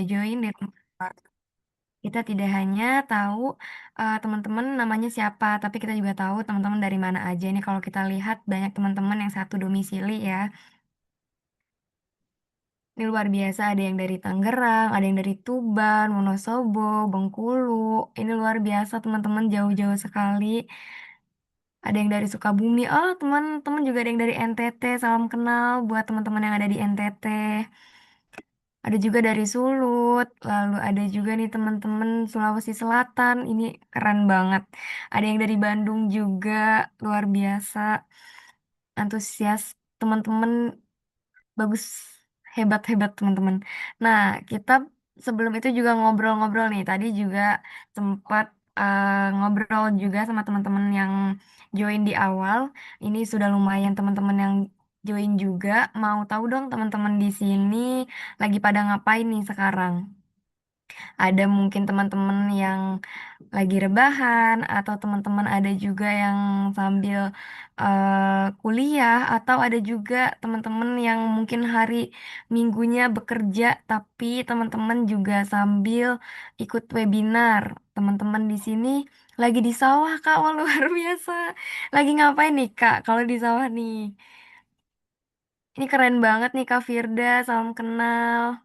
join di rumah. Kita tidak hanya tahu teman-teman namanya siapa, tapi kita juga tahu teman-teman dari mana aja. Ini kalau kita lihat banyak teman-teman yang satu domisili ya. Ini luar biasa, ada yang dari Tangerang, ada yang dari Tuban, Wonosobo, Bengkulu. Ini luar biasa teman-teman jauh-jauh sekali. Ada yang dari Sukabumi. Oh, teman-teman juga ada yang dari NTT. Salam kenal buat teman-teman yang ada di NTT. Ada juga dari Sulut, lalu ada juga nih teman-teman Sulawesi Selatan. Ini keren banget. Ada yang dari Bandung juga, luar biasa. Antusias teman-teman bagus, hebat-hebat teman-teman. Nah, kita sebelum itu juga ngobrol-ngobrol nih. Tadi juga sempat ngobrol juga sama teman-teman yang join di awal. Ini sudah lumayan teman-teman yang join juga. Mau tahu dong teman-teman di sini lagi pada ngapain nih sekarang? Ada mungkin teman-teman yang lagi rebahan atau teman-teman ada juga yang sambil kuliah atau ada juga teman-teman yang mungkin hari minggunya bekerja tapi teman-teman juga sambil ikut webinar. Teman-teman di sini lagi di sawah Kak, wah luar biasa. Lagi ngapain nih Kak kalau di sawah nih? Ini keren banget nih Kak Firda, salam kenal.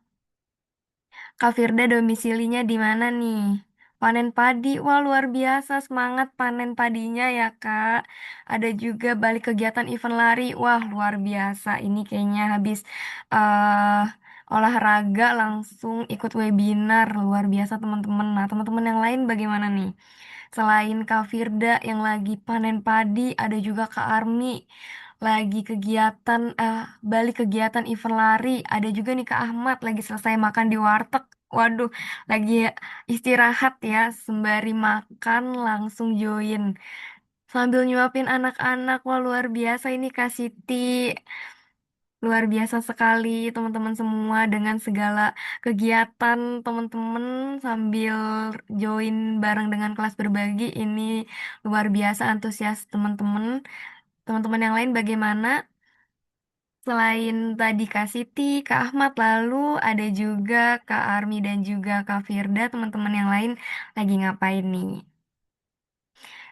Kak Firda domisilinya di mana nih? Panen padi, wah luar biasa semangat panen padinya ya Kak. Ada juga balik kegiatan event lari, wah luar biasa. Ini kayaknya habis eh olahraga langsung ikut webinar, luar biasa teman-teman. Nah teman-teman yang lain bagaimana nih? Selain Kak Firda yang lagi panen padi, ada juga Kak Armi lagi kegiatan balik kegiatan event lari. Ada juga nih Kak Ahmad lagi selesai makan di warteg. Waduh, lagi istirahat ya, sembari makan langsung join. Sambil nyuapin anak-anak, wah luar biasa ini Kak Siti. Luar biasa sekali teman-teman semua dengan segala kegiatan teman-teman sambil join bareng dengan kelas berbagi ini luar biasa antusias teman-teman. Teman-teman yang lain bagaimana? Selain tadi Kak Siti, Kak Ahmad, lalu ada juga Kak Armi dan juga Kak Firda, teman-teman yang lain lagi ngapain nih?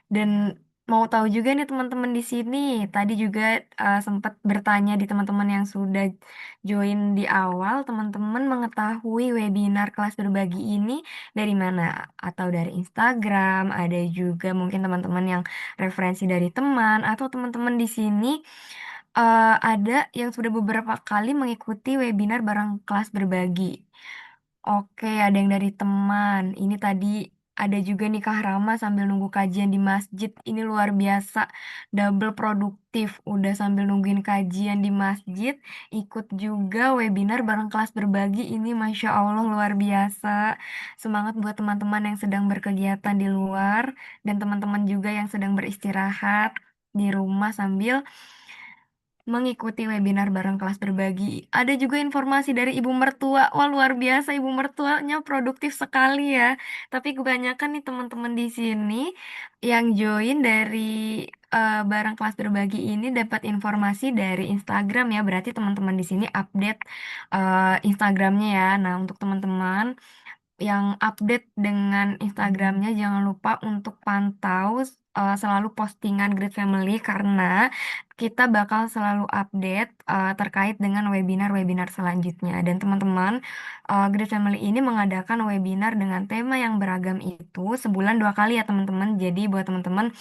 Dan mau tahu juga nih teman-teman di sini, tadi juga sempat bertanya di teman-teman yang sudah join di awal, teman-teman mengetahui webinar kelas berbagi ini dari mana? Atau dari Instagram, ada juga mungkin teman-teman yang referensi dari teman, atau teman-teman di sini ada yang sudah beberapa kali mengikuti webinar bareng kelas berbagi. Oke, ada yang dari teman. Ini tadi ada juga nih Kak Rama sambil nunggu kajian di masjid. Ini luar biasa, double produktif. Udah sambil nungguin kajian di masjid, ikut juga webinar bareng kelas berbagi. Ini Masya Allah luar biasa. Semangat buat teman-teman yang sedang berkegiatan di luar dan teman-teman juga yang sedang beristirahat di rumah sambil mengikuti webinar bareng kelas berbagi. Ada juga informasi dari ibu mertua. Wah, luar biasa ibu mertuanya produktif sekali ya. Tapi kebanyakan nih teman-teman di sini yang join dari bareng kelas berbagi ini dapat informasi dari Instagram ya. Berarti teman-teman di sini update Instagramnya ya. Nah, untuk teman-teman yang update dengan Instagramnya jangan lupa untuk pantau selalu postingan Great Family karena kita bakal selalu update terkait dengan webinar-webinar selanjutnya. Dan teman-teman, Great Family ini mengadakan webinar dengan tema yang beragam itu sebulan 2 kali ya teman-teman. Jadi buat teman-teman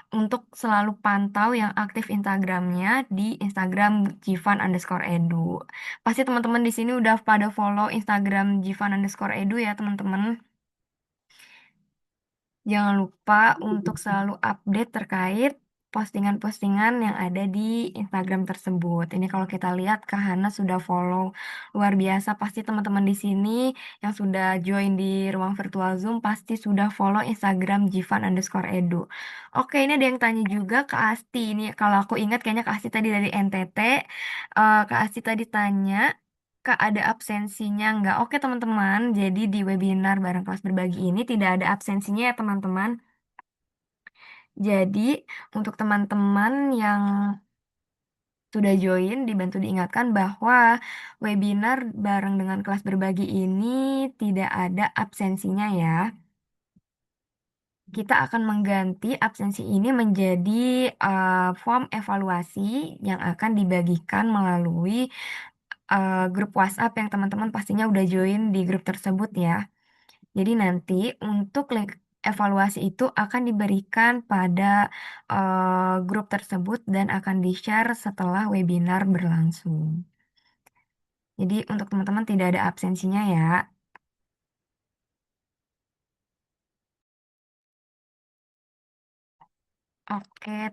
untuk selalu pantau yang aktif Instagramnya di Instagram Jivan_edu. Pasti teman-teman di sini udah pada follow Instagram Jivan_edu ya teman-teman. Jangan lupa untuk selalu update terkait postingan-postingan yang ada di Instagram tersebut. Ini kalau kita lihat Kak Hana sudah follow luar biasa. Pasti teman-teman di sini yang sudah join di ruang virtual Zoom pasti sudah follow Instagram Jivan_edu. Oke, ini ada yang tanya juga ke Asti. Ini kalau aku ingat kayaknya Kak Asti tadi dari NTT. Kak Asti tadi tanya Kak, ada absensinya nggak? Oke, teman-teman. Jadi di webinar bareng kelas berbagi ini tidak ada absensinya ya, teman-teman. Jadi untuk teman-teman yang Sudah join, dibantu diingatkan bahwa webinar bareng dengan kelas berbagi ini tidak ada absensinya ya. Kita akan mengganti absensi ini menjadi form evaluasi yang akan dibagikan melalui grup WhatsApp yang teman-teman pastinya udah join di grup tersebut ya. Jadi nanti untuk link evaluasi itu akan diberikan pada grup tersebut dan akan di-share setelah webinar berlangsung. Jadi untuk teman-teman tidak ada absensinya ya. Oke,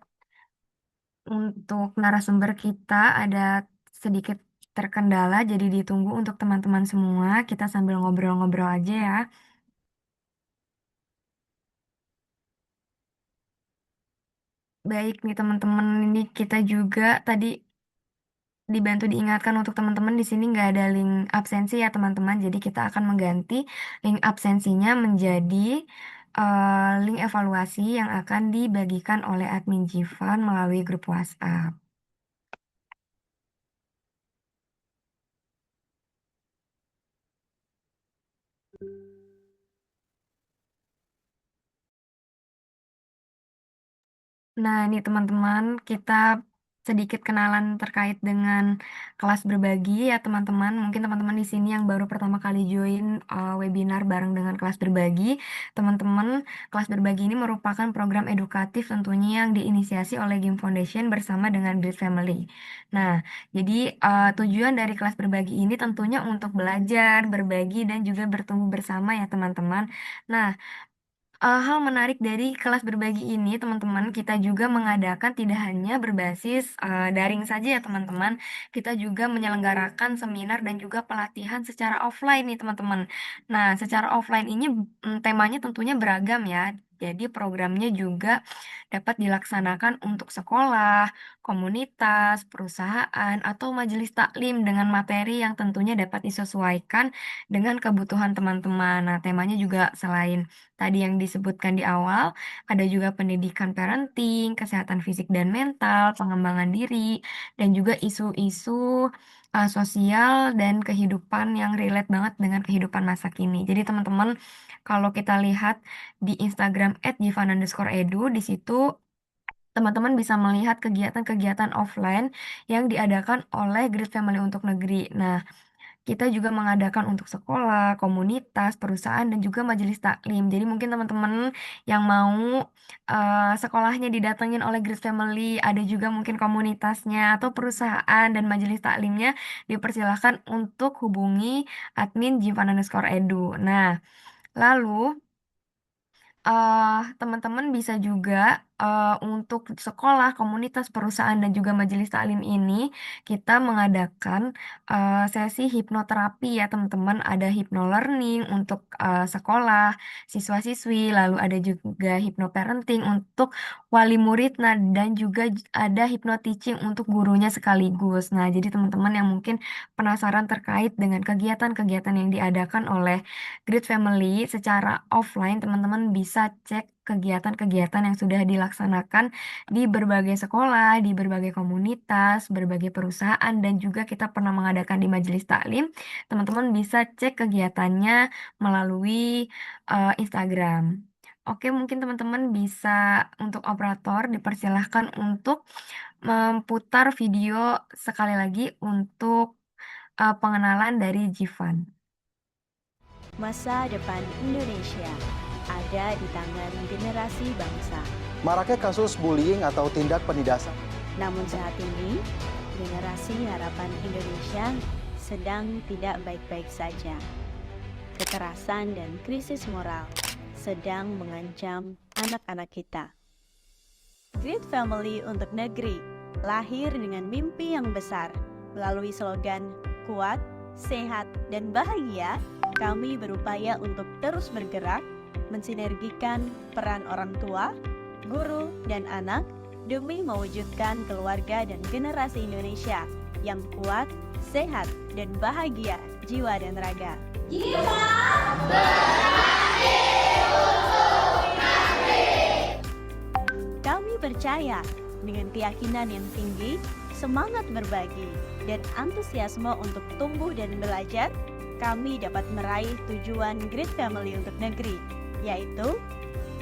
untuk narasumber kita ada sedikit terkendala, jadi ditunggu untuk teman-teman semua. Kita sambil ngobrol-ngobrol aja ya. Baik nih teman-teman, ini kita juga tadi dibantu diingatkan untuk teman-teman di sini nggak ada link absensi ya teman-teman. Jadi kita akan mengganti link absensinya menjadi link evaluasi yang akan dibagikan oleh admin Jivan melalui grup WhatsApp. Nah, ini teman-teman, kita sedikit kenalan terkait dengan kelas berbagi ya teman-teman. Mungkin teman-teman di sini yang baru pertama kali join webinar bareng dengan kelas berbagi. Teman-teman, kelas berbagi ini merupakan program edukatif tentunya yang diinisiasi oleh Game Foundation bersama dengan Great Family. Nah, jadi tujuan dari kelas berbagi ini tentunya untuk belajar, berbagi, dan juga bertumbuh bersama ya teman-teman. Nah, hal menarik dari kelas berbagi ini, teman-teman, kita juga mengadakan tidak hanya berbasis daring saja ya, teman-teman. Kita juga menyelenggarakan seminar dan juga pelatihan secara offline nih, teman-teman. Nah, secara offline ini temanya tentunya beragam ya. Jadi programnya juga dapat dilaksanakan untuk sekolah, komunitas, perusahaan, atau majelis taklim dengan materi yang tentunya dapat disesuaikan dengan kebutuhan teman-teman. Nah, temanya juga selain tadi yang disebutkan di awal, ada juga pendidikan parenting, kesehatan fisik dan mental, pengembangan diri, dan juga isu-isu sosial dan kehidupan yang relate banget dengan kehidupan masa kini. Jadi teman-teman, kalau kita lihat di Instagram @jivan_edu, di situ teman-teman bisa melihat kegiatan-kegiatan offline yang diadakan oleh Great Family untuk Negeri. Nah, kita juga mengadakan untuk sekolah, komunitas, perusahaan, dan juga majelis taklim. Jadi mungkin teman-teman yang mau sekolahnya didatengin oleh Grace Family, ada juga mungkin komunitasnya atau perusahaan dan majelis taklimnya, dipersilahkan untuk hubungi admin jivan_edu. Nah, lalu teman-teman bisa juga untuk sekolah, komunitas, perusahaan, dan juga majelis taklim ini kita mengadakan sesi hipnoterapi ya teman-teman. Ada hipnolearning untuk sekolah, siswa-siswi, lalu ada juga hipnoparenting untuk wali murid, nah dan juga ada hypnoteaching untuk gurunya sekaligus. Nah, jadi teman-teman yang mungkin penasaran terkait dengan kegiatan-kegiatan yang diadakan oleh Great Family secara offline, teman-teman bisa cek kegiatan-kegiatan yang sudah dilaksanakan di berbagai sekolah, di berbagai komunitas, berbagai perusahaan, dan juga kita pernah mengadakan di majelis taklim. Teman-teman bisa cek kegiatannya melalui Instagram. Oke, mungkin teman-teman bisa untuk operator dipersilahkan untuk memutar video sekali lagi untuk pengenalan dari Jivan. Masa depan Indonesia ada di tangan generasi bangsa. Maraknya kasus bullying atau tindak penindasan. Namun saat ini, generasi harapan Indonesia sedang tidak baik-baik saja. Kekerasan dan krisis moral sedang mengancam anak-anak kita. Great Family untuk Negeri lahir dengan mimpi yang besar. Melalui slogan kuat, sehat, dan bahagia, kami berupaya untuk terus bergerak, mensinergikan peran orang tua, guru, dan anak demi mewujudkan keluarga dan generasi Indonesia yang kuat, sehat, dan bahagia jiwa dan raga. Kami percaya dengan keyakinan yang tinggi, semangat berbagi, dan antusiasme untuk tumbuh dan belajar, kami dapat meraih tujuan Great Family untuk negeri, yaitu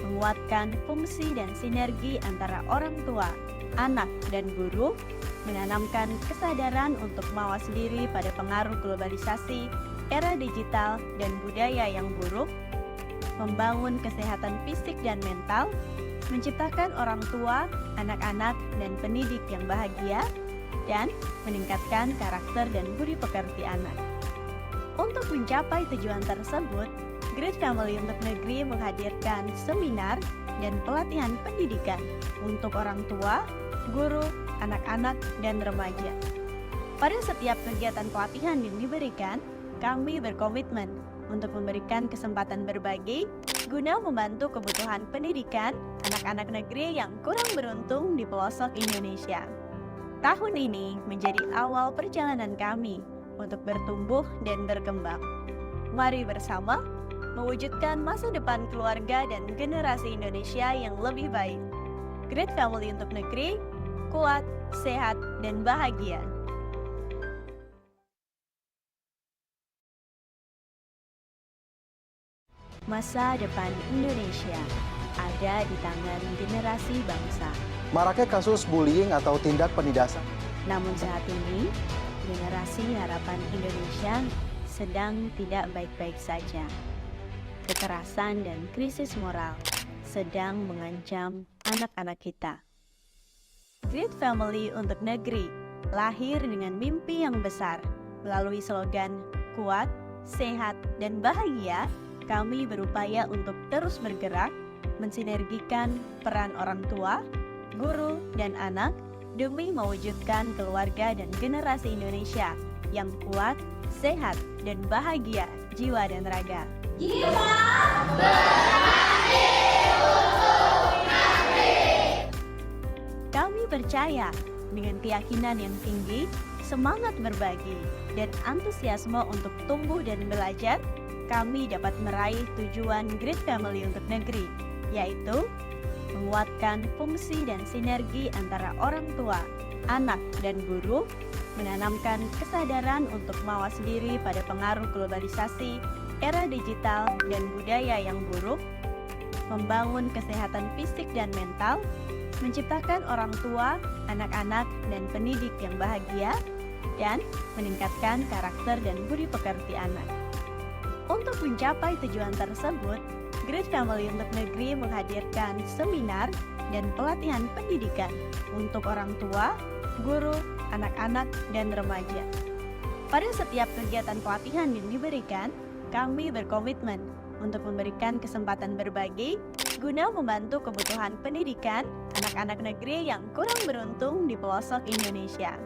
menguatkan fungsi dan sinergi antara orang tua, anak, dan guru, menanamkan kesadaran untuk mawas diri pada pengaruh globalisasi, era digital, dan budaya yang buruk, membangun kesehatan fisik dan mental, menciptakan orang tua, anak-anak, dan pendidik yang bahagia, dan meningkatkan karakter dan budi pekerti anak. Untuk mencapai tujuan tersebut, Great Family untuk Negeri menghadirkan seminar dan pelatihan pendidikan untuk orang tua, guru, anak-anak, dan remaja. Pada setiap kegiatan pelatihan yang diberikan, kami berkomitmen untuk memberikan kesempatan berbagi guna membantu kebutuhan pendidikan anak-anak negeri yang kurang beruntung di pelosok Indonesia. Tahun ini menjadi awal perjalanan kami untuk bertumbuh dan berkembang. Mari bersama mewujudkan masa depan keluarga dan generasi Indonesia yang lebih baik. Great Family untuk Negeri, kuat, sehat, dan bahagia. Masa depan Indonesia ada di tangan generasi bangsa. Maraknya kasus bullying atau tindak penindasan. Namun saat ini, generasi harapan Indonesia sedang tidak baik-baik saja. Kekerasan dan krisis moral sedang mengancam anak-anak kita. Great Family untuk Negeri lahir dengan mimpi yang besar. Melalui slogan kuat, sehat, dan bahagia, kami berupaya untuk terus bergerak, mensinergikan peran orang tua, guru, dan anak demi mewujudkan keluarga dan generasi Indonesia yang kuat, sehat, dan bahagia jiwa dan raga. Kami percaya dengan keyakinan yang tinggi, semangat berbagi, dan antusiasme untuk tumbuh dan belajar, kami dapat meraih tujuan Great Family untuk negeri, yaitu menguatkan fungsi dan sinergi antara orang tua, anak, dan guru, menanamkan kesadaran untuk mawas diri pada pengaruh globalisasi, era digital, dan budaya yang buruk, membangun kesehatan fisik dan mental, menciptakan orang tua, anak-anak, dan pendidik yang bahagia, dan meningkatkan karakter dan budi pekerti anak. Untuk mencapai tujuan tersebut, Great Family untuk Negeri menghadirkan seminar dan pelatihan pendidikan untuk orang tua, guru, anak-anak, dan remaja. Pada setiap kegiatan pelatihan yang diberikan, kami berkomitmen untuk memberikan kesempatan berbagi guna membantu kebutuhan pendidikan anak-anak negeri yang kurang beruntung di pelosok Indonesia.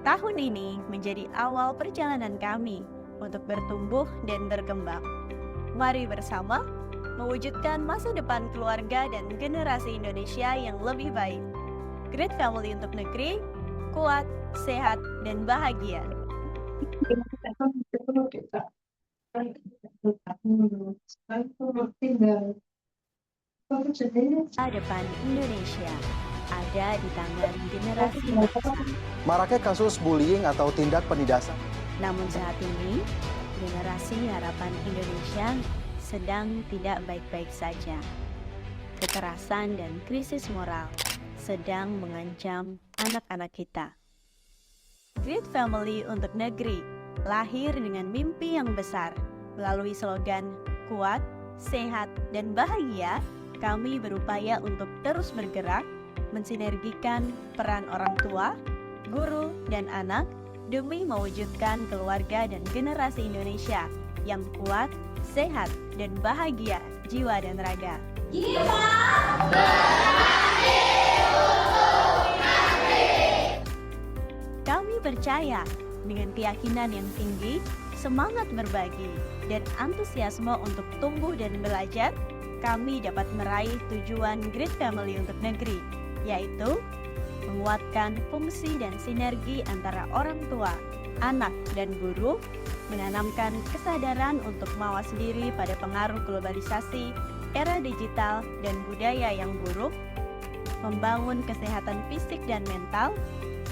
Tahun ini menjadi awal perjalanan kami untuk bertumbuh dan berkembang. Mari bersama mewujudkan masa depan keluarga dan generasi Indonesia yang lebih baik. Great Family untuk Negeri, kuat, sehat, dan bahagia. Masa depan Indonesia ada di tangan generasi bangsa. Maraknya kasus bullying atau tindak penindasan. Namun saat ini, generasi harapan Indonesia sedang tidak baik-baik saja. Kekerasan dan krisis moral sedang mengancam anak-anak kita. Great Family untuk Negeri lahir dengan mimpi yang besar. Melalui slogan kuat, sehat, dan bahagia, kami berupaya untuk terus bergerak, mensinergikan peran orang tua, guru, dan anak demi mewujudkan keluarga dan generasi Indonesia yang kuat, sehat, dan bahagia jiwa dan raga. Kami percaya dengan keyakinan yang tinggi, semangat berbagi, dan antusiasme untuk tumbuh dan belajar, kami dapat meraih tujuan Great Family untuk negeri, yaitu menguatkan fungsi dan sinergi antara orang tua, anak, dan guru, menanamkan kesadaran untuk mawas diri pada pengaruh globalisasi, era digital, dan budaya yang buruk, membangun kesehatan fisik dan mental,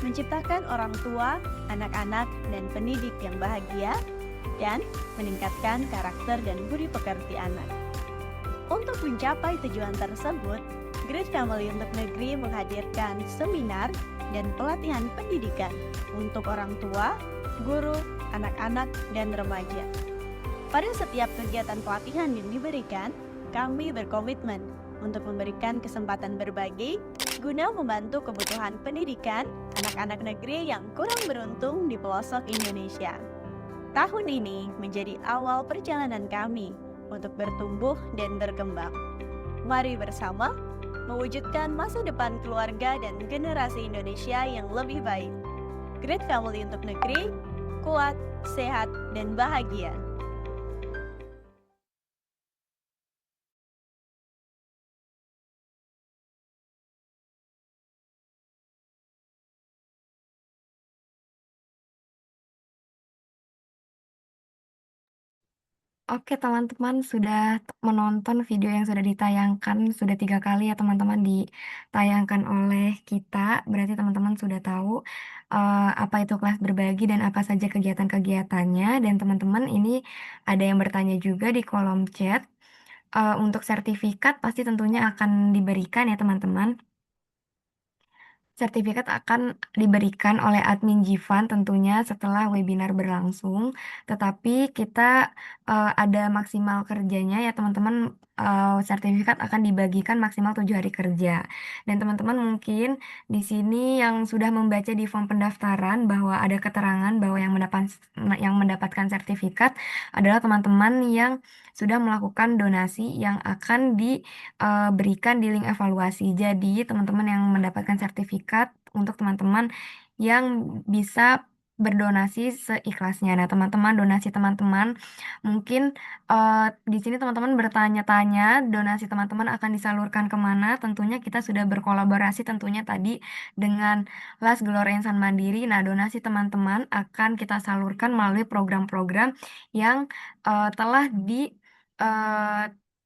menciptakan orang tua, anak-anak, dan pendidik yang bahagia, dan meningkatkan karakter dan budi pekerti anak. Untuk mencapai tujuan tersebut, Great Family untuk Negeri menghadirkan seminar dan pelatihan pendidikan untuk orang tua, guru, anak-anak, dan remaja. Pada setiap kegiatan pelatihan yang diberikan, kami berkomitmen untuk memberikan kesempatan berbagi guna membantu kebutuhan pendidikan anak-anak negeri yang kurang beruntung di pelosok Indonesia. Tahun ini menjadi awal perjalanan kami untuk bertumbuh dan berkembang. Mari bersama mewujudkan masa depan keluarga dan generasi Indonesia yang lebih baik. Great Family untuk Negeri, kuat, sehat, dan bahagia. Oke, teman-teman sudah menonton video yang sudah ditayangkan, sudah 3 kali ya teman-teman ditayangkan oleh kita. Berarti teman-teman sudah tahu apa itu kelas berbagi dan apa saja kegiatan-kegiatannya. Dan teman-teman ini ada yang bertanya juga di kolom chat. Untuk sertifikat pasti tentunya akan diberikan ya teman-teman. Sertifikat akan diberikan oleh admin Jivan tentunya setelah webinar berlangsung, tetapi kita ada maksimal kerjanya ya teman-teman. Sertifikat akan dibagikan maksimal 7 hari kerja. Dan teman-teman mungkin di sini yang sudah membaca di form pendaftaran bahwa ada keterangan bahwa yang mendapatkan sertifikat adalah teman-teman yang sudah melakukan donasi yang akan berikan di link evaluasi. Jadi, teman-teman yang mendapatkan sertifikat untuk teman-teman yang bisa berdonasi seikhlasnya. Nah, teman-teman, donasi teman-teman mungkin di sini teman-teman bertanya-tanya donasi teman-teman akan disalurkan kemana. Tentunya kita sudah berkolaborasi tentunya tadi dengan Las Gloria Insan Mandiri. Nah, donasi teman-teman akan kita salurkan melalui program-program yang telah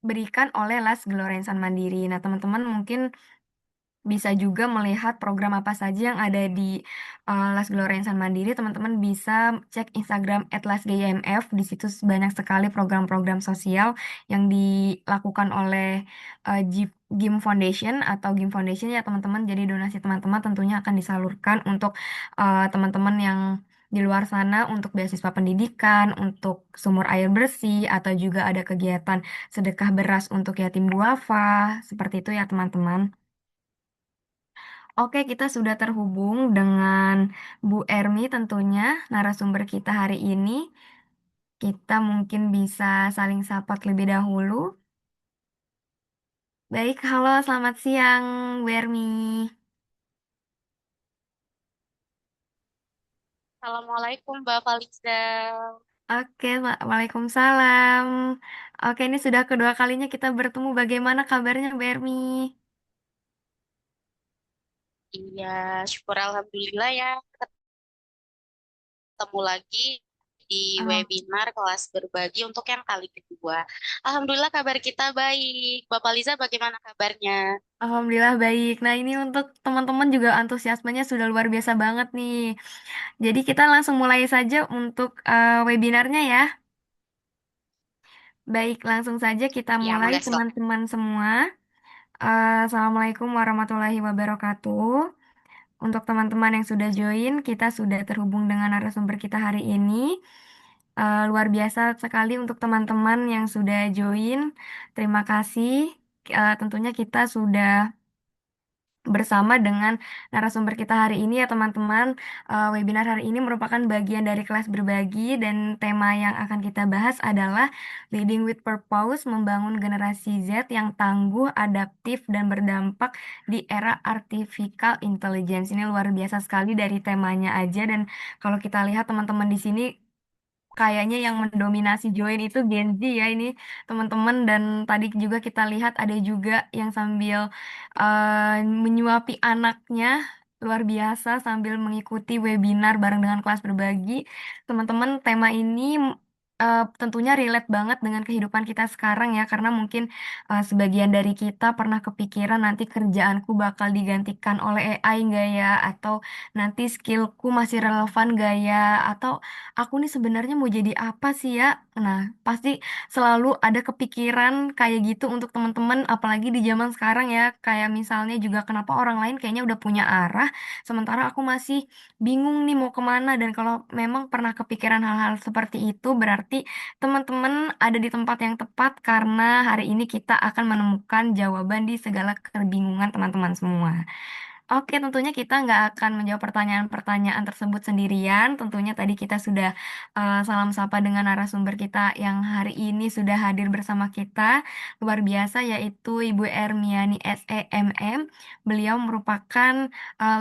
berikan oleh Las Gloria Insan Mandiri. Nah, teman-teman mungkin bisa juga melihat program apa saja yang ada di Las Gloria Insan Mandiri. Teman-teman bisa cek Instagram @lasgymf. Di situ banyak sekali program-program sosial yang dilakukan oleh GIM Foundation atau GIM Foundation ya teman-teman. Jadi donasi teman-teman tentunya akan disalurkan untuk teman-teman yang di luar sana untuk beasiswa pendidikan, untuk sumur air bersih, atau juga ada kegiatan sedekah beras untuk yatim duafa, seperti itu ya teman-teman. Oke, kita sudah terhubung dengan Bu Ermi tentunya, narasumber kita hari ini. Kita mungkin bisa saling sapa terlebih dahulu. Baik, halo, selamat siang, Bu Ermi. Assalamualaikum Mbak Faliza. Oke, Waalaikumsalam. Oke, ini sudah kedua kalinya kita bertemu. Bagaimana kabarnya, Bu Ermi? Iya, syukur Alhamdulillah ya ketemu lagi di webinar kelas berbagi untuk yang kali kedua. Alhamdulillah kabar kita baik. Bapak Liza bagaimana kabarnya? Alhamdulillah baik. Nah, ini untuk teman-teman juga antusiasmenya sudah luar biasa banget nih. Jadi kita langsung mulai saja untuk webinarnya ya. Baik, langsung saja kita Ya, mulai mangga sok. teman-teman semua. Assalamualaikum warahmatullahi wabarakatuh. Untuk teman-teman yang sudah join, kita sudah terhubung dengan narasumber kita hari ini. Luar biasa sekali untuk teman-teman yang sudah join. Terima kasih. Tentunya kita sudah bersama dengan narasumber kita hari ini ya teman-teman. Webinar hari ini merupakan bagian dari kelas berbagi dan tema yang akan kita bahas adalah Leading with Purpose, membangun generasi Z yang tangguh, adaptif, dan berdampak di era artificial intelligence. Ini luar biasa sekali dari temanya aja, dan kalau kita lihat teman-teman di sini kayaknya yang mendominasi join itu Gen Z ya ini teman-teman, dan tadi juga kita lihat ada juga yang sambil menyuapi anaknya luar biasa sambil mengikuti webinar bareng dengan kelas berbagi. Teman-teman, tema ini tentunya relate banget dengan kehidupan kita sekarang ya, karena mungkin sebagian dari kita pernah kepikiran nanti kerjaanku bakal digantikan oleh AI nggak ya, atau nanti skillku masih relevan nggak ya, atau aku nih sebenarnya mau jadi apa sih ya. Nah, pasti selalu ada kepikiran kayak gitu untuk teman-teman, apalagi di zaman sekarang ya, kayak misalnya juga kenapa orang lain kayaknya udah punya arah, sementara aku masih bingung nih mau kemana. Dan kalau memang pernah kepikiran hal-hal seperti itu, berarti teman-teman ada di tempat yang tepat karena hari ini kita akan menemukan jawaban di segala kebingungan teman-teman semua. Oke, tentunya kita nggak akan menjawab pertanyaan-pertanyaan tersebut sendirian. Tentunya tadi kita sudah salam sapa dengan narasumber kita yang hari ini sudah hadir bersama kita. Luar biasa, yaitu Ibu Ermiani SEMM. Beliau merupakan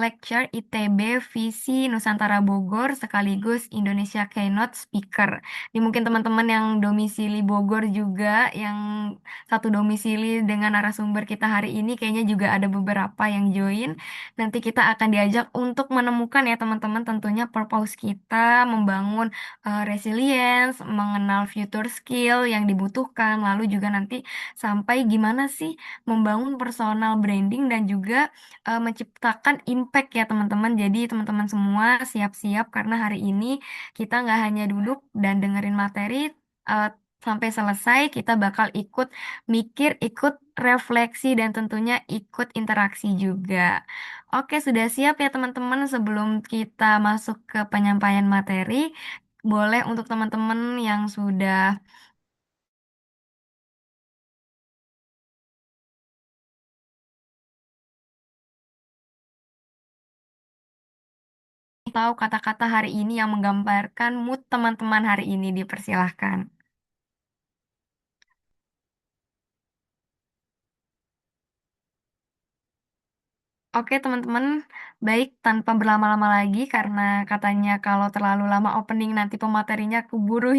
lecturer ITB Visi Nusantara Bogor sekaligus Indonesia Keynote Speaker. Ini mungkin teman-teman yang domisili Bogor juga, yang satu domisili dengan narasumber kita hari ini, kayaknya juga ada beberapa yang join. Nanti kita akan diajak untuk menemukan ya teman-teman, tentunya purpose kita membangun resilience, mengenal future skill yang dibutuhkan, lalu juga nanti sampai gimana sih membangun personal branding dan juga menciptakan impact ya teman-teman. Jadi teman-teman semua siap-siap karena hari ini kita nggak hanya duduk dan dengerin materi sampai selesai, kita bakal ikut mikir, ikut refleksi, dan tentunya ikut interaksi juga. Oke, sudah siap ya teman-teman. Sebelum kita masuk ke penyampaian materi, boleh untuk teman-teman yang sudah tahu kata-kata hari ini yang menggambarkan mood teman-teman hari ini, dipersilahkan. Oke teman-teman, baik, tanpa berlama-lama lagi karena katanya kalau terlalu lama opening nanti pematerinya keburu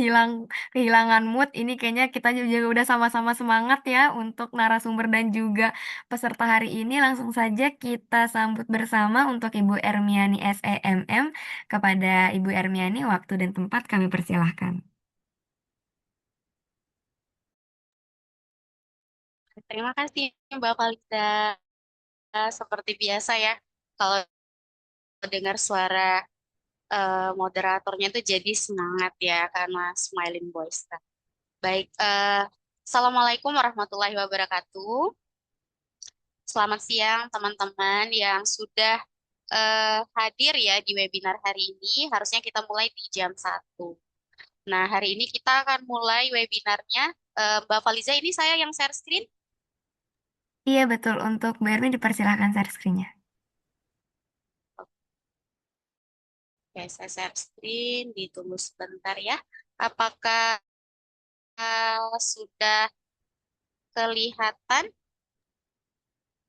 kehilangan mood. Ini kayaknya kita juga udah sama-sama semangat ya untuk narasumber dan juga peserta hari ini. Langsung saja kita sambut bersama untuk Ibu Ermiani SEMM. Kepada Ibu Ermiani, waktu dan tempat kami persilahkan. Terima kasih Mbak Palida. Seperti biasa ya, kalau dengar suara moderatornya tuh jadi semangat ya karena smiling voice. Baik, Assalamualaikum warahmatullahi wabarakatuh. Selamat siang teman-teman yang sudah hadir ya di webinar hari ini. Harusnya kita mulai di jam 1. Nah, hari ini kita akan mulai webinarnya. Mbak Faliza, ini saya yang share screen. Iya betul, untuk Bu Ermi dipersilahkan share screen-nya. Oke, saya share screen. Ditunggu sebentar ya. Apakah sudah kelihatan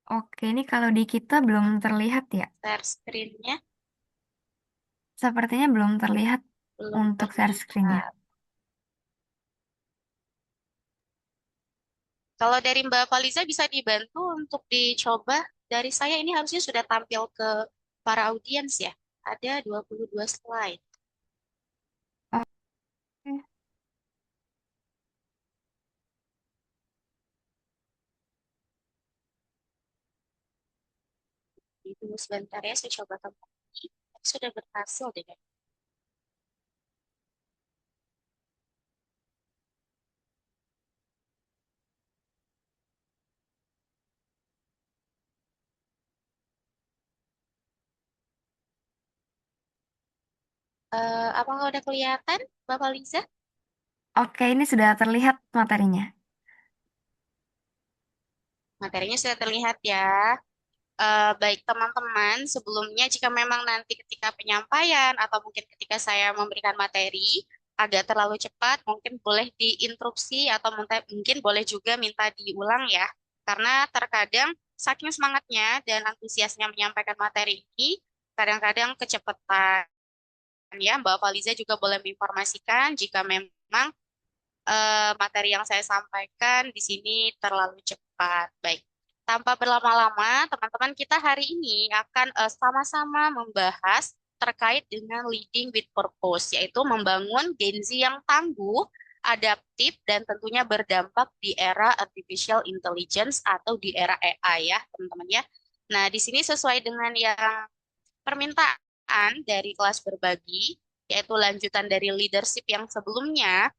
Oke, ini kalau di kita belum terlihat ya. share screen-nya? Sepertinya belum terlihat Belum untuk share screen-nya. terlihat. Kalau dari Mbak Faliza bisa dibantu untuk dicoba. Dari saya ini harusnya sudah tampil ke para audiens ya. Ada 22 slide. Oke. Tunggu sebentar ya, saya coba kembali. Sudah berhasil deh. Apakah udah kelihatan, Bapak Liza? Oke, ini sudah terlihat materinya. Materinya sudah terlihat ya. Baik teman-teman, sebelumnya jika memang nanti ketika penyampaian atau mungkin ketika saya memberikan materi agak terlalu cepat, mungkin boleh diinterupsi atau mungkin boleh juga minta diulang ya. Karena terkadang saking semangatnya dan antusiasnya menyampaikan materi ini, kadang-kadang kecepatan ya. Mbak Faliza juga boleh menginformasikan jika memang materi yang saya sampaikan di sini terlalu cepat. Baik, tanpa berlama-lama, teman-teman kita hari ini akan sama-sama membahas terkait dengan leading with purpose, yaitu membangun Gen Z yang tangguh, adaptif, dan tentunya berdampak di era artificial intelligence atau di era AI ya, teman-teman ya. Nah, di sini sesuai dengan yang permintaan dari kelas berbagi, yaitu lanjutan dari leadership yang sebelumnya,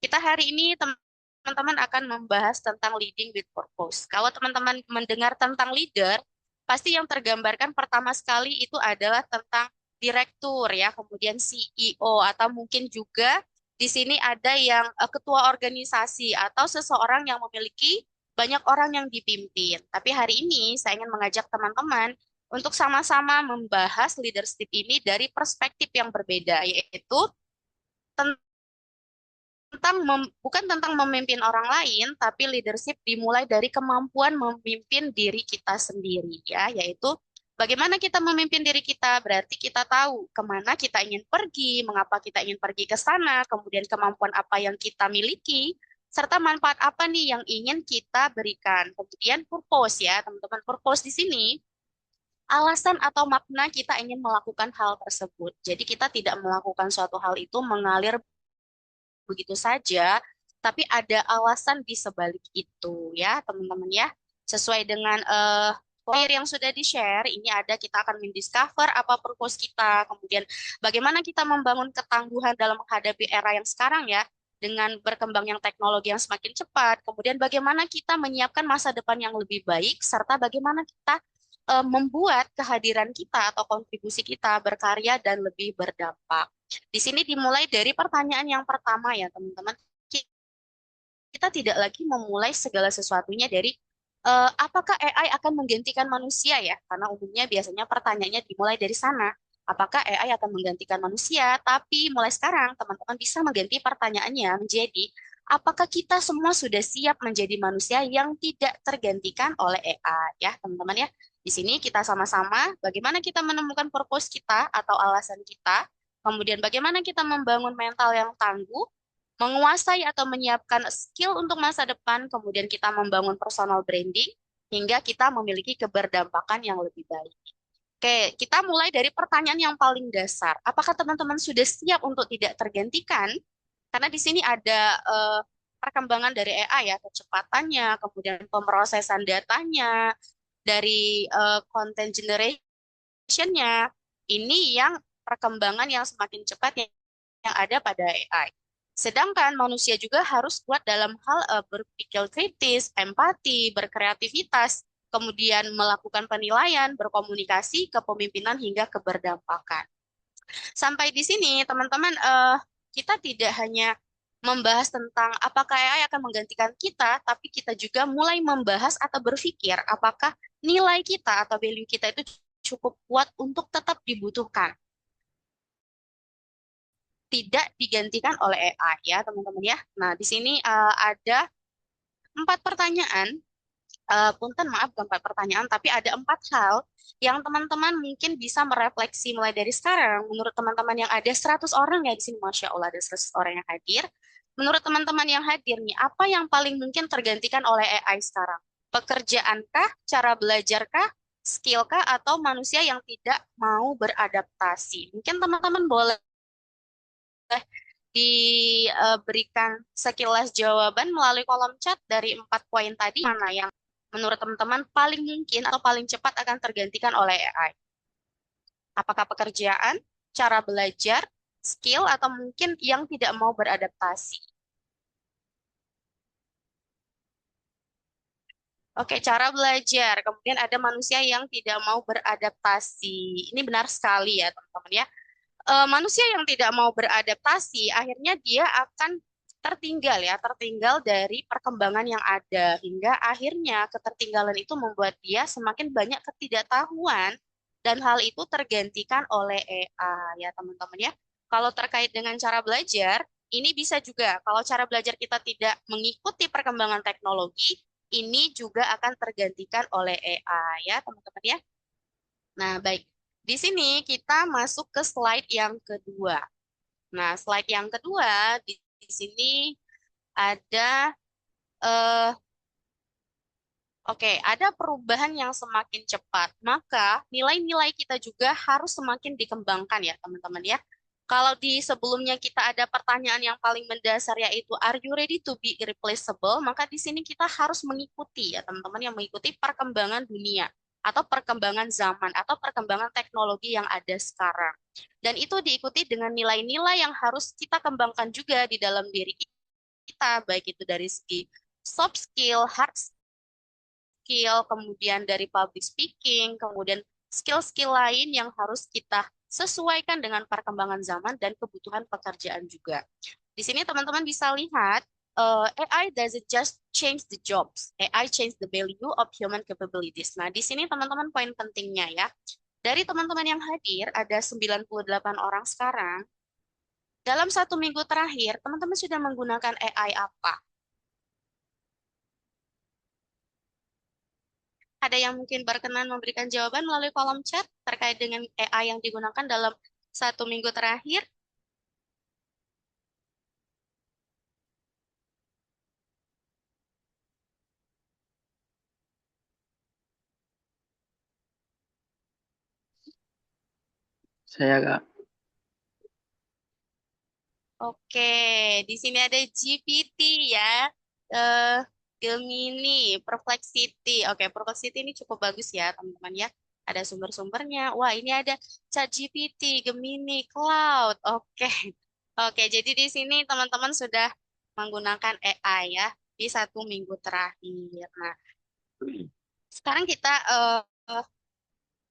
kita hari ini teman-teman akan membahas tentang leading with purpose. Kalau teman-teman mendengar tentang leader, pasti yang tergambarkan pertama sekali itu adalah tentang direktur ya, kemudian CEO atau mungkin juga di sini ada yang ketua organisasi atau seseorang yang memiliki banyak orang yang dipimpin. Tapi hari ini saya ingin mengajak teman-teman untuk sama-sama membahas leadership ini dari perspektif yang berbeda, yaitu bukan tentang memimpin orang lain, tapi leadership dimulai dari kemampuan memimpin diri kita sendiri ya, yaitu bagaimana kita memimpin diri kita, berarti kita tahu kemana kita ingin pergi, mengapa kita ingin pergi ke sana, kemudian kemampuan apa yang kita miliki, serta manfaat apa nih yang ingin kita berikan. Kemudian purpose ya, teman-teman, purpose di sini alasan atau makna kita ingin melakukan hal tersebut. Jadi kita tidak melakukan suatu hal itu mengalir begitu saja, tapi ada alasan di sebalik itu ya, teman-teman ya. Sesuai dengan flyer yang sudah di-share, ini ada kita akan mendiscover apa purpose kita, kemudian bagaimana kita membangun ketangguhan dalam menghadapi era yang sekarang ya, dengan berkembang yang teknologi yang semakin cepat, kemudian bagaimana kita menyiapkan masa depan yang lebih baik, serta bagaimana kita membuat kehadiran kita atau kontribusi kita berkarya dan lebih berdampak. Di sini dimulai dari pertanyaan yang pertama ya teman-teman. Kita tidak lagi memulai segala sesuatunya dari apakah AI akan menggantikan manusia ya? Karena umumnya biasanya pertanyaannya dimulai dari sana. Apakah AI akan menggantikan manusia? Tapi mulai sekarang teman-teman bisa mengganti pertanyaannya menjadi apakah kita semua sudah siap menjadi manusia yang tidak tergantikan oleh AI ya teman-teman ya. Di sini kita sama-sama bagaimana kita menemukan purpose kita atau alasan kita, kemudian bagaimana kita membangun mental yang tangguh, menguasai atau menyiapkan skill untuk masa depan, kemudian kita membangun personal branding, hingga kita memiliki keberdampakan yang lebih baik. Oke, kita mulai dari pertanyaan yang paling dasar. Apakah teman-teman sudah siap untuk tidak tergantikan? Karena di sini ada perkembangan dari AI ya, kecepatannya, kemudian pemrosesan datanya, dari content generation-nya, ini yang perkembangan yang semakin cepat yang ada pada AI. Sedangkan manusia juga harus kuat dalam hal berpikir kritis, empati, berkreativitas, kemudian melakukan penilaian, berkomunikasi, kepemimpinan, hingga keberdampakan. Sampai di sini, teman-teman, kita tidak hanya membahas tentang apakah AI akan menggantikan kita, tapi kita juga mulai membahas atau berpikir apakah nilai kita atau value kita itu cukup kuat untuk tetap dibutuhkan, tidak digantikan oleh AI ya, teman-teman ya. Nah, di sini ada 4 pertanyaan. Punten maaf bukan 4 pertanyaan, tapi ada 4 hal yang teman-teman mungkin bisa merefleksi mulai dari sekarang. Menurut teman-teman yang ada 100 orang ya di sini, Masya Allah ada 100 orang yang hadir. Menurut teman-teman yang hadir nih, apa yang paling mungkin tergantikan oleh AI sekarang? Pekerjaankah, cara belajarkah, skillkah, atau manusia yang tidak mau beradaptasi? Mungkin teman-teman boleh diberikan sekilas jawaban melalui kolom chat dari 4 poin tadi, mana yang menurut teman-teman paling mungkin atau paling cepat akan tergantikan oleh AI? Apakah pekerjaan, cara belajar, skill, atau mungkin yang tidak mau beradaptasi? Oke, cara belajar. Kemudian ada manusia yang tidak mau beradaptasi. Ini benar sekali ya, teman-teman ya. Manusia yang tidak mau beradaptasi, akhirnya dia akan tertinggal ya, tertinggal dari perkembangan yang ada, hingga akhirnya ketertinggalan itu membuat dia semakin banyak ketidaktahuan, dan hal itu tergantikan oleh AI ya teman-teman ya. Kalau terkait dengan cara belajar, ini bisa juga, kalau cara belajar kita tidak mengikuti perkembangan teknologi, ini juga akan tergantikan oleh AI ya teman-teman ya. Nah, baik. Di sini kita masuk ke slide yang kedua. Nah, slide yang kedua di sini ada Oke, ada perubahan yang semakin cepat, maka nilai-nilai kita juga harus semakin dikembangkan ya, teman-teman ya. Kalau di sebelumnya kita ada pertanyaan yang paling mendasar yaitu are you ready to be irreplaceable, maka di sini kita harus mengikuti ya, teman-teman, yang mengikuti perkembangan dunia atau perkembangan zaman atau perkembangan teknologi yang ada sekarang. Dan itu diikuti dengan nilai-nilai yang harus kita kembangkan juga di dalam diri kita, baik itu dari segi soft skill, hard skill, kemudian dari public speaking, kemudian skill-skill lain yang harus kita sesuaikan dengan perkembangan zaman dan kebutuhan pekerjaan juga. Di sini teman-teman bisa lihat, AI doesn't just change the jobs, AI change the value of human capabilities. Nah, di sini teman-teman poin pentingnya ya. Dari teman-teman yang hadir, ada 98 orang sekarang. Dalam 1 minggu terakhir, teman-teman sudah menggunakan AI apa? Ada yang mungkin berkenan memberikan jawaban melalui kolom chat terkait dengan AI yang digunakan dalam 1 minggu terakhir? Saya Kak. Oke, di sini ada GPT ya, eh, Gemini, Perplexity. Oke, Perplexity ini cukup bagus ya, teman-teman ya. Ada sumber-sumbernya. Wah, ini ada ChatGPT, Gemini, Cloud. Oke, oke. Jadi di sini teman-teman sudah menggunakan AI ya di 1 minggu terakhir. Nah, sekarang kita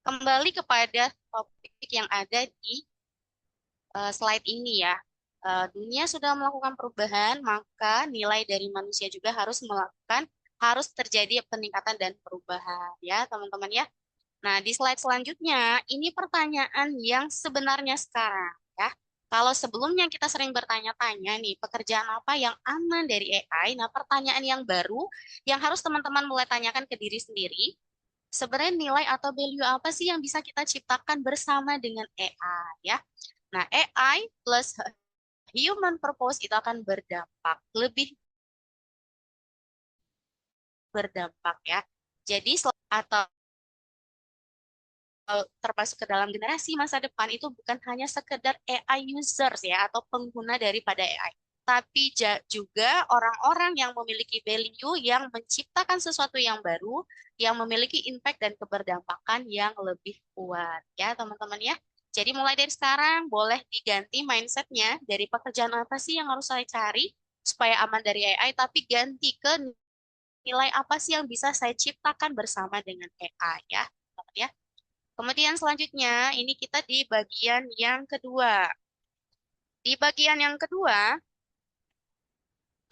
kembali kepada topik yang ada di slide ini ya. Dunia sudah melakukan perubahan, maka nilai dari manusia juga harus terjadi peningkatan dan perubahan ya, teman-teman ya. Nah, di slide selanjutnya, ini pertanyaan yang sebenarnya sekarang ya. Kalau sebelumnya kita sering bertanya-tanya nih, pekerjaan apa yang aman dari AI? Nah, pertanyaan yang baru yang harus teman-teman mulai tanyakan ke diri sendiri, sebenarnya nilai atau value apa sih yang bisa kita ciptakan bersama dengan AI ya? Nah, AI plus human purpose itu akan berdampak, lebih berdampak ya. Jadi atau termasuk ke dalam generasi masa depan itu bukan hanya sekedar AI users ya atau pengguna daripada AI, tapi juga orang-orang yang memiliki value yang menciptakan sesuatu yang baru, yang memiliki impact dan keberdampakan yang lebih kuat ya teman-teman ya. Jadi mulai dari sekarang boleh diganti mindsetnya dari pekerjaan apa sih yang harus saya cari supaya aman dari AI, tapi ganti ke nilai apa sih yang bisa saya ciptakan bersama dengan AI ya, teman-teman ya. Kemudian selanjutnya, ini kita di bagian yang kedua. Di bagian yang kedua,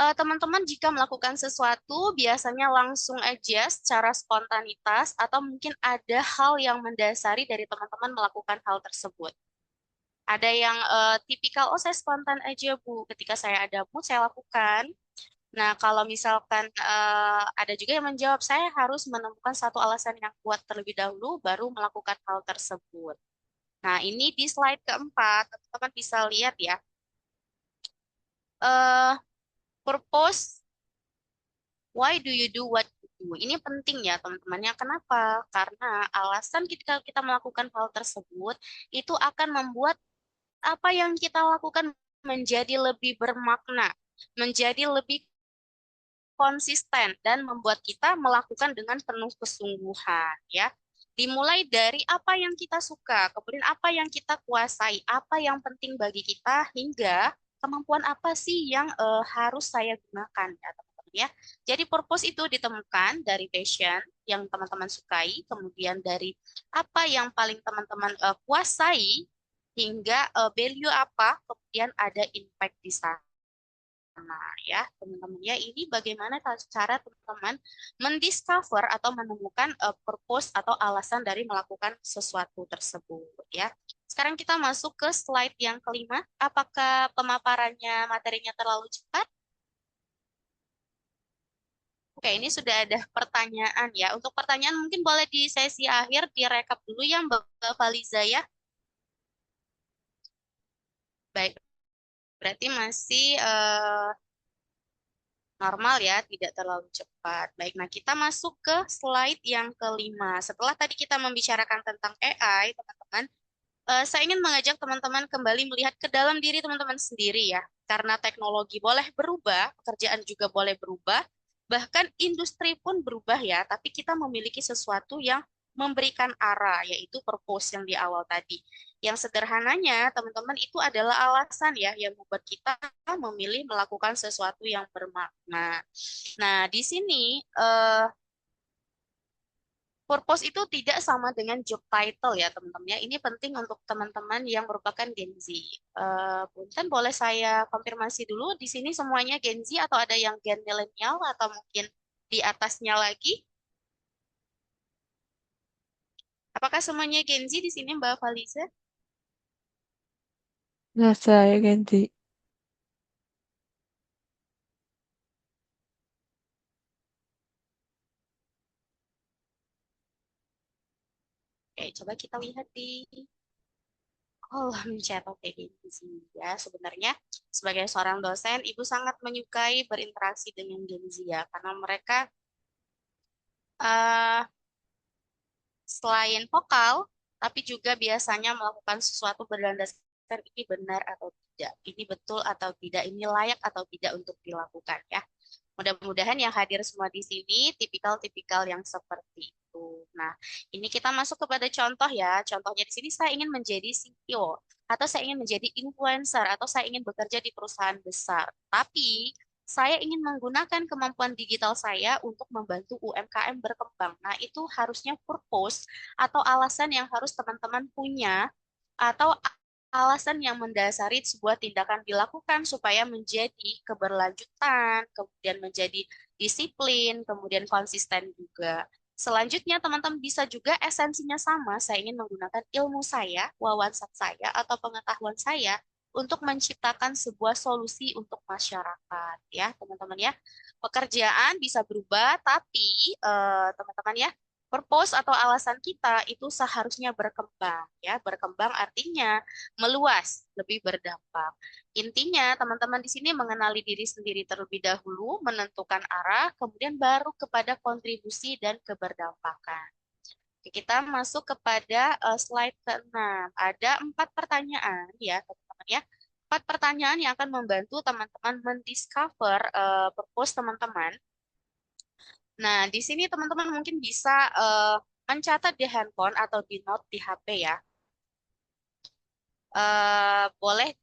teman-teman jika melakukan sesuatu biasanya langsung aja secara spontanitas atau mungkin ada hal yang mendasari dari teman-teman melakukan hal tersebut. Ada yang tipikal, oh saya spontan aja Bu, ketika saya ada mood saya lakukan. Nah, kalau misalkan ada juga yang menjawab, saya harus menemukan satu alasan yang kuat terlebih dahulu, baru melakukan hal tersebut. Nah, ini di slide keempat, teman-teman bisa lihat ya. eh Purpose, why do you do what you do? Ini penting ya, teman-teman. Ya, kenapa? Karena alasan ketika kita melakukan hal tersebut, itu akan membuat apa yang kita lakukan menjadi lebih bermakna, menjadi lebih konsisten, dan membuat kita melakukan dengan penuh kesungguhan, ya. Dimulai dari apa yang kita suka, kemudian apa yang kita kuasai, apa yang penting bagi kita, hingga kemampuan apa sih yang harus saya gunakan, ya teman-teman ya. Jadi purpose itu ditemukan dari passion yang teman-teman sukai, kemudian dari apa yang paling teman-teman kuasai, hingga value apa, kemudian ada impact di sana. Nah, ya, teman-teman ya, ini bagaimana cara teman-teman mendiscover atau menemukan purpose atau alasan dari melakukan sesuatu tersebut ya. Sekarang kita masuk ke slide yang kelima. Apakah pemaparannya materinya terlalu cepat? Oke, ini sudah ada pertanyaan ya. Untuk pertanyaan mungkin boleh di sesi akhir direkap dulu ya Mbak Faliza ya. Baik, berarti masih Normal ya, tidak terlalu cepat. Baik, nah kita masuk ke slide yang kelima. Setelah tadi kita membicarakan tentang AI, teman-teman, saya ingin mengajak teman-teman kembali melihat ke dalam diri teman-teman sendiri ya. Karena teknologi boleh berubah, pekerjaan juga boleh berubah, bahkan industri pun berubah ya, tapi kita memiliki sesuatu yang memberikan arah, yaitu purpose yang di awal tadi. Yang sederhananya, teman-teman, itu adalah alasan ya yang membuat kita memilih melakukan sesuatu yang bermakna. Nah, di sini purpose itu tidak sama dengan job title ya teman-teman ya. Ini penting untuk teman-teman yang merupakan Gen Z. Punten boleh saya konfirmasi dulu di sini semuanya Gen Z atau ada yang Gen milenial atau mungkin di atasnya lagi? Apakah semuanya Gen Z di sini Mbak Faliza? Nah, saya ganti. Oke, coba kita lihat di kolom chat oke Gen Z ya. Sebenarnya sebagai seorang dosen, Ibu sangat menyukai berinteraksi dengan Gen Z ya, karena mereka eh, selain vokal, tapi juga biasanya melakukan sesuatu berdasarkan ini benar atau tidak, ini betul atau tidak, ini layak atau tidak untuk dilakukan ya. Mudah-mudahan yang hadir semua di sini tipikal-tipikal yang seperti itu. Nah, ini kita masuk kepada contoh ya. Contohnya di sini saya ingin menjadi CEO atau saya ingin menjadi influencer atau saya ingin bekerja di perusahaan besar. Tapi saya ingin menggunakan kemampuan digital saya untuk membantu UMKM berkembang. Nah, itu harusnya purpose atau alasan yang harus teman-teman punya atau alasan yang mendasari sebuah tindakan dilakukan supaya menjadi keberlanjutan, kemudian menjadi disiplin, kemudian konsisten juga. Selanjutnya, teman-teman bisa juga esensinya sama. Saya ingin menggunakan ilmu saya, wawasan saya, atau pengetahuan saya untuk menciptakan sebuah solusi untuk masyarakat, ya, teman-teman ya. Pekerjaan bisa berubah, tapi teman-teman ya, purpose atau alasan kita itu seharusnya berkembang, ya. Berkembang artinya meluas, lebih berdampak. Intinya, teman-teman di sini mengenali diri sendiri terlebih dahulu, menentukan arah, kemudian baru kepada kontribusi dan keberdampakan. Oke, kita masuk kepada slide ke-6. Ada 4 pertanyaan ya, teman-teman ya. 4 pertanyaan yang akan membantu teman-teman mendiscover purpose teman-teman. Nah, di sini teman-teman mungkin bisa mencatat di handphone atau di note di HP ya. Boleh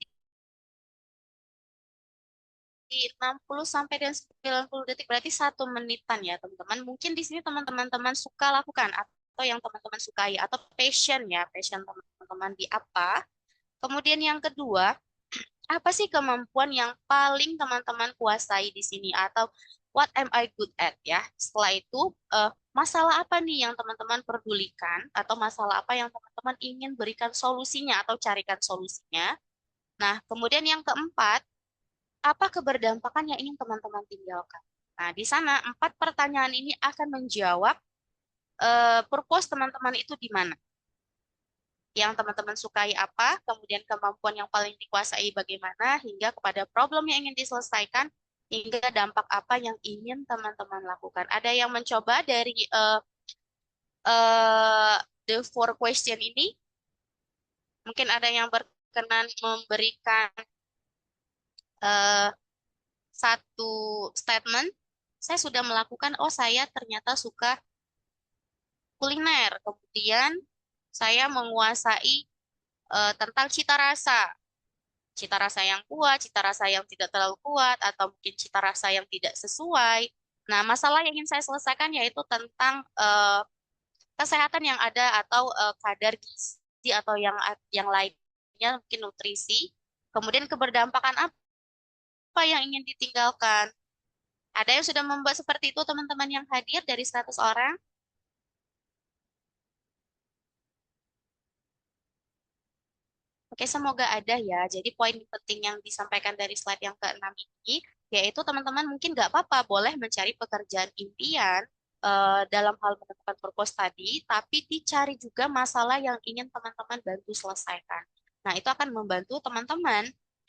di 60 sampai dengan 90 detik, berarti 1 menitan ya teman-teman. Mungkin di sini teman-teman suka lakukan atau yang teman-teman sukai atau passion ya, passion teman-teman di apa. Kemudian yang kedua, apa sih kemampuan yang paling teman-teman kuasai di sini atau what am I good at ya. Setelah itu masalah apa nih yang teman-teman pedulikan atau masalah apa yang teman-teman ingin berikan solusinya atau carikan solusinya. Nah, kemudian yang keempat, apa keberdampakan yang ingin teman-teman tinggalkan? Nah, di sana 4 pertanyaan ini akan menjawab purpose teman-teman itu di mana. Yang teman-teman sukai apa, kemudian kemampuan yang paling dikuasai bagaimana, hingga kepada problem yang ingin diselesaikan, hingga dampak apa yang ingin teman-teman lakukan. Ada yang mencoba dari uh, the 4 question ini? Mungkin ada yang berkenan memberikan uh, satu statement, saya sudah melakukan, oh saya ternyata suka kuliner. Kemudian saya menguasai tentang cita rasa. Cita rasa yang kuat, cita rasa yang tidak terlalu kuat, atau mungkin cita rasa yang tidak sesuai. Nah, masalah yang ingin saya selesaikan yaitu tentang kesehatan yang ada atau kadar gizi atau yang lainnya, mungkin nutrisi. Kemudian keberdampakan apa yang ingin ditinggalkan. Ada yang sudah membuat seperti itu teman-teman yang hadir dari 100 orang? Oke, semoga ada ya. Jadi poin penting yang disampaikan dari slide yang ke-6 ini, yaitu teman-teman mungkin nggak apa-apa, boleh mencari pekerjaan impian dalam hal menemukan purpose tadi, tapi dicari juga masalah yang ingin teman-teman bantu selesaikan. Nah, itu akan membantu teman-teman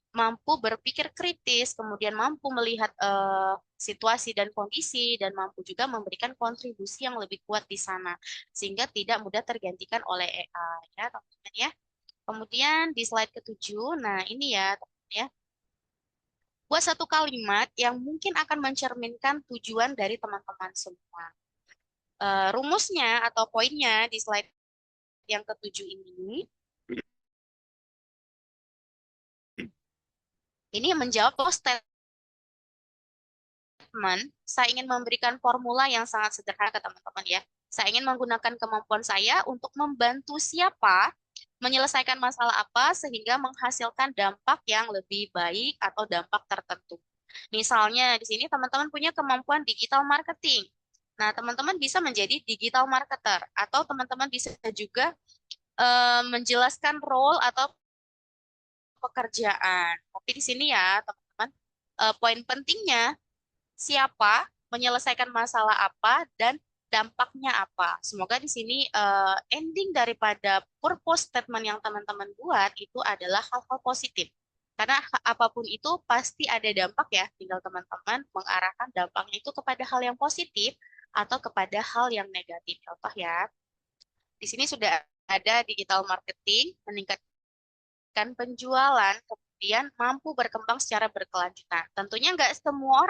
mampu berpikir kritis, kemudian mampu melihat situasi dan kondisi, dan mampu juga memberikan kontribusi yang lebih kuat di sana, sehingga tidak mudah tergantikan oleh AI, ya teman-teman ya. Kemudian di slide ketujuh, nah ini ya teman-teman ya, buat satu kalimat yang mungkin akan mencerminkan tujuan dari teman-teman semua. Rumusnya atau poinnya di slide yang ketujuh ini menjawab statement, saya ingin memberikan formula yang sangat sederhana ke teman-teman ya. Saya ingin menggunakan kemampuan saya untuk membantu siapa menyelesaikan masalah apa sehingga menghasilkan dampak yang lebih baik atau dampak tertentu. Misalnya di sini teman-teman punya kemampuan digital marketing. Nah, teman-teman bisa menjadi digital marketer atau teman-teman bisa juga menjelaskan role atau pekerjaan. Tapi di sini ya, teman-teman, poin pentingnya siapa, menyelesaikan masalah apa, dan dampaknya apa. Semoga di sini ending daripada purpose statement yang teman-teman buat itu adalah hal-hal positif. Karena apapun itu pasti ada dampak ya, tinggal teman-teman mengarahkan dampaknya itu kepada hal yang positif atau kepada hal yang negatif. Contoh ya, di sini sudah ada digital marketing, meningkatkan penjualan, kemudian mampu berkembang secara berkelanjutan. Tentunya nggak semua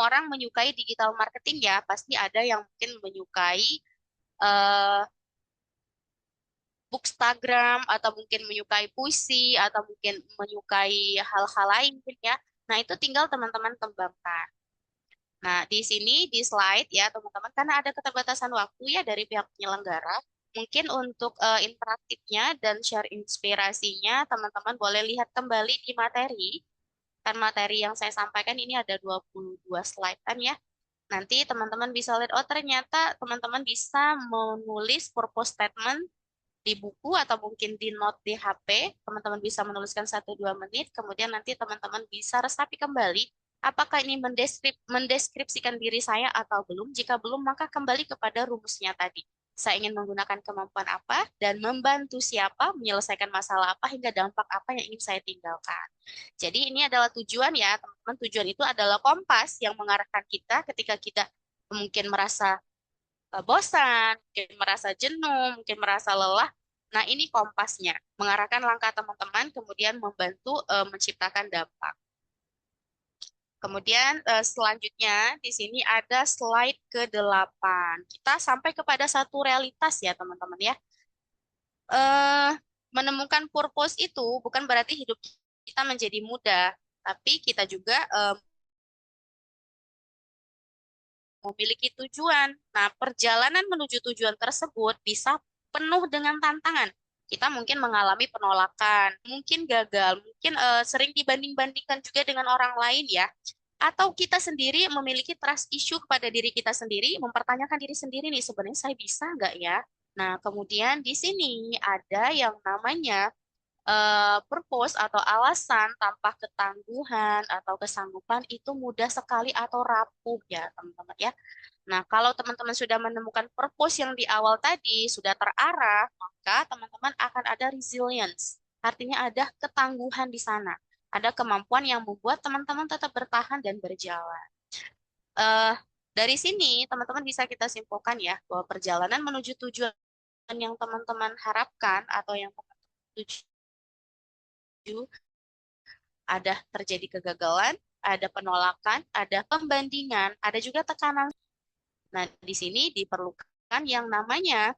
orang menyukai digital marketing ya. Pasti ada yang mungkin menyukai eh, bookstagram atau mungkin menyukai puisi atau mungkin menyukai hal-hal lain mungkin ya. Nah, itu tinggal teman-teman kembangkan. Nah, di sini di slide ya teman-teman karena ada keterbatasan waktu ya dari pihak penyelenggara. Mungkin untuk interaktifnya dan share inspirasinya teman-teman boleh lihat kembali di materi. Kan materi yang saya sampaikan ini ada 22 slide kan ya. Nanti teman-teman bisa lihat, oh ternyata teman-teman bisa menulis purpose statement di buku atau mungkin di note di HP. Teman-teman bisa menuliskan 1-2 menit, kemudian nanti teman-teman bisa resapi kembali apakah ini mendeskripsikan diri saya atau belum. Jika belum, maka kembali kepada rumusnya tadi. Saya ingin menggunakan kemampuan apa dan membantu siapa menyelesaikan masalah apa hingga dampak apa yang ingin saya tinggalkan. Jadi ini adalah tujuan ya, teman-teman. Tujuan itu adalah kompas yang mengarahkan kita ketika kita mungkin merasa bosan, mungkin merasa jenuh, mungkin merasa lelah. Nah, ini kompasnya, mengarahkan langkah teman-teman, kemudian membantu menciptakan dampak. Kemudian selanjutnya di sini ada slide ke-8. Kita sampai kepada satu realitas ya, teman-teman ya. Eh, Menemukan purpose itu bukan berarti hidup kita menjadi mudah, tapi kita juga memiliki tujuan. Nah, perjalanan menuju tujuan tersebut bisa penuh dengan tantangan. Kita mungkin mengalami penolakan, mungkin gagal, mungkin sering dibanding-bandingkan juga dengan orang lain ya. Atau kita sendiri memiliki trust issue kepada diri kita sendiri, mempertanyakan diri sendiri nih, sebenarnya saya bisa nggak ya? Nah, kemudian di sini ada yang namanya purpose atau alasan tanpa ketangguhan atau kesanggupan itu mudah sekali atau rapuh ya teman-teman ya. Nah, kalau teman-teman sudah menemukan purpose yang di awal tadi sudah terarah, maka teman-teman akan ada resilience. Artinya ada ketangguhan di sana. Ada kemampuan yang membuat teman-teman tetap bertahan dan berjalan. Eh, dari sini teman-teman bisa kita simpulkan ya bahwa perjalanan menuju tujuan yang teman-teman harapkan atau yang teman-teman tuju ada terjadi kegagalan, ada penolakan, ada pembandingan, ada juga tekanan. Nah, di sini diperlukan yang namanya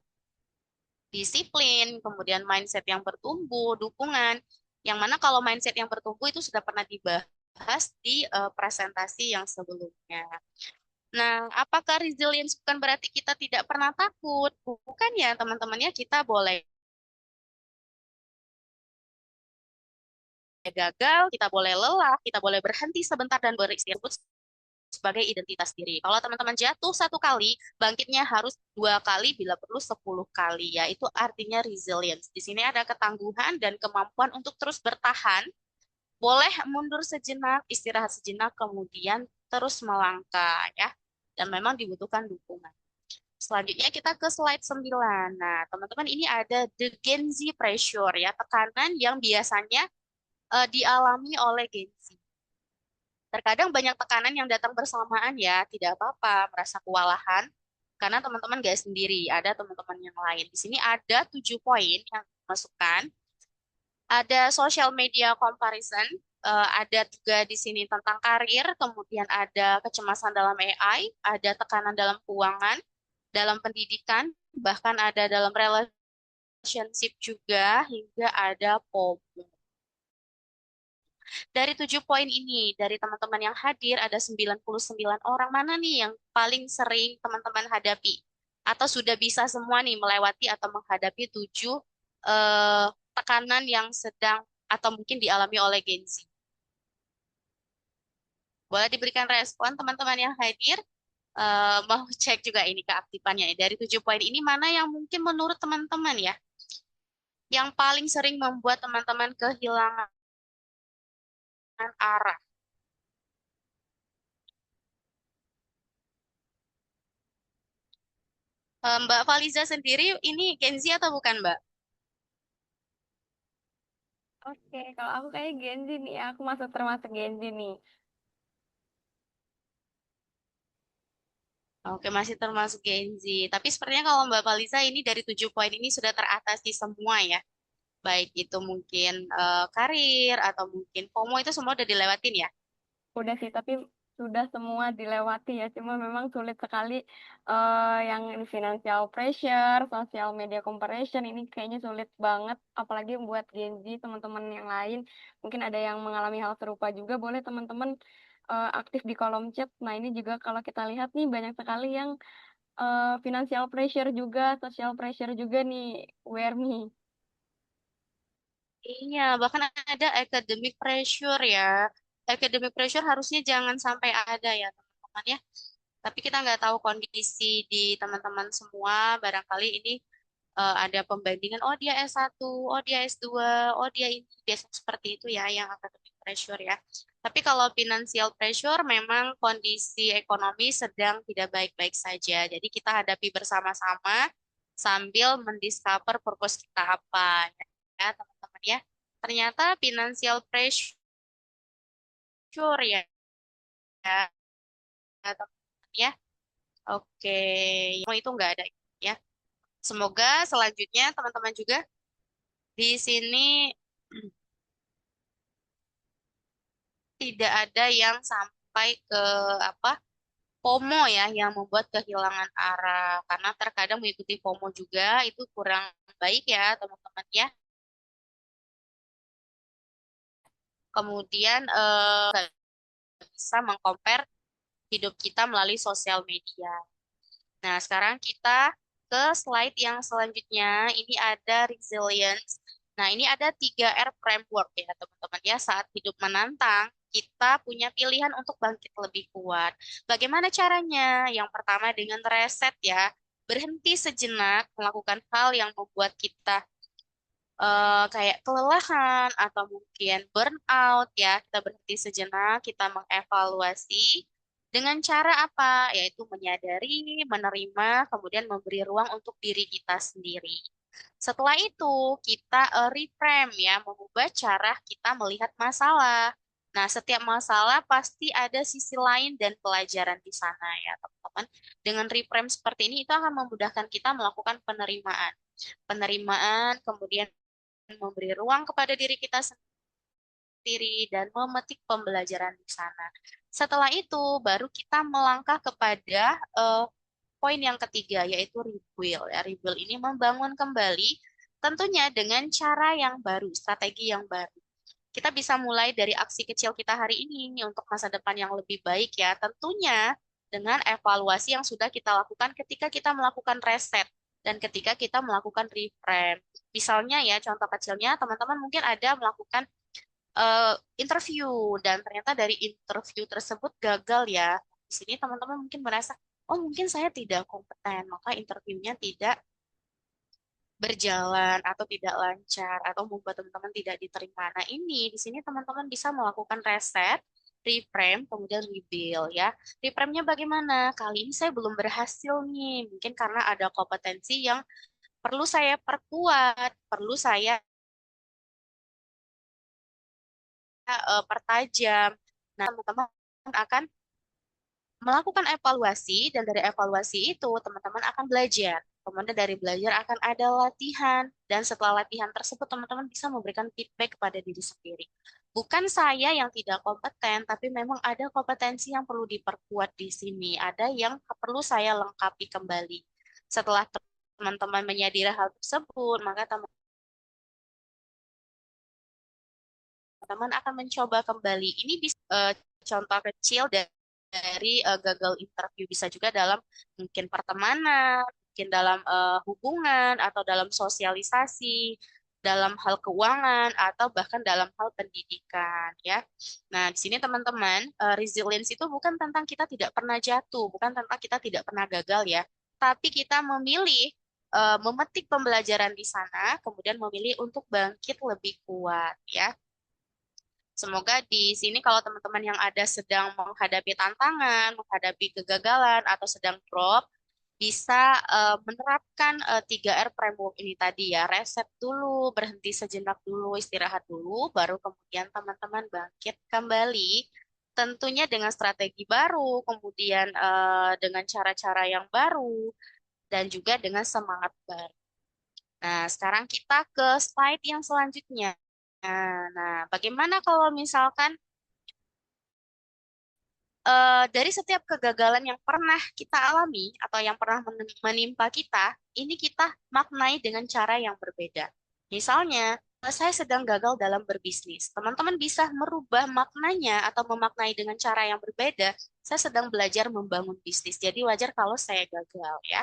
disiplin, kemudian mindset yang bertumbuh, dukungan. Yang mana kalau mindset yang bertumbuh itu sudah pernah dibahas di presentasi yang sebelumnya. Nah, apakah resilience bukan berarti kita tidak pernah takut? Bukan ya, teman-teman ya, kita boleh gagal, kita boleh lelah, kita boleh berhenti sebentar dan beristirahat sebagai identitas diri. Kalau teman-teman jatuh 1 kali, bangkitnya harus 2 kali, bila perlu 10 kali. Ya, itu artinya resilience. Di sini ada ketangguhan dan kemampuan untuk terus bertahan. Boleh mundur sejenak, istirahat sejenak, kemudian terus melangkah ya. Dan memang dibutuhkan dukungan. Selanjutnya kita ke slide 9. Nah, teman-teman ini ada the Gen Z pressure ya, tekanan yang biasanya dialami oleh Gen Z. Terkadang banyak tekanan yang datang bersamaan ya, tidak apa-apa merasa kewalahan, karena teman-teman gak sendiri, ada teman-teman yang lain. Di sini ada 7 poin yang dimasukkan. Ada social media comparison, ada juga di sini tentang karir, kemudian ada kecemasan dalam AI, ada tekanan dalam keuangan, dalam pendidikan, bahkan ada dalam relationship juga, hingga ada FOMO. Dari 7 poin ini, dari teman-teman yang hadir, ada 99 orang mana nih yang paling sering teman-teman hadapi? Atau sudah bisa semua nih melewati atau menghadapi 7 tekanan yang sedang atau mungkin dialami oleh Gen Z? Boleh diberikan respon teman-teman yang hadir? Mau cek juga ini keaktifannya. Dari 7 poin ini, mana yang mungkin menurut teman-teman ya, yang paling sering membuat teman-teman kehilangan arah? Mbak Faliza sendiri ini Gen Z atau bukan, Mbak? Oke, kalau aku kayak Gen Z nih, aku masuk termasuk Gen Z nih. Oke, masih termasuk Gen Z. Tapi sepertinya kalau Mbak Faliza ini dari 7 poin ini sudah teratasi semua ya. Baik itu mungkin karir atau mungkin FOMO itu semua udah dilewatin ya. Udah sih, tapi sudah semua dilewati ya. Cuma memang sulit sekali yang ini financial pressure, social media comparison ini kayaknya sulit banget. Apalagi buat Gen Z, teman-teman yang lain. Mungkin ada yang mengalami hal serupa juga. Boleh teman-teman aktif di kolom chat. Nah ini juga kalau kita lihat nih banyak sekali yang financial pressure juga, social pressure juga nih, wear me. Iya, bahkan ada academic pressure ya. Academic pressure harusnya jangan sampai ada ya teman-teman ya. Tapi kita nggak tahu kondisi di teman-teman semua. Barangkali ini ada pembandingan, oh dia S1, oh dia S2, oh dia ini. Biasanya seperti itu ya yang academic pressure ya. Tapi kalau financial pressure memang kondisi ekonomi sedang tidak baik-baik saja. Jadi kita hadapi bersama-sama sambil mendiscover purpose kita apa ya teman-teman ya. Ternyata financial pressure ya, teman-teman ya. Oke, yang itu nggak ada ya. Semoga selanjutnya teman-teman juga di sini tidak ada yang sampai ke apa FOMO ya yang membuat kehilangan arah, karena terkadang mengikuti FOMO juga itu kurang baik ya teman-teman ya. Kemudian bisa mengcompare hidup kita melalui sosial media. Nah, sekarang kita ke slide yang selanjutnya. Ini ada resilience. Nah, ini ada 3R framework ya, teman-teman ya. Saat hidup menantang, kita punya pilihan untuk bangkit lebih kuat. Bagaimana caranya? Yang pertama dengan reset ya. Berhenti sejenak melakukan hal yang membuat kita kayak kelelahan atau mungkin burnout ya. Kita berhenti sejenak, kita mengevaluasi dengan cara apa? Yaitu menyadari, menerima, kemudian memberi ruang untuk diri kita sendiri. Setelah itu, kita reframe ya, mengubah cara kita melihat masalah. Nah, setiap masalah pasti ada sisi lain dan pelajaran di sana ya, teman-teman. Dengan reframe seperti ini, itu akan memudahkan kita melakukan penerimaan. Penerimaan, kemudian memberi ruang kepada diri kita sendiri dan memetik pembelajaran di sana. Setelah itu, baru kita melangkah kepada poin yang ketiga, yaitu rebuild. Ya, rebuild ini membangun kembali, tentunya dengan cara yang baru, strategi yang baru. Kita bisa mulai dari aksi kecil kita hari ini untuk masa depan yang lebih baik ya. Tentunya dengan evaluasi yang sudah kita lakukan ketika kita melakukan reset dan ketika kita melakukan reframe. Misalnya ya, contoh kecilnya teman-teman mungkin ada melakukan interview dan ternyata dari interview tersebut gagal ya. Di sini teman-teman mungkin merasa, oh mungkin saya tidak kompeten, maka interviewnya tidak berjalan atau tidak lancar atau membuat teman-teman tidak diterima. Nah, ini di sini teman-teman bisa melakukan reset, reframe, kemudian rebuild ya. Reframe-nya bagaimana? Kali ini saya belum berhasil nih. Mungkin karena ada kompetensi yang perlu saya perkuat, perlu saya pertajam. Nah, teman-teman akan melakukan evaluasi, dan dari evaluasi itu teman-teman akan belajar. Kemudian dari belajar akan ada latihan, dan setelah latihan tersebut teman-teman bisa memberikan feedback kepada diri sendiri. Bukan saya yang tidak kompeten, tapi memang ada kompetensi yang perlu diperkuat di sini. Ada yang perlu saya lengkapi kembali. Setelah teman-teman menyadari hal tersebut, maka teman-teman akan mencoba kembali. Ini bisa contoh kecil dari gagal interview, bisa juga dalam mungkin pertemanan, mungkin dalam hubungan atau dalam sosialisasi, dalam hal keuangan atau bahkan dalam hal pendidikan ya. Nah, di sini teman-teman, resilience itu bukan tentang kita tidak pernah jatuh, bukan tentang kita tidak pernah gagal ya, tapi kita memilih memetik pembelajaran di sana, kemudian memilih untuk bangkit lebih kuat ya. Semoga di sini kalau teman-teman yang ada sedang menghadapi tantangan, menghadapi kegagalan, atau sedang drop, bisa menerapkan 3R framework ini tadi ya. Reset dulu, berhenti sejenak dulu, istirahat dulu, baru kemudian teman-teman bangkit kembali. Tentunya dengan strategi baru, kemudian dengan cara-cara yang baru, dan juga dengan semangat baru. Nah, sekarang kita ke slide yang selanjutnya. Nah, bagaimana kalau misalkan dari setiap kegagalan yang pernah kita alami atau yang pernah menimpa kita, ini kita maknai dengan cara yang berbeda. Misalnya, saya sedang gagal dalam berbisnis. Teman-teman bisa merubah maknanya atau memaknai dengan cara yang berbeda. Saya sedang belajar membangun bisnis, jadi wajar kalau saya gagal ya.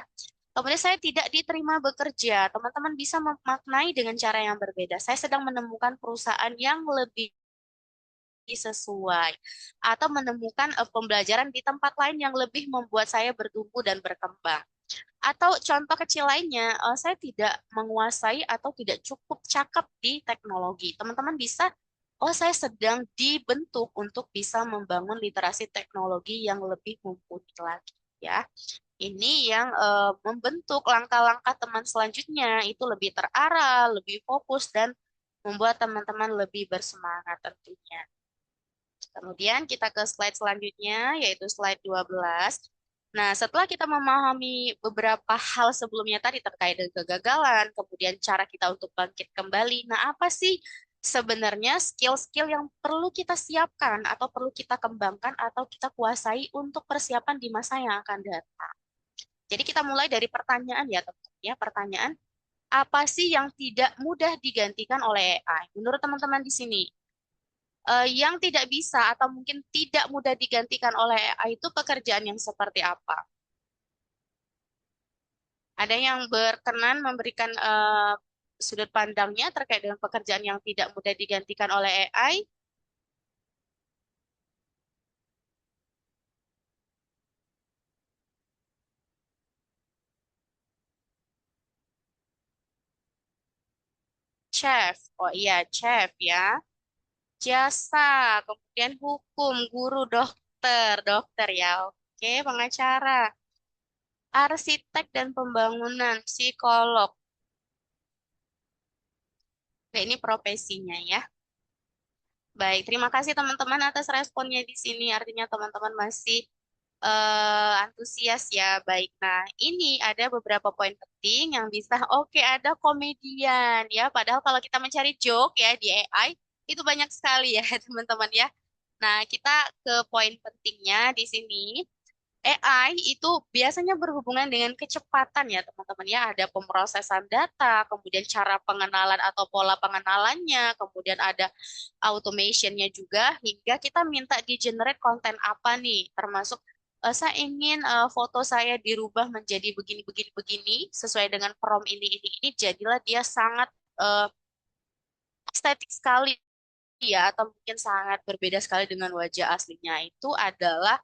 Kemudian saya tidak diterima bekerja. Teman-teman bisa memaknai dengan cara yang berbeda. Saya sedang menemukan perusahaan yang lebih sesuai atau menemukan pembelajaran di tempat lain yang lebih membuat saya bertumbuh dan berkembang. Atau contoh kecil lainnya, saya tidak menguasai atau tidak cukup cakap di teknologi. Teman-teman bisa, oh saya sedang dibentuk untuk bisa membangun literasi teknologi yang lebih mumpuni lagi ya. Ini yang membentuk langkah-langkah teman selanjutnya itu lebih terarah, lebih fokus, dan membuat teman-teman lebih bersemangat tentunya. Kemudian kita ke slide selanjutnya, yaitu slide 12. Nah, setelah kita memahami beberapa hal sebelumnya tadi terkait dengan kegagalan, kemudian cara kita untuk bangkit kembali, nah apa sih sebenarnya skill-skill yang perlu kita siapkan atau perlu kita kembangkan atau kita kuasai untuk persiapan di masa yang akan datang? Jadi kita mulai dari pertanyaan ya teman-teman ya, pertanyaan apa sih yang tidak mudah digantikan oleh AI? Menurut teman-teman di sini, yang tidak bisa atau mungkin tidak mudah digantikan oleh AI itu pekerjaan yang seperti apa? Ada yang berkenan memberikan sudut pandangnya terkait dengan pekerjaan yang tidak mudah digantikan oleh AI? Chef, oh iya chef ya. Jasa, kemudian hukum, guru, dokter ya. Oke, pengacara, arsitek dan pembangunan, psikolog. Oke, ini profesinya ya. Baik, terima kasih teman-teman atas responnya di sini. Artinya teman-teman masih antusias ya. Baik, nah ini ada beberapa poin penting yang bisa, oke ada komedian ya. Padahal kalau kita mencari joke ya di AI, itu banyak sekali ya teman-teman ya. Nah, kita ke poin pentingnya di sini. AI itu biasanya berhubungan dengan kecepatan ya teman-teman ya. Ada pemrosesan data, kemudian cara pengenalan atau pola pengenalannya, kemudian ada automationnya juga, hingga kita minta di generate konten apa nih, termasuk saya ingin foto saya dirubah menjadi begini, begini, begini, sesuai dengan prompt ini, jadilah dia sangat eh, estetik sekali ya, atau mungkin sangat berbeda sekali dengan wajah aslinya. Itu adalah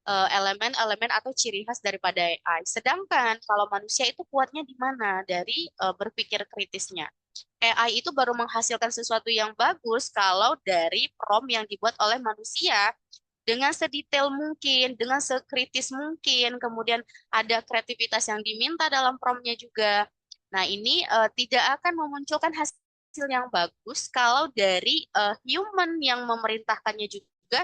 elemen-elemen atau ciri khas daripada AI. Sedangkan kalau manusia itu kuatnya di mana? Dari berpikir kritisnya. AI itu baru menghasilkan sesuatu yang bagus kalau dari prompt yang dibuat oleh manusia dengan sedetail mungkin, dengan sekritis mungkin, kemudian ada kreativitas yang diminta dalam promptnya juga. Nah, ini tidak akan memunculkan hasil hasil yang bagus kalau dari human yang memerintahkannya juga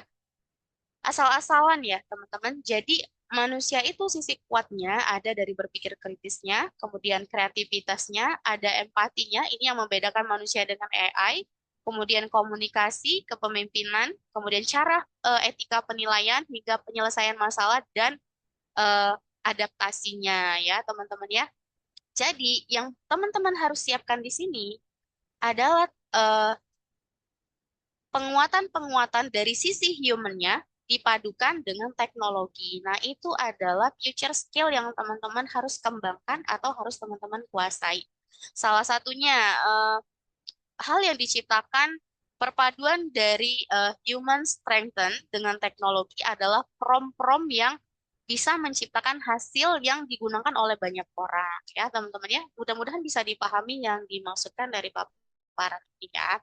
asal-asalan ya, teman-teman. Jadi manusia itu sisi kuatnya ada dari berpikir kritisnya, kemudian kreativitasnya, ada empatinya, ini yang membedakan manusia dengan AI, kemudian komunikasi, kepemimpinan, kemudian cara etika penilaian hingga penyelesaian masalah dan eh, adaptasinya ya, teman-teman ya. Jadi yang teman-teman harus siapkan di sini adalah eh, penguatan-penguatan dari sisi human-nya dipadukan dengan teknologi. Nah, itu adalah future skill yang teman-teman harus kembangkan atau harus teman-teman kuasai. Salah satunya hal yang diciptakan perpaduan dari human strengthen dengan teknologi adalah prom-prom yang bisa menciptakan hasil yang digunakan oleh banyak orang ya teman-teman ya. Mudah-mudahan bisa dipahami yang dimaksudkan dari paparan ini ya.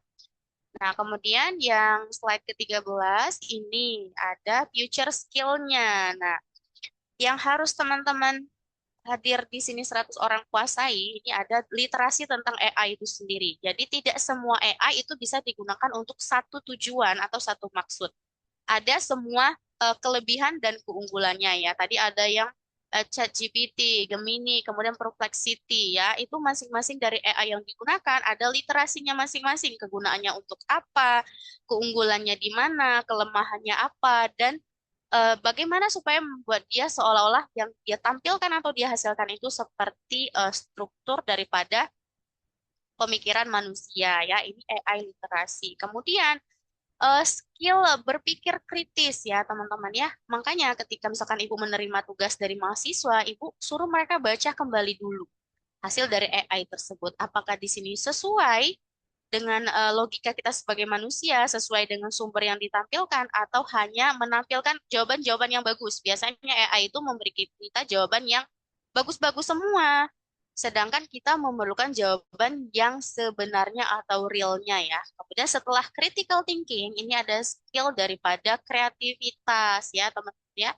Nah, kemudian yang slide ke-13 ini ada future skill-nya. Nah, yang harus teman-teman hadir di sini 100 orang kuasai, ini ada literasi tentang AI itu sendiri. Jadi tidak semua AI itu bisa digunakan untuk satu tujuan atau satu maksud. Ada semua kelebihan dan keunggulannya ya. Tadi ada yang ChatGPT, Gemini, kemudian Perplexity ya. Itu masing-masing dari AI yang digunakan ada literasinya masing-masing, kegunaannya untuk apa, keunggulannya di mana, kelemahannya apa dan bagaimana supaya membuat dia seolah-olah yang dia tampilkan atau dia hasilkan itu seperti struktur daripada pemikiran manusia ya. Ini AI literasi. Kemudian skill berpikir kritis ya teman-teman ya. Makanya ketika misalkan ibu menerima tugas dari mahasiswa, ibu suruh mereka baca kembali dulu hasil dari AI tersebut. Apakah di sini sesuai dengan logika kita sebagai manusia, sesuai dengan sumber yang ditampilkan, atau hanya menampilkan jawaban-jawaban yang bagus. Biasanya AI itu memberi kita jawaban yang bagus-bagus semua. Sedangkan kita memerlukan jawaban yang sebenarnya atau realnya ya. Kemudian setelah critical thinking, ini ada skill daripada kreativitas ya teman-teman ya.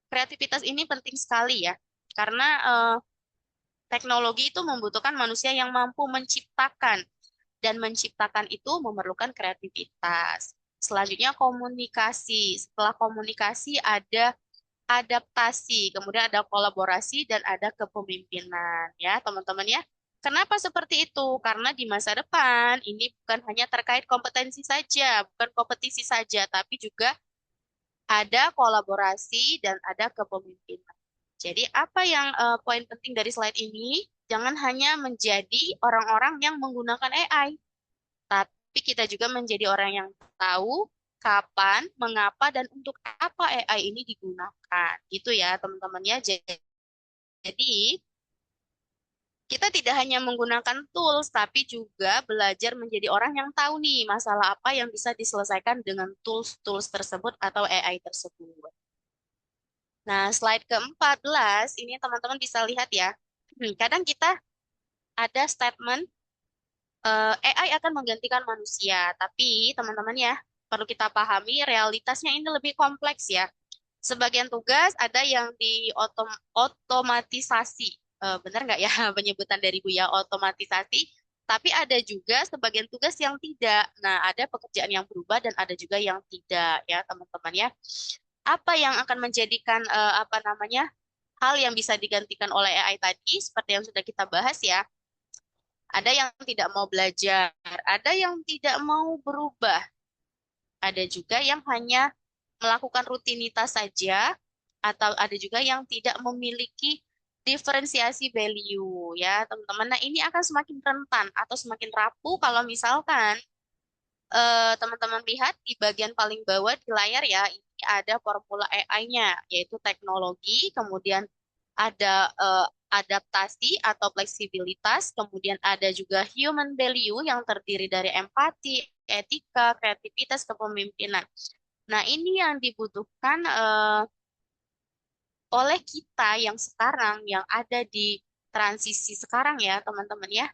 Kreativitas ini penting sekali ya. Karena teknologi itu membutuhkan manusia yang mampu menciptakan. Dan menciptakan itu memerlukan kreativitas. Selanjutnya komunikasi. Setelah komunikasi ada adaptasi, kemudian ada kolaborasi dan ada kepemimpinan ya teman-teman ya. Kenapa seperti itu? Karena di masa depan ini bukan hanya terkait kompetensi saja, bukan kompetisi saja, tapi juga ada kolaborasi dan ada kepemimpinan. Jadi apa yang poin penting dari slide ini? Jangan hanya menjadi orang-orang yang menggunakan AI, tapi kita juga menjadi orang yang tahu kapan, mengapa, dan untuk apa AI ini digunakan. Gitu ya, teman-teman ya. Jadi, kita tidak hanya menggunakan tools, tapi juga belajar menjadi orang yang tahu nih masalah apa yang bisa diselesaikan dengan tools-tools tersebut atau AI tersebut. Nah, slide ke-14, ini teman-teman bisa lihat ya. Kadang kita ada statement AI akan menggantikan manusia, tapi teman-teman ya, perlu kita pahami realitasnya ini lebih kompleks ya. Sebagian tugas ada yang otomatisasi. Benar nggak ya penyebutan dari Bu ya, otomatisasi. Tapi ada juga sebagian tugas yang tidak. Nah, ada pekerjaan yang berubah dan ada juga yang tidak ya, teman-teman ya. Apa yang akan menjadikan apa namanya hal yang bisa digantikan oleh AI tadi seperti yang sudah kita bahas ya. Ada yang tidak mau belajar, ada yang tidak mau berubah, ada juga yang hanya melakukan rutinitas saja, atau ada juga yang tidak memiliki diferensiasi value ya teman-teman. Nah ini akan semakin rentan atau semakin rapuh kalau misalkan teman-teman lihat di bagian paling bawah di layar ya, ini ada formula AI-nya, yaitu teknologi, kemudian ada adaptasi atau fleksibilitas, kemudian ada juga human value yang terdiri dari empati, etika, kreativitas, kepemimpinan. Nah, ini yang dibutuhkan oleh kita yang sekarang, yang ada di transisi sekarang ya, teman-teman ya,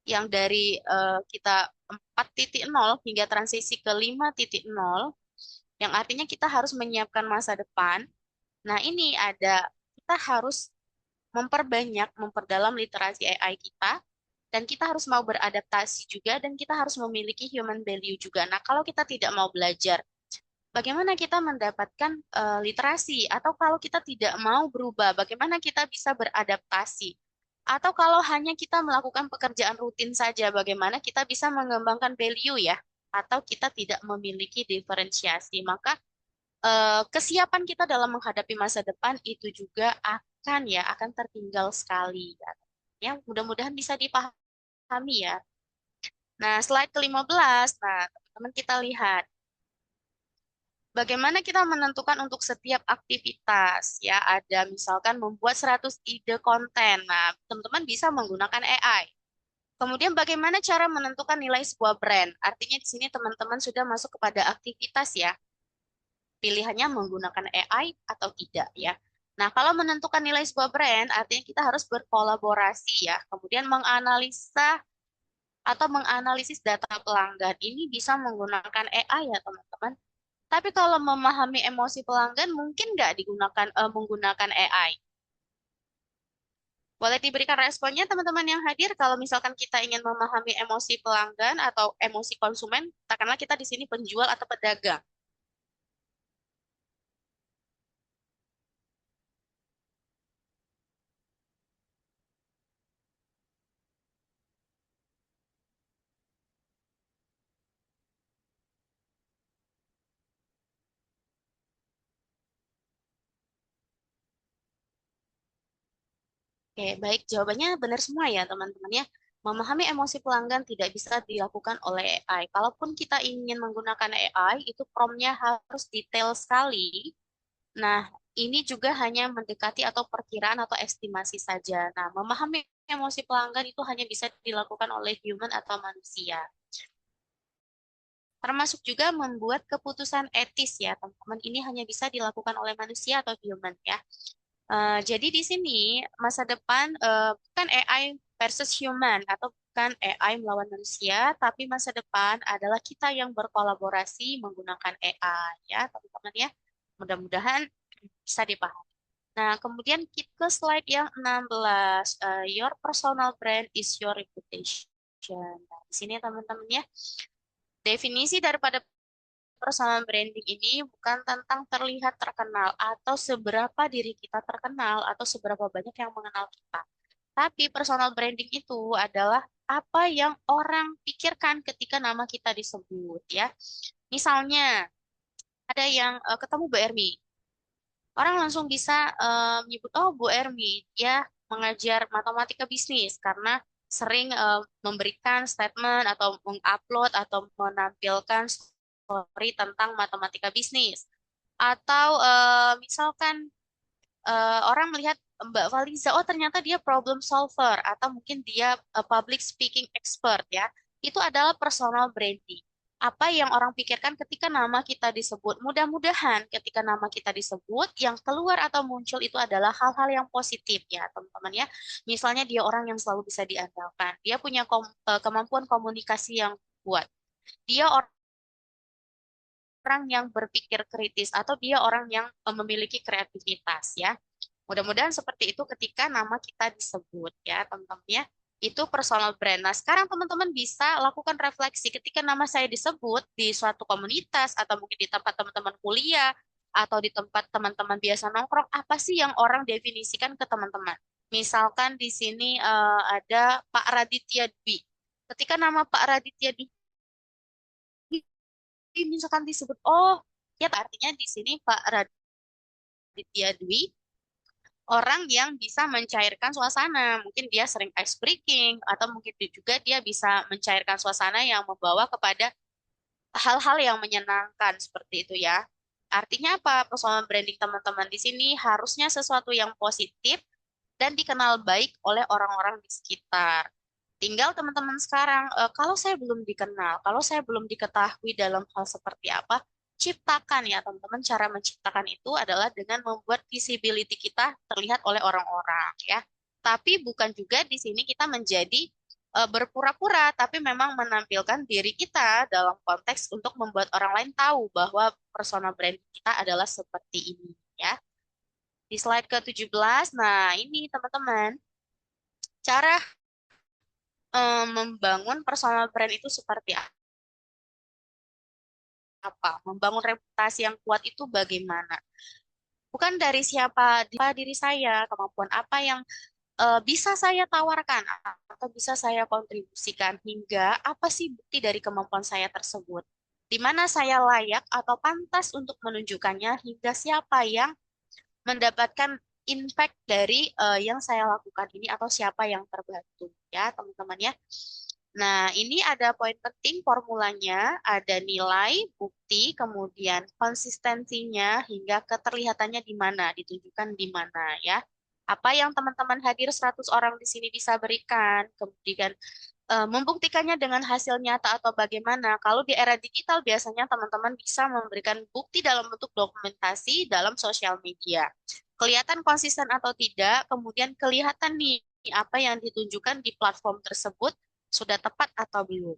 yang dari kita 4.0 hingga transisi ke 5.0, yang artinya kita harus menyiapkan masa depan. Nah, ini ada, kita harus memperbanyak, memperdalam literasi AI kita, Dan kita harus mau beradaptasi juga, dan kita harus memiliki human value juga. Nah, kalau kita tidak mau belajar, bagaimana kita mendapatkan literasi? Atau kalau kita tidak mau berubah, bagaimana kita bisa beradaptasi? Atau kalau hanya kita melakukan pekerjaan rutin saja, bagaimana kita bisa mengembangkan value ya? Atau kita tidak memiliki diferensiasi, maka kesiapan kita dalam menghadapi masa depan itu juga akan tertinggal sekali. Ya, mudah-mudahan bisa dipahami ya. Nah, slide ke-15. Nah, teman-teman kita lihat bagaimana kita menentukan untuk setiap aktivitas ya. Ada misalkan membuat 100 ide konten. Nah, teman-teman bisa menggunakan AI. Kemudian bagaimana cara menentukan nilai sebuah brand? Artinya di sini teman-teman sudah masuk kepada aktivitas ya. Pilihannya menggunakan AI atau tidak ya. Nah, kalau menentukan nilai sebuah brand, artinya kita harus berkolaborasi ya. Kemudian menganalisa atau menganalisis data pelanggan. Ini bisa menggunakan AI ya teman-teman. Tapi kalau memahami emosi pelanggan mungkin nggak menggunakan AI. Boleh diberikan responnya teman-teman yang hadir kalau misalkan kita ingin memahami emosi pelanggan atau emosi konsumen, katakanlah kita di sini penjual atau pedagang. Oke, baik. Jawabannya benar semua ya, teman-teman ya. Memahami emosi pelanggan tidak bisa dilakukan oleh AI. Kalaupun kita ingin menggunakan AI, itu prompt-nya harus detail sekali. Nah, ini juga hanya mendekati atau perkiraan atau estimasi saja. Nah, memahami emosi pelanggan itu hanya bisa dilakukan oleh human atau manusia. Termasuk juga membuat keputusan etis ya, teman-teman. Ini hanya bisa dilakukan oleh manusia atau human ya. Jadi di sini masa depan bukan AI versus human atau bukan AI melawan manusia, tapi masa depan adalah kita yang berkolaborasi menggunakan AI ya, teman-teman ya. Mudah-mudahan bisa dipahami. Nah, kemudian kita ke slide yang 16. Your personal brand is your reputation. Nah, di sini teman-teman ya, definisi daripada personal branding ini bukan tentang terlihat terkenal atau seberapa diri kita terkenal atau seberapa banyak yang mengenal kita. Tapi personal branding itu adalah apa yang orang pikirkan ketika nama kita disebut ya. Misalnya ada yang ketemu Bu Ermi. Orang langsung bisa menyebut, oh Bu Ermi, dia mengajar matematika bisnis karena sering memberikan statement atau mengupload atau menampilkan story tentang matematika bisnis. Atau misalkan orang melihat Mbak Faliza, oh ternyata dia problem solver, atau mungkin dia public speaking expert ya. Itu adalah personal branding. Apa yang orang pikirkan ketika nama kita disebut. Mudah-mudahan ketika nama kita disebut, yang keluar atau muncul itu adalah hal-hal yang positif ya teman-teman ya. Misalnya dia orang yang selalu bisa diandalkan. Dia punya kemampuan komunikasi yang kuat. Dia orang yang berpikir kritis atau dia orang yang memiliki kreativitas ya. Mudah-mudahan seperti itu ketika nama kita disebut ya teman-teman ya. Itu personal brand. Nah, sekarang teman-teman bisa lakukan refleksi ketika nama saya disebut di suatu komunitas atau mungkin di tempat teman-teman kuliah atau di tempat teman-teman biasa nongkrong, apa sih yang orang definisikan ke teman-teman? Misalkan di sini ada Pak Raditya Dwi. Ketika nama Pak Raditya Dwi misalkan disebut, oh ya artinya di sini Pak Raditya Dwi orang yang bisa mencairkan suasana. Mungkin dia sering ice breaking atau mungkin juga dia bisa mencairkan suasana yang membawa kepada hal-hal yang menyenangkan seperti itu ya. Artinya apa? Personal branding teman-teman di sini harusnya sesuatu yang positif dan dikenal baik oleh orang-orang di sekitar. Tinggal teman-teman sekarang, kalau saya belum dikenal, kalau saya belum diketahui dalam hal seperti apa, ciptakan ya teman-teman. Cara menciptakan itu adalah dengan membuat visibility kita terlihat oleh orang-orang ya. Tapi bukan juga di sini kita menjadi berpura-pura, tapi memang menampilkan diri kita dalam konteks untuk membuat orang lain tahu bahwa personal brand kita adalah seperti ini ya. Di slide ke-17, nah ini teman-teman, cara membangun personal brand itu seperti apa, membangun reputasi yang kuat itu bagaimana. Bukan dari siapa diri saya, kemampuan apa yang bisa saya tawarkan atau bisa saya kontribusikan hingga apa sih bukti dari kemampuan saya tersebut. Di mana saya layak atau pantas untuk menunjukkannya hingga siapa yang mendapatkan impact dari yang saya lakukan ini atau siapa yang terbantu ya teman-teman ya. Nah, ini ada poin penting formulanya, ada nilai, bukti, kemudian konsistensinya hingga keterlihatannya di mana, ditunjukkan di mana ya. Apa yang teman-teman hadir 100 orang di sini bisa berikan, kemudian membuktikannya dengan hasil nyata atau bagaimana. Kalau di era digital biasanya teman-teman bisa memberikan bukti dalam bentuk dokumentasi dalam sosial media. Kelihatan konsisten atau tidak, kemudian kelihatan nih apa yang ditunjukkan di platform tersebut sudah tepat atau belum.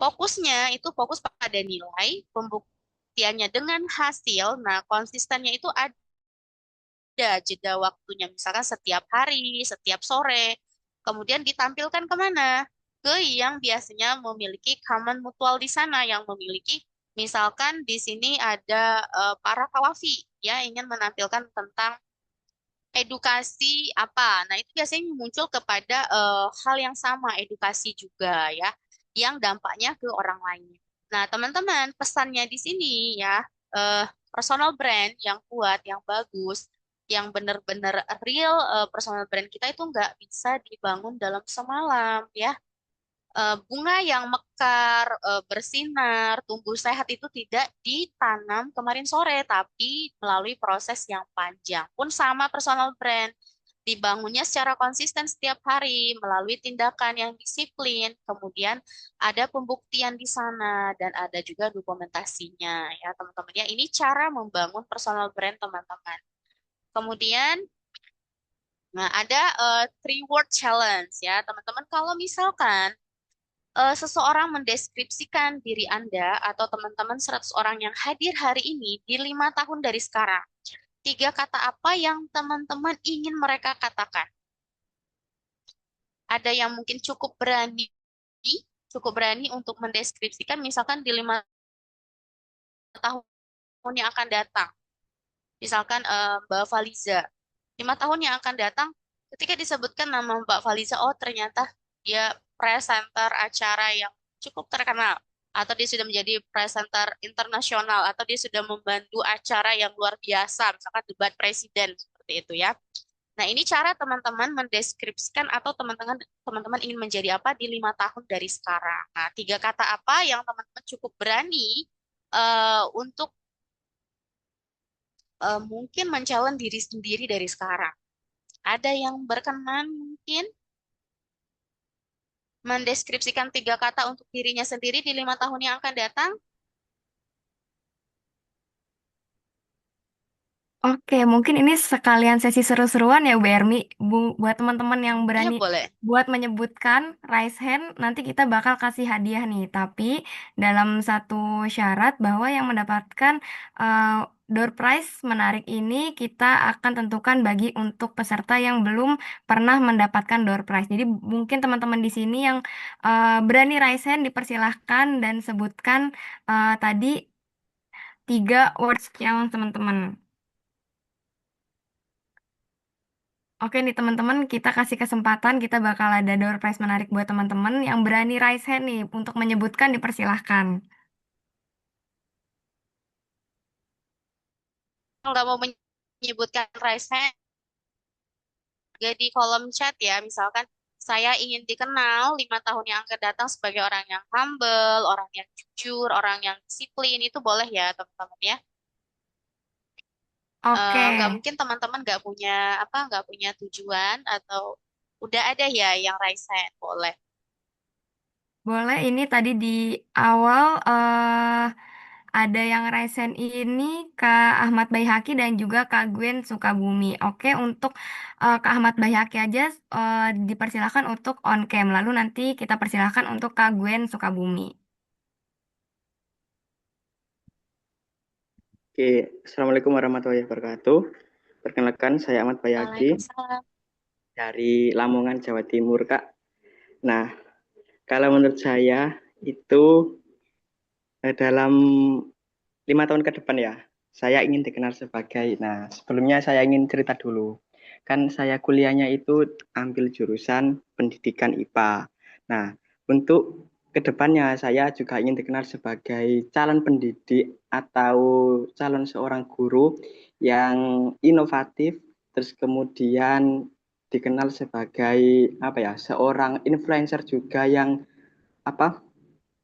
Fokusnya itu fokus pada nilai, pembuktiannya dengan hasil. Nah, konsistennya itu ada jeda waktunya, misalkan setiap hari, setiap sore. Kemudian ditampilkan kemana? Ke yang biasanya memiliki common mutual di sana, yang memiliki, misalkan di sini ada para kawafi, ya ingin menampilkan tentang edukasi apa. Nah, itu biasanya muncul kepada hal yang sama, edukasi juga ya, yang dampaknya ke orang lain. Nah, teman-teman, pesannya di sini ya, personal brand yang kuat, yang bagus, yang benar-benar real personal brand kita itu nggak bisa dibangun dalam semalam ya. Bunga yang mekar, bersinar, tumbuh sehat itu tidak ditanam kemarin sore, tapi melalui proses yang panjang. Pun sama personal brand, dibangunnya secara konsisten setiap hari melalui tindakan yang disiplin, kemudian ada pembuktian di sana dan ada juga dokumentasinya ya teman-teman ya. Ini cara membangun personal brand teman-teman. Kemudian nah ada three word challenge ya teman-teman. Kalau misalkan seseorang mendeskripsikan diri Anda atau teman-teman 100 orang yang hadir hari ini di 5 tahun dari sekarang. Tiga kata apa yang teman-teman ingin mereka katakan? Ada yang mungkin cukup berani untuk mendeskripsikan misalkan di 5 tahun yang akan datang. Misalkan Mbak Faliza. 5 tahun yang akan datang, ketika disebutkan nama Mbak Faliza, oh ternyata dia presenter acara yang cukup terkenal. Atau dia sudah menjadi presenter internasional, atau dia sudah membantu acara yang luar biasa, misalkan debat presiden, seperti itu ya. Nah, ini cara teman-teman mendeskripsikan atau teman-teman ingin menjadi apa di 5 tahun dari sekarang. Nah, tiga kata apa yang teman-teman cukup berani untuk mungkin men-challenge diri sendiri dari sekarang. Ada yang berkenan mungkin mendeskripsikan tiga kata untuk dirinya sendiri di 5 tahun yang akan datang? Oke, mungkin ini sekalian sesi seru-seruan ya Bu Ermi. Buat teman-teman yang Iya, berani boleh. buat menyebutkan raise hand, nanti kita bakal kasih hadiah nih. Tapi dalam satu syarat bahwa yang mendapatkan door prize menarik ini kita akan tentukan bagi untuk peserta yang belum pernah mendapatkan door prize. Jadi mungkin teman-teman di sini yang berani raise hand dipersilahkan dan sebutkan tadi tiga words yang teman-teman. Oke nih teman-teman, kita kasih kesempatan, kita bakal ada door prize menarik buat teman-teman yang berani raise hand nih untuk menyebutkan dipersilahkan. Nggak mau menyebutkan raise hand, juga di kolom chat ya, misalkan saya ingin dikenal 5 tahun yang akan datang sebagai orang yang humble, orang yang jujur, orang yang disiplin, itu boleh ya teman-teman ya. Oke, Nggak mungkin teman-teman nggak punya tujuan atau udah ada ya yang raise hand, boleh. boleh ini tadi di awal ada yang raise hand ini Kak Ahmad Baihaki dan juga Kak Gwen Sukabumi. Oke, untuk Kak Ahmad Baihaki aja dipersilahkan untuk on cam, lalu nanti kita persilahkan untuk Kak Gwen Sukabumi. Oke, Assalamualaikum warahmatullahi wabarakatuh. Perkenalkan, saya Ahmad Bayaki Waalaikumsalam. dari Lamongan, Jawa Timur, Kak. Nah, Kalau menurut saya itu dalam 5 tahun ke depan ya, saya ingin dikenal sebagai, nah sebelumnya saya ingin cerita dulu. Kan saya kuliahnya itu ambil jurusan pendidikan IPA. Nah, untuk kedepannya saya juga ingin dikenal sebagai calon pendidik atau calon seorang guru yang inovatif, terus kemudian dikenal sebagai apa ya, seorang influencer juga yang apa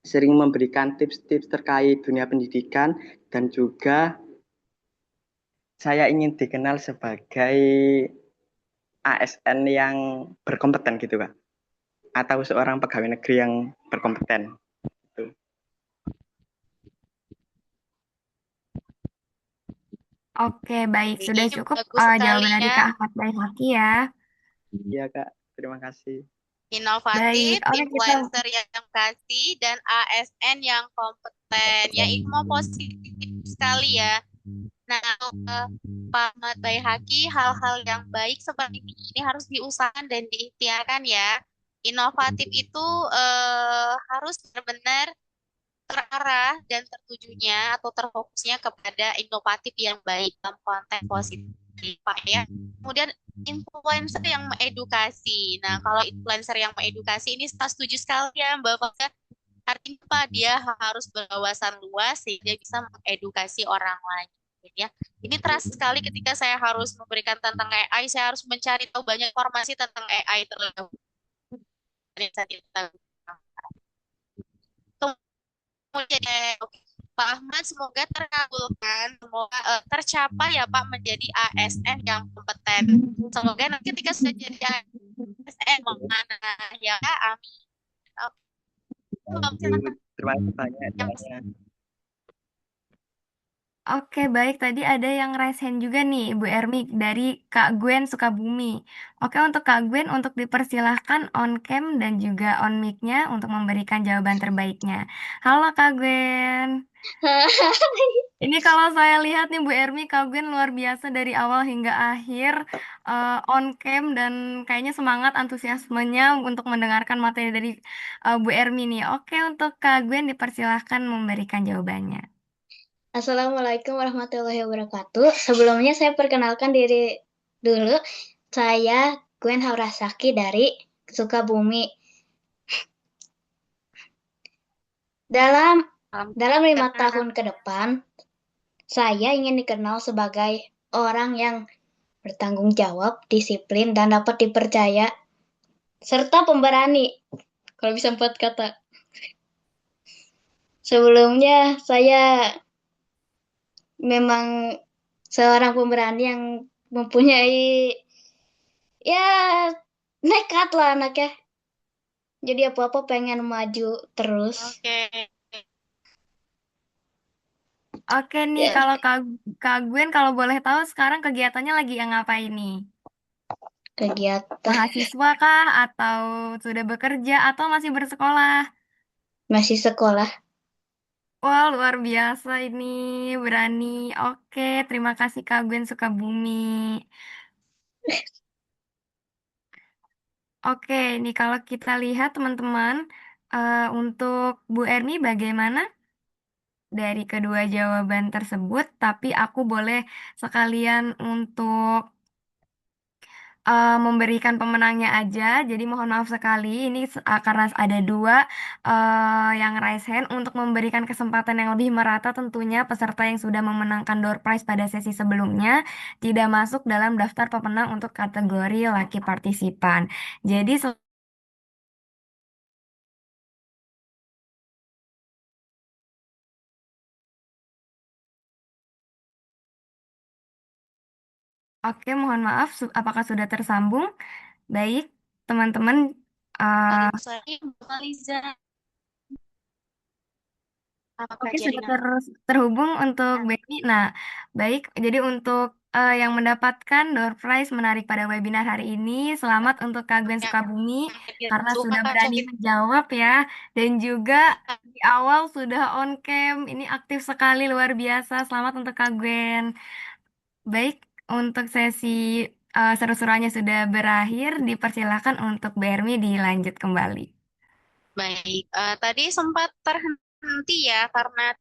sering memberikan tips-tips terkait dunia pendidikan dan juga saya ingin dikenal sebagai ASN yang berkompeten gitu Kak atau seorang pegawai negeri yang berkompeten gitu. Oke, baik. Sudah Ini cukup bagus sekali jawaban dari ya. Kak Ahmad Baihaqi ya. Iya Kak, terima kasih. Baik, Inovatif, oke kita. influencer yang kasih, dan ASN yang kompeten. Ya, itu mau positif sekali ya. Nah, Pak Ahmad Baihaqi, hal-hal yang baik seperti ini harus diusahakan dan diikhtiarkan ya. Inovatif itu harus benar-benar terarah dan tertujunya atau terfokusnya kepada inovatif yang baik dalam konteks positif, Pak ya. Kemudian influencer yang mengedukasi. Nah, kalau influencer yang mengedukasi ini saya setuju sekali ya, Mbak Fauza. Artinya apa? Dia harus berwawasan luas sehingga bisa mengedukasi orang lain. Ya, ini terasa sekali ketika saya harus memberikan tentang AI, saya harus mencari tahu banyak informasi tentang AI terlebih dahulu. Kemudian, oke. Pak Ahmad, semoga terkabulkan, semoga tercapai ya Pak menjadi ASN yang kompeten. Semoga nanti ketika sudah jadi ASN mana ya, amin. Silakan Terima kasih banyak yang doanya. Oke, baik. Tadi ada yang raise hand juga nih, Bu Ermi dari Kak Gwen Sukabumi. Oke, untuk Kak Gwen, untuk dipersilahkan on cam dan juga on mic-nya untuk memberikan jawaban terbaiknya. Halo Kak Gwen. Ini kalau saya lihat nih Bu Ermi, Kak Gwen luar biasa dari awal hingga akhir on cam dan kayaknya semangat antusiasmenya untuk mendengarkan materi dari Bu Ermi nih. Oke, untuk Kak Gwen dipersilahkan memberikan jawabannya. Assalamualaikum warahmatullahi wabarakatuh. Sebelumnya saya perkenalkan diri dulu. Saya Gwen Haurasaki dari Sukabumi. Dalam dalam 5 tahun ke depan, saya ingin dikenal sebagai orang yang bertanggung jawab, disiplin, dan dapat dipercaya, serta pemberani. Kalau bisa 4 kata. Sebelumnya saya memang seorang pemberani yang mempunyai ya nekat lah anaknya. Jadi apa-apa pengen maju terus. oke. Oke nih, Ya, kalau Kak Gwen kalau boleh tahu sekarang kegiatannya lagi yang ngapain nih? kegiatan Mahasiswa kah atau sudah bekerja atau masih bersekolah? masih sekolah. Wah, luar biasa ini, berani. Oke, terima kasih Kak Gwen Sukabumi. Oke, ini kalau kita lihat teman-teman, untuk Bu Ermi bagaimana dari kedua jawaban tersebut? Tapi aku boleh sekalian untuk memberikan pemenangnya aja. Jadi mohon maaf sekali, ini karena ada dua yang raise hand untuk memberikan kesempatan yang lebih merata tentunya peserta yang sudah memenangkan door prize pada sesi sebelumnya tidak masuk dalam daftar pemenang untuk kategori laki partisipan. Jadi oke, mohon maaf, apakah sudah tersambung? Baik, teman-teman. eh, Saya Mbak Liza, apakah Oke, sudah jaringan? terhubung untuk Benny. Nah, baik. Jadi untuk yang mendapatkan door prize menarik pada webinar hari ini, selamat untuk Kak Gwen Ya, Sukabumi ya, karena sudah suka berani sakit. menjawab ya. Dan juga di awal sudah on cam. Ini aktif sekali, luar biasa. Selamat untuk Kak Gwen. Baik, untuk sesi seru-seruannya sudah berakhir. Dipersilakan untuk Bermi dilanjut kembali. Baik, tadi sempat terhenti ya karena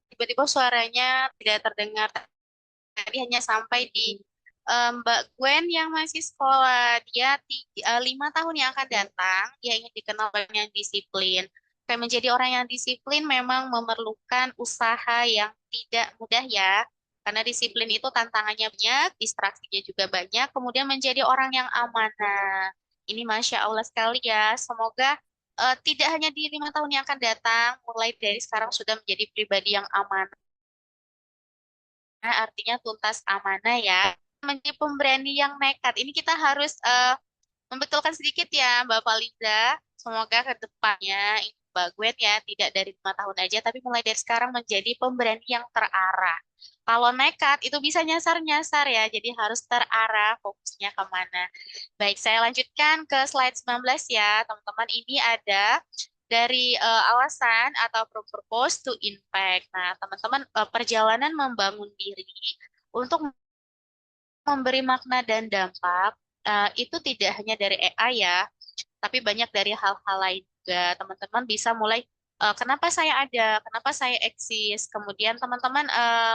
tiba-tiba suaranya tidak terdengar. Tadi hanya sampai di Mbak Gwen yang masih sekolah. Dia 5 tahun yang akan datang, dia ingin dikenal orang yang disiplin. Kayak menjadi orang yang disiplin memang memerlukan usaha yang tidak mudah ya. Karena disiplin itu tantangannya banyak, distraksinya juga banyak, kemudian menjadi orang yang amanah. Ini Masya Allah sekali ya. Semoga tidak hanya di 5 tahun yang akan datang, mulai dari sekarang sudah menjadi pribadi yang amanah, artinya tuntas amanah ya. Menjadi pemberani yang nekat. Ini kita harus membetulkan sedikit ya, Mbak Faliza. Semoga ke depannya ini Mbak Gwen ya, tidak dari 5 tahun aja, tapi mulai dari sekarang menjadi pemberani yang terarah. Kalau nekat itu bisa nyasar-nyasar ya, jadi harus terarah fokusnya kemana. Baik, saya lanjutkan ke slide 19 ya, teman-teman. Ini ada dari alasan atau purpose to impact. Nah, teman-teman, perjalanan membangun diri untuk memberi makna dan dampak itu tidak hanya dari AI ya, tapi banyak dari hal-hal lain juga. Teman-teman bisa mulai kenapa saya ada, kenapa saya eksis. Kemudian teman-teman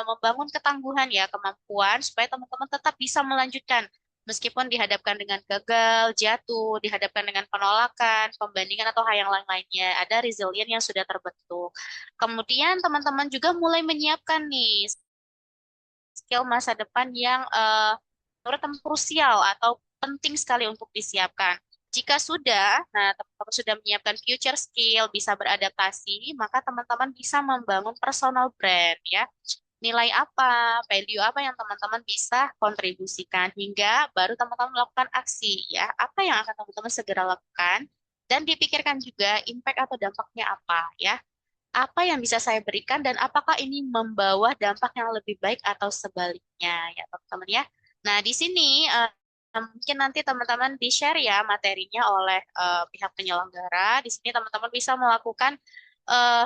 membangun ketangguhan ya, kemampuan supaya teman-teman tetap bisa melanjutkan meskipun dihadapkan dengan gagal, jatuh, dihadapkan dengan penolakan, pembandingan atau hal yang lain-lainnya. Ada resilient yang sudah terbentuk. Kemudian teman-teman juga mulai menyiapkan nih skill masa depan yang menurut teman krusial atau penting sekali untuk disiapkan. Jika sudah, nah teman-teman sudah menyiapkan future skill, bisa beradaptasi, maka teman-teman bisa membangun personal brand ya. Nilai apa, value apa yang teman-teman bisa kontribusikan hingga baru teman-teman melakukan aksi ya. Apa yang akan teman-teman segera lakukan dan dipikirkan juga impact atau dampaknya apa ya, apa yang bisa saya berikan dan apakah ini membawa dampak yang lebih baik atau sebaliknya ya teman-teman ya. Nah, di sini mungkin nanti teman-teman di-share ya materinya oleh pihak penyelenggara. Di sini teman-teman bisa melakukan eh,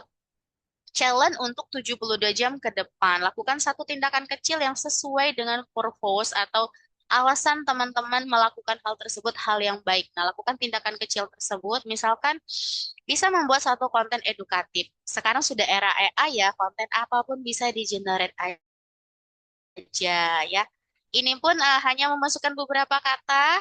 challenge untuk 72 jam ke depan. Lakukan satu tindakan kecil yang sesuai dengan purpose atau alasan teman-teman melakukan hal tersebut, hal yang baik. Nah, lakukan tindakan kecil tersebut. Misalkan bisa membuat satu konten edukatif. Sekarang sudah era AI ya, konten apapun bisa di-generate aja ya. Ini pun hanya memasukkan beberapa kata,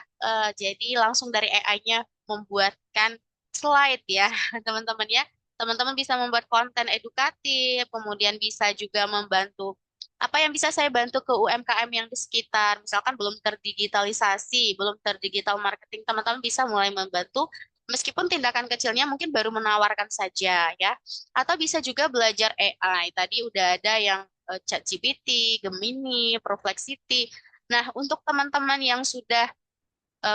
jadi langsung dari AI-nya membuatkan slide ya, teman-teman ya. Teman-teman bisa membuat konten edukatif, kemudian bisa juga membantu apa yang bisa saya bantu ke UMKM yang di sekitar. Misalkan belum terdigitalisasi, belum terdigital marketing, teman-teman bisa mulai membantu meskipun tindakan kecilnya mungkin baru menawarkan saja ya. Atau bisa juga belajar AI. Tadi udah ada yang ChatGPT, Gemini, Perplexity. Nah, untuk teman-teman yang sudah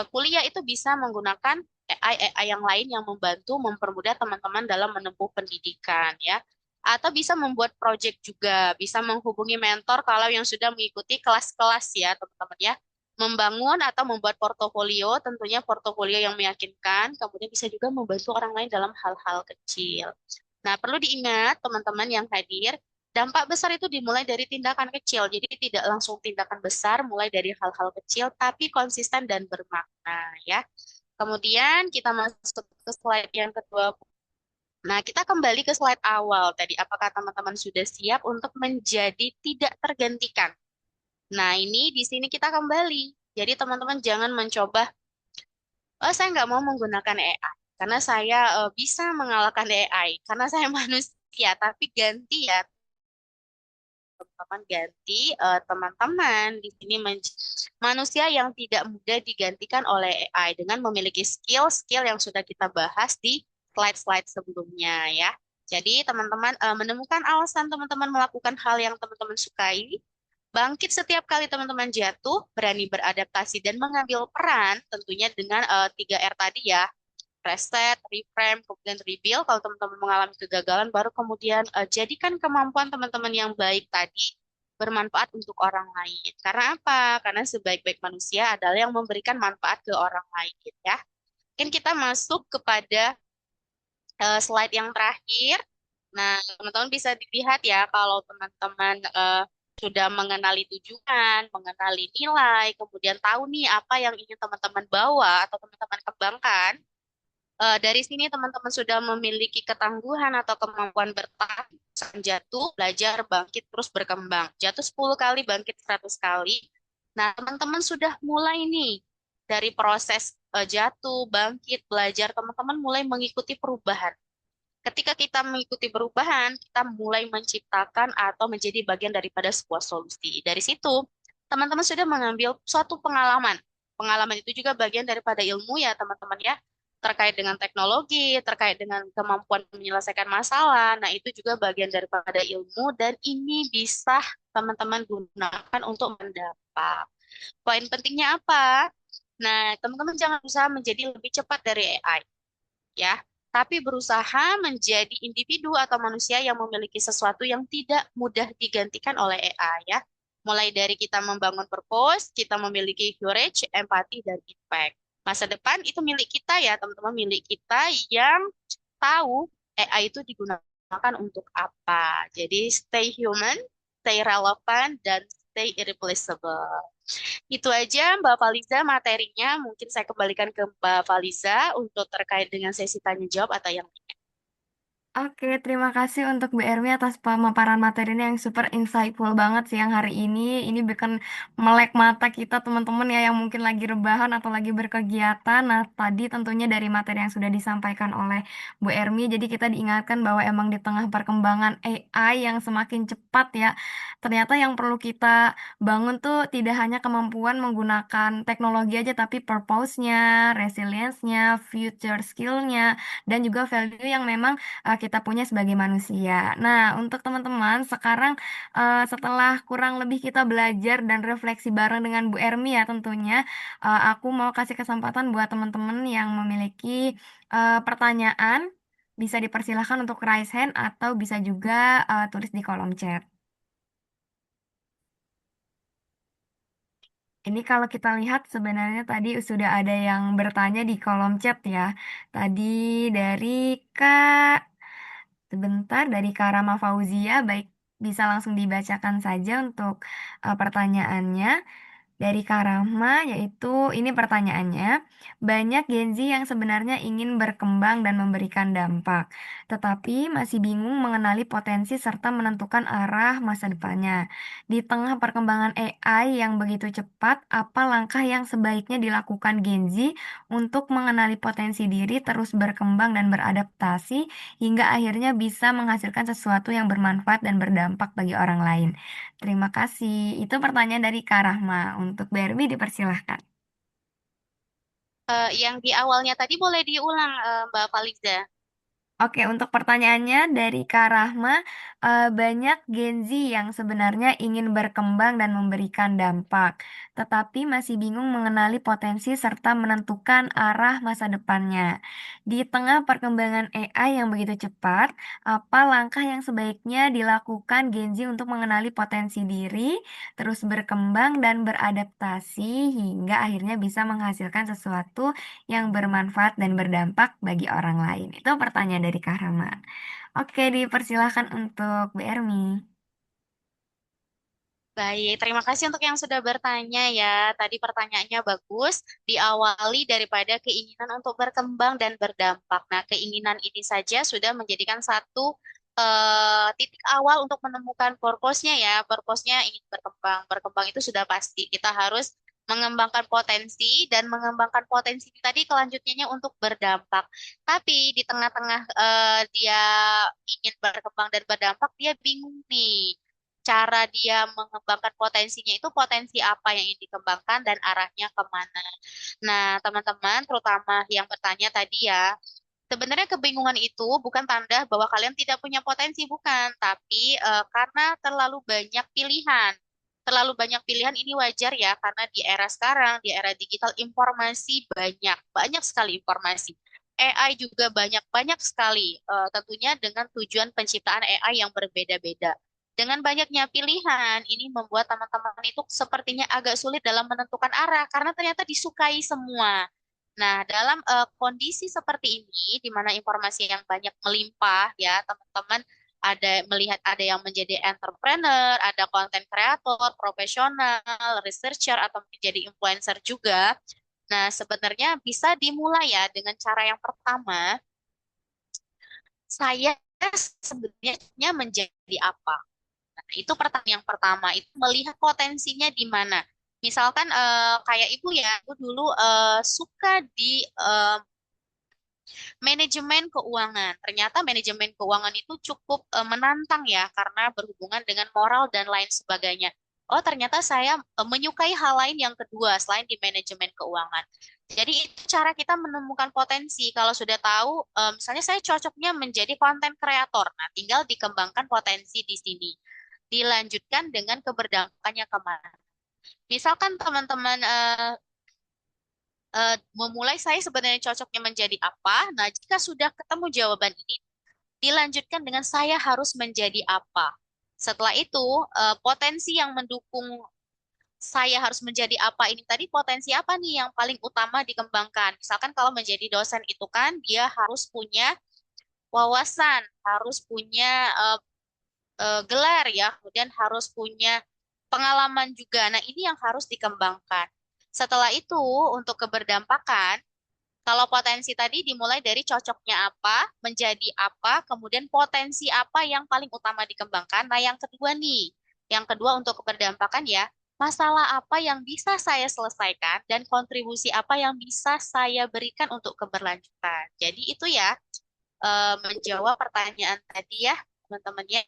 kuliah itu bisa menggunakan AI yang lain yang membantu mempermudah teman-teman dalam menempuh pendidikan ya. Atau bisa membuat project juga, bisa menghubungi mentor kalau yang sudah mengikuti kelas-kelas ya, teman-teman ya. Membangun atau membuat portofolio, tentunya portofolio yang meyakinkan, kemudian bisa juga membantu orang lain dalam hal-hal kecil. Nah, perlu diingat teman-teman yang hadir, dampak besar itu dimulai dari tindakan kecil. Jadi tidak langsung tindakan besar, mulai dari hal-hal kecil, tapi konsisten dan bermakna ya. Kemudian kita masuk ke slide yang kedua. Nah, kita kembali ke slide awal tadi. Apakah teman-teman sudah siap untuk menjadi tidak tergantikan? Nah, ini di sini kita kembali. Jadi teman-teman jangan mencoba, oh saya nggak mau menggunakan AI, karena saya bisa mengalahkan AI, karena saya manusia, tapi ganti ya teman-teman, ganti teman-teman di sini manusia yang tidak mudah digantikan oleh AI dengan memiliki skill-skill yang sudah kita bahas di slide-slide sebelumnya ya. Jadi teman-teman menemukan alasan teman-teman melakukan hal yang teman-teman sukai, bangkit setiap kali teman-teman jatuh, berani beradaptasi dan mengambil peran tentunya dengan 3R tadi ya, reset, reframe, kemudian rebuild. Kalau teman-teman mengalami kegagalan, baru kemudian jadikan kemampuan teman-teman yang baik tadi bermanfaat untuk orang lain. Karena apa? Karena sebaik-baik manusia adalah yang memberikan manfaat ke orang lain ya. Mungkin kita masuk kepada slide yang terakhir. Nah, teman-teman bisa dilihat ya kalau teman-teman sudah mengenali tujuan, mengenali nilai, kemudian tahu nih apa yang ingin teman-teman bawa atau teman-teman kembangkan. Dari sini teman-teman sudah memiliki ketangguhan atau kemampuan bertahan, jatuh, belajar, bangkit, terus berkembang. Jatuh 10 kali, bangkit 100 kali. Nah, teman-teman sudah mulai nih dari proses jatuh, bangkit, belajar, teman-teman mulai mengikuti perubahan. Ketika kita mengikuti perubahan, kita mulai menciptakan atau menjadi bagian daripada sebuah solusi. Dari situ, teman-teman sudah mengambil suatu pengalaman. Pengalaman itu juga bagian daripada ilmu ya, teman-teman ya, terkait dengan teknologi, terkait dengan kemampuan menyelesaikan masalah. Nah, itu juga bagian daripada ilmu dan ini bisa teman-teman gunakan untuk mendapat. Poin pentingnya apa? Nah, teman-teman jangan berusaha menjadi lebih cepat dari AI ya, tapi berusaha menjadi individu atau manusia yang memiliki sesuatu yang tidak mudah digantikan oleh AI ya. Mulai dari kita membangun purpose, kita memiliki courage, empati, dan impact. Masa depan itu milik kita ya, teman-teman, milik kita yang tahu AI itu digunakan untuk apa. Jadi stay human, stay relevant, dan stay irreplaceable. Itu aja Mbak Faliza materinya. Mungkin saya kembalikan ke Mbak Faliza untuk terkait dengan sesi tanya jawab atau yang lain. Oke, terima kasih untuk Bu Ermi atas pemaparan materinya yang super insightful banget siang hari ini. Ini bikin melek mata kita teman-teman ya yang mungkin lagi rebahan atau lagi berkegiatan. Nah, tadi tentunya dari materi yang sudah disampaikan oleh Bu Ermi, jadi kita diingatkan bahwa emang di tengah perkembangan AI yang semakin cepat ya, ternyata yang perlu kita bangun tuh tidak hanya kemampuan menggunakan teknologi aja, tapi purpose-nya, resilience-nya, future skill-nya, dan juga value yang memang kita punya sebagai manusia. Nah, untuk teman-teman, sekarang setelah kurang lebih kita belajar dan refleksi bareng dengan Bu Ermi ya tentunya, aku mau kasih kesempatan buat teman-teman yang memiliki pertanyaan, bisa dipersilahkan untuk raise hand atau bisa juga tulis di kolom chat. Ini kalau kita lihat sebenarnya tadi sudah ada yang bertanya di kolom chat ya. Tadi dari Kak Sebentar dari Karama Fauzia, baik bisa langsung dibacakan saja untuk pertanyaannya. Dari Kak Rahma, yaitu ini pertanyaannya, banyak Gen Z yang sebenarnya ingin berkembang dan memberikan dampak, tetapi masih bingung mengenali potensi serta menentukan arah masa depannya. Di tengah perkembangan AI yang begitu cepat, apa langkah yang sebaiknya dilakukan Gen Z untuk mengenali potensi diri, terus berkembang dan beradaptasi, hingga akhirnya bisa menghasilkan sesuatu yang bermanfaat dan berdampak bagi orang lain? Terima kasih. Itu pertanyaan dari Kak Rahma. Untuk Barbie dipersilahkan. Yang di awalnya tadi boleh diulang Mbak Faliza. Oke, untuk pertanyaannya dari Kak Rahma, banyak Gen Z yang sebenarnya ingin berkembang dan memberikan dampak, tetapi masih bingung mengenali potensi serta menentukan arah masa depannya. Di tengah perkembangan AI yang begitu cepat, apa langkah yang sebaiknya dilakukan Gen Z untuk mengenali potensi diri, terus berkembang dan beradaptasi hingga akhirnya bisa menghasilkan sesuatu yang bermanfaat dan berdampak bagi orang lain? Itu pertanyaan dari Kak Rama. Oke, dipersilahkan untuk Bu Ermi. Baik, terima kasih untuk yang sudah bertanya ya. Tadi pertanyaannya bagus, diawali daripada keinginan untuk berkembang dan berdampak. Nah, keinginan ini saja sudah menjadikan satu titik awal untuk menemukan purpose-nya ya. Purpose-nya ingin berkembang. Berkembang itu sudah pasti. Kita harus mengembangkan potensi dan mengembangkan potensi ini tadi kelanjutnya untuk berdampak. Tapi di tengah-tengah dia ingin berkembang dan berdampak, dia bingung nih cara dia mengembangkan potensinya itu potensi apa yang ingin dikembangkan dan arahnya kemana. Nah, teman-teman, terutama yang bertanya tadi ya, sebenarnya kebingungan itu bukan tanda bahwa kalian tidak punya potensi, bukan, tapi karena terlalu banyak pilihan. Terlalu banyak pilihan ini wajar ya, karena di era sekarang, di era digital, informasi banyak, banyak sekali informasi. AI juga banyak-banyak sekali, tentunya dengan tujuan penciptaan AI yang berbeda-beda. Dengan banyaknya pilihan, ini membuat teman-teman itu sepertinya agak sulit dalam menentukan arah, karena ternyata disukai semua. Nah, dalam kondisi seperti ini, di mana informasi yang banyak melimpah, ya, teman-teman ada melihat ada yang menjadi entrepreneur, ada konten kreator, profesional, researcher, atau menjadi influencer juga. Nah, sebenarnya bisa dimulai ya dengan cara yang pertama, saya sebenarnya menjadi apa? Nah, itu pertanyaan yang pertama, itu melihat potensinya di mana. Misalkan kayak ibu ya, aku dulu suka di manajemen keuangan. Ternyata manajemen keuangan itu cukup menantang ya, karena berhubungan dengan moral dan lain sebagainya. Oh, ternyata saya menyukai hal lain yang kedua selain di manajemen keuangan. Jadi itu cara kita menemukan potensi. Kalau sudah tahu, misalnya saya cocoknya menjadi konten kreator. Nah, tinggal dikembangkan potensi di sini. Dilanjutkan dengan keberdampakannya kemana. Misalkan teman-teman memulai saya sebenarnya cocoknya menjadi apa. Nah, jika sudah ketemu jawaban ini, dilanjutkan dengan saya harus menjadi apa. Setelah itu, potensi yang mendukung saya harus menjadi apa ini tadi, potensi apa nih yang paling utama dikembangkan. Misalkan kalau menjadi dosen itu kan dia harus punya wawasan, harus punya gelar ya, kemudian harus punya pengalaman juga. Nah, ini yang harus dikembangkan. Setelah itu, untuk keberdampakan, kalau potensi tadi dimulai dari cocoknya apa, menjadi apa, kemudian potensi apa yang paling utama dikembangkan. Nah, yang kedua nih, yang kedua untuk keberdampakan ya, masalah apa yang bisa saya selesaikan dan kontribusi apa yang bisa saya berikan untuk keberlanjutan. Jadi itu ya, menjawab pertanyaan tadi ya, teman-teman ya.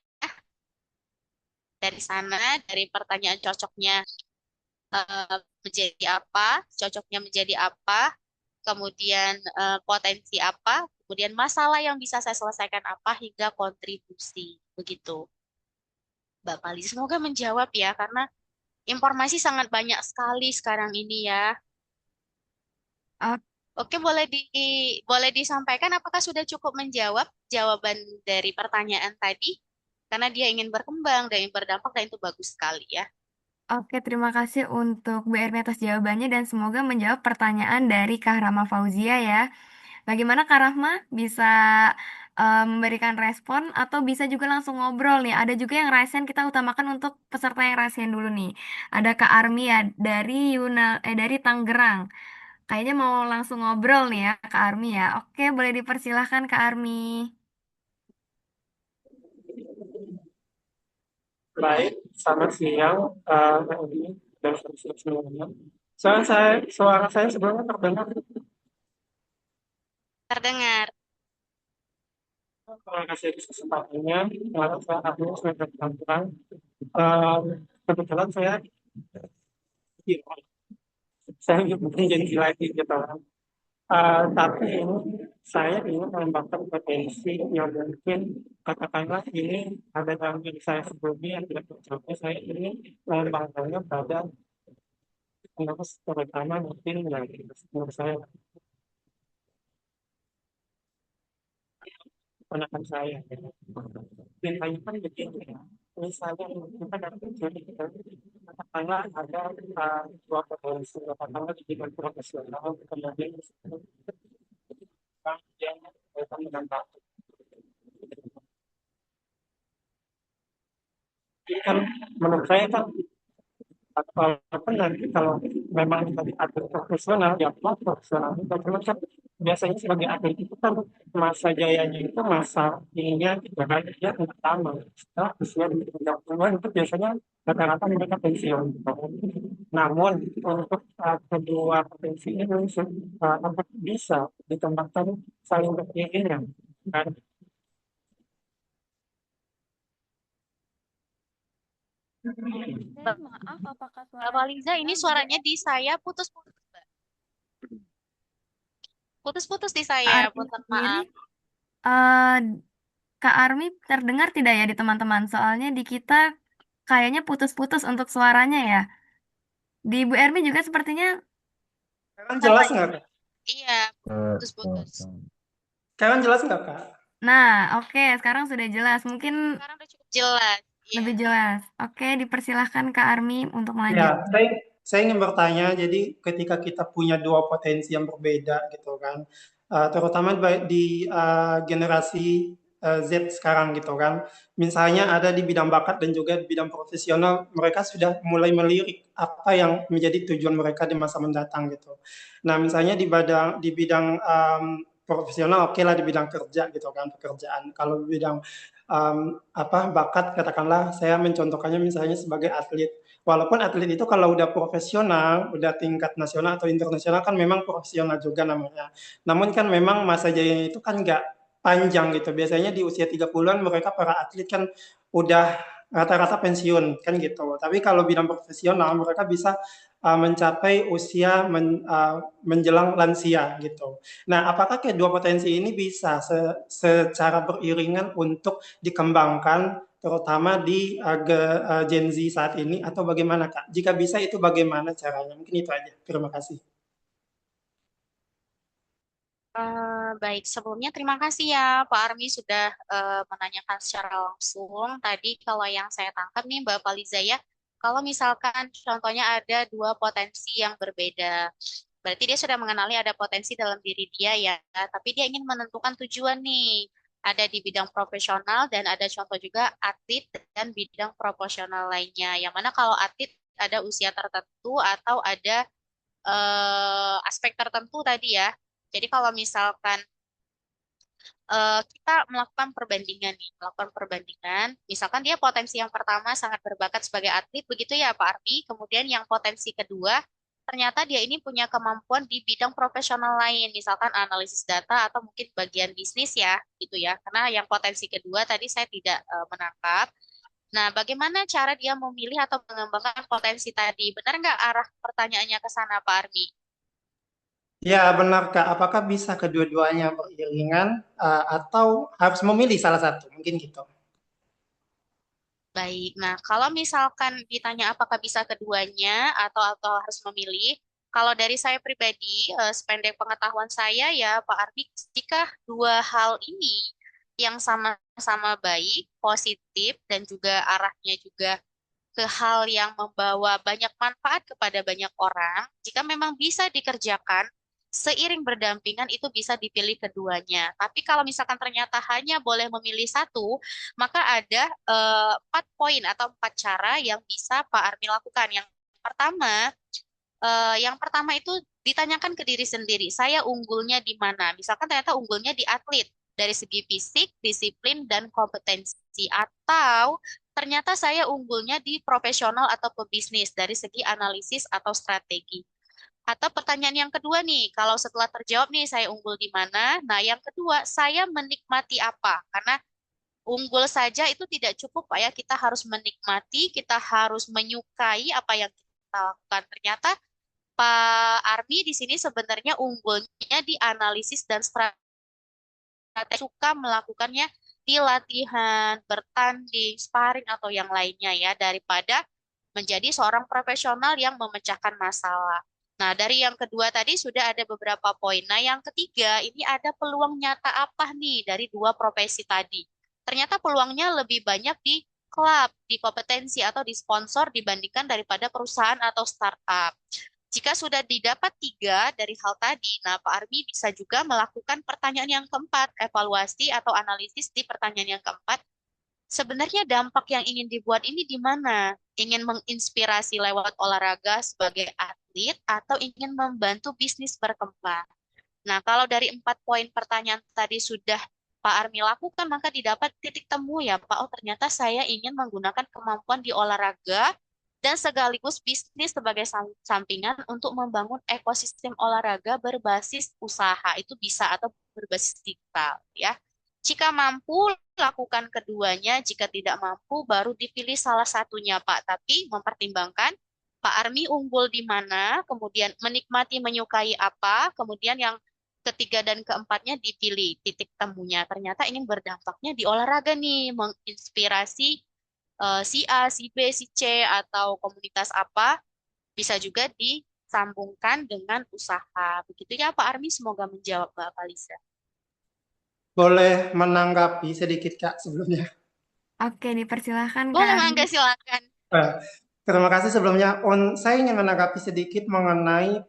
Dari sana, dari pertanyaan cocoknya menjadi apa, cocoknya menjadi apa, kemudian potensi apa, kemudian masalah yang bisa saya selesaikan apa, hingga kontribusi. Begitu, Mbak Pali. Semoga menjawab ya, karena informasi sangat banyak sekali sekarang ini ya. Ah, Oke, boleh disampaikan apakah sudah cukup menjawab jawaban dari pertanyaan tadi? Karena dia ingin berkembang dan ingin berdampak, dan itu bagus sekali ya. oke, terima kasih untuk Bu Ermi atas jawabannya dan semoga menjawab pertanyaan dari Kak Rama Fauzia ya. Bagaimana Kak Rahma bisa memberikan respon atau bisa juga langsung ngobrol nih? Ada juga yang raisen, kita utamakan untuk peserta yang raisen dulu nih. Ada Kak Armi ya dari dari Tangerang. Kayaknya mau langsung ngobrol nih ya Kak Armi ya. Oke, boleh dipersilahkan Kak Armi. Baik, selamat siang, Edi dan semuanya. Suara saya sebelumnya terdengar. Terdengar. Terima kasih atas kesempatannya. Saya Agnes sebagai penonton. Eh, Kebetulan saya mungkin jadi lagi gitu. Tapi ini saya ingin mengembangkan potensi yang mungkin katakanlah ini ada dalam diri saya sebelumnya yang tidak tercapai. Saya ingin mengembangkannya pada penerus terutama mungkin yang menurut saya keponakan saya. Mintanya kan begini ya. Misalnya kita dapat jadi katakanlah ada dua potensi, katakanlah di bidang profesional, kemudian yang berkaitan dengan bakat. Jadi kan menurut saya kan walaupun nanti kalau memang dari atlet profesional, ya profesional, teman kan biasanya sebagai atlet itu kan masa jayanya itu masa ininya tiga kali dia yang pertama. Setelah usia di 30-an itu biasanya rata-rata mereka pensiun. Gitu. Namun untuk kedua potensi ini apakah bisa ditambahkan saling beriringan kan? Maaf, apakah Mbak suara Faliza, ini suaranya di saya putus-putus, Mbak. Putus-putus di Kak saya, Armi punten sendiri, maaf. eh, Kak Armi terdengar tidak ya di teman-teman? Soalnya di kita kayaknya putus-putus untuk suaranya ya. Di Bu Ermi juga sepertinya Sekarang sama jelas ya. nggak Kak? Iya, putus-putus. Sekarang jelas nggak Kak? Nah, oke, sekarang sudah jelas. Mungkin Sekarang udah cukup jelas. Iya. lebih jelas. Oke, dipersilahkan Kak Armi untuk Ya, melanjutkan. saya ingin bertanya, jadi ketika kita punya dua potensi yang berbeda gitu kan, terutama di generasi Z sekarang gitu kan. Misalnya ada di bidang bakat dan juga di bidang profesional, mereka sudah mulai melirik apa yang menjadi tujuan mereka di masa mendatang gitu. Nah, misalnya di bidang profesional, oke lah di bidang kerja gitu kan, pekerjaan. Kalau di bidang bakat, katakanlah saya mencontohkannya misalnya sebagai atlet. Walaupun atlet itu kalau udah profesional, udah tingkat nasional atau internasional kan memang profesional juga namanya. Namun kan memang masa jayanya itu kan nggak panjang gitu. Biasanya di usia 30-an mereka para atlet kan udah rata-rata pensiun kan gitu. Tapi kalau bidang profesional mereka bisa mencapai usia menjelang lansia gitu. Nah, apakah kedua potensi ini bisa secara beriringan untuk dikembangkan terutama di Gen Z saat ini atau bagaimana Kak? Jika bisa itu bagaimana caranya? Mungkin itu aja. Terima kasih. Baik, sebelumnya terima kasih ya Pak Armi sudah menanyakan secara langsung. Tadi kalau yang saya tangkap nih Mbak Faliza ya, kalau misalkan contohnya ada dua potensi yang berbeda, berarti dia sudah mengenali ada potensi dalam diri dia ya, tapi dia ingin menentukan tujuan nih. Ada di bidang profesional dan ada contoh juga atlet dan bidang profesional lainnya. Yang mana kalau atlet ada usia tertentu atau ada aspek tertentu tadi ya. Jadi kalau misalkan kita melakukan perbandingan nih, melakukan perbandingan, misalkan dia potensi yang pertama sangat berbakat sebagai atlet, begitu ya Pak Arfi, kemudian yang potensi kedua, ternyata dia ini punya kemampuan di bidang profesional lain, misalkan analisis data atau mungkin bagian bisnis ya, gitu ya, karena yang potensi kedua tadi saya tidak menangkap. Nah, bagaimana cara dia memilih atau mengembangkan potensi tadi? Benar nggak arah pertanyaannya ke sana, Pak Armi? Ya, benar Kak. Apakah bisa kedua-duanya beriringan atau harus memilih salah satu? Mungkin gitu. Baik, nah kalau misalkan ditanya apakah bisa keduanya atau harus memilih, kalau dari saya pribadi, sependek pengetahuan saya ya Pak Arbi, jika dua hal ini yang sama-sama baik, positif, dan juga arahnya juga ke hal yang membawa banyak manfaat kepada banyak orang, jika memang bisa dikerjakan, seiring berdampingan itu bisa dipilih keduanya. Tapi kalau misalkan ternyata hanya boleh memilih satu, maka ada 4 poin atau 4 cara yang bisa Pak Armi lakukan. Yang pertama itu ditanyakan ke diri sendiri, saya unggulnya di mana? Misalkan ternyata unggulnya di atlet, dari segi fisik, disiplin, dan kompetensi. Atau ternyata saya unggulnya di profesional atau pebisnis, dari segi analisis atau strategi. Atau pertanyaan yang kedua nih, kalau setelah terjawab nih saya unggul di mana? Nah, yang kedua, saya menikmati apa? Karena unggul saja itu tidak cukup, Pak ya. Kita harus menikmati, kita harus menyukai apa yang kita lakukan. Ternyata Pak Armi di sini sebenarnya unggulnya di analisis dan strategi, suka melakukannya di latihan, bertanding, sparring atau yang lainnya ya, daripada menjadi seorang profesional yang memecahkan masalah. Nah, dari yang kedua tadi sudah ada beberapa poin. Nah, yang ketiga, ini ada peluang nyata apa nih dari dua profesi tadi? Ternyata peluangnya lebih banyak di klub, di kompetensi atau di sponsor dibandingkan daripada perusahaan atau startup. Jika sudah didapat 3 dari hal tadi, nah Pak Armi bisa juga melakukan pertanyaan yang keempat, evaluasi atau analisis di pertanyaan yang keempat. Sebenarnya dampak yang ingin dibuat ini di mana? Ingin menginspirasi lewat olahraga sebagai atlet atau ingin membantu bisnis berkembang? Nah, kalau dari 4 poin pertanyaan tadi sudah Pak Armi lakukan, maka didapat titik temu ya Pak, oh ternyata saya ingin menggunakan kemampuan di olahraga dan sekaligus bisnis sebagai sampingan untuk membangun ekosistem olahraga berbasis usaha. Itu bisa atau berbasis digital ya. Jika mampu, lakukan keduanya. Jika tidak mampu, baru dipilih salah satunya, Pak. Tapi mempertimbangkan Pak Armi unggul di mana, kemudian menikmati, menyukai apa, kemudian yang ketiga dan keempatnya dipilih titik temunya. Ternyata ini berdampaknya di olahraga nih, menginspirasi si A, si B, si C, atau komunitas apa, bisa juga disambungkan dengan usaha. Begitu ya Pak Armi, semoga menjawab Mbak Kalisa. Boleh menanggapi sedikit Kak sebelumnya. Oke, dipersilahkan Kak Boleh, Armi. Mangga, silakan. Eh, Terima kasih sebelumnya. Saya ingin menanggapi sedikit mengenai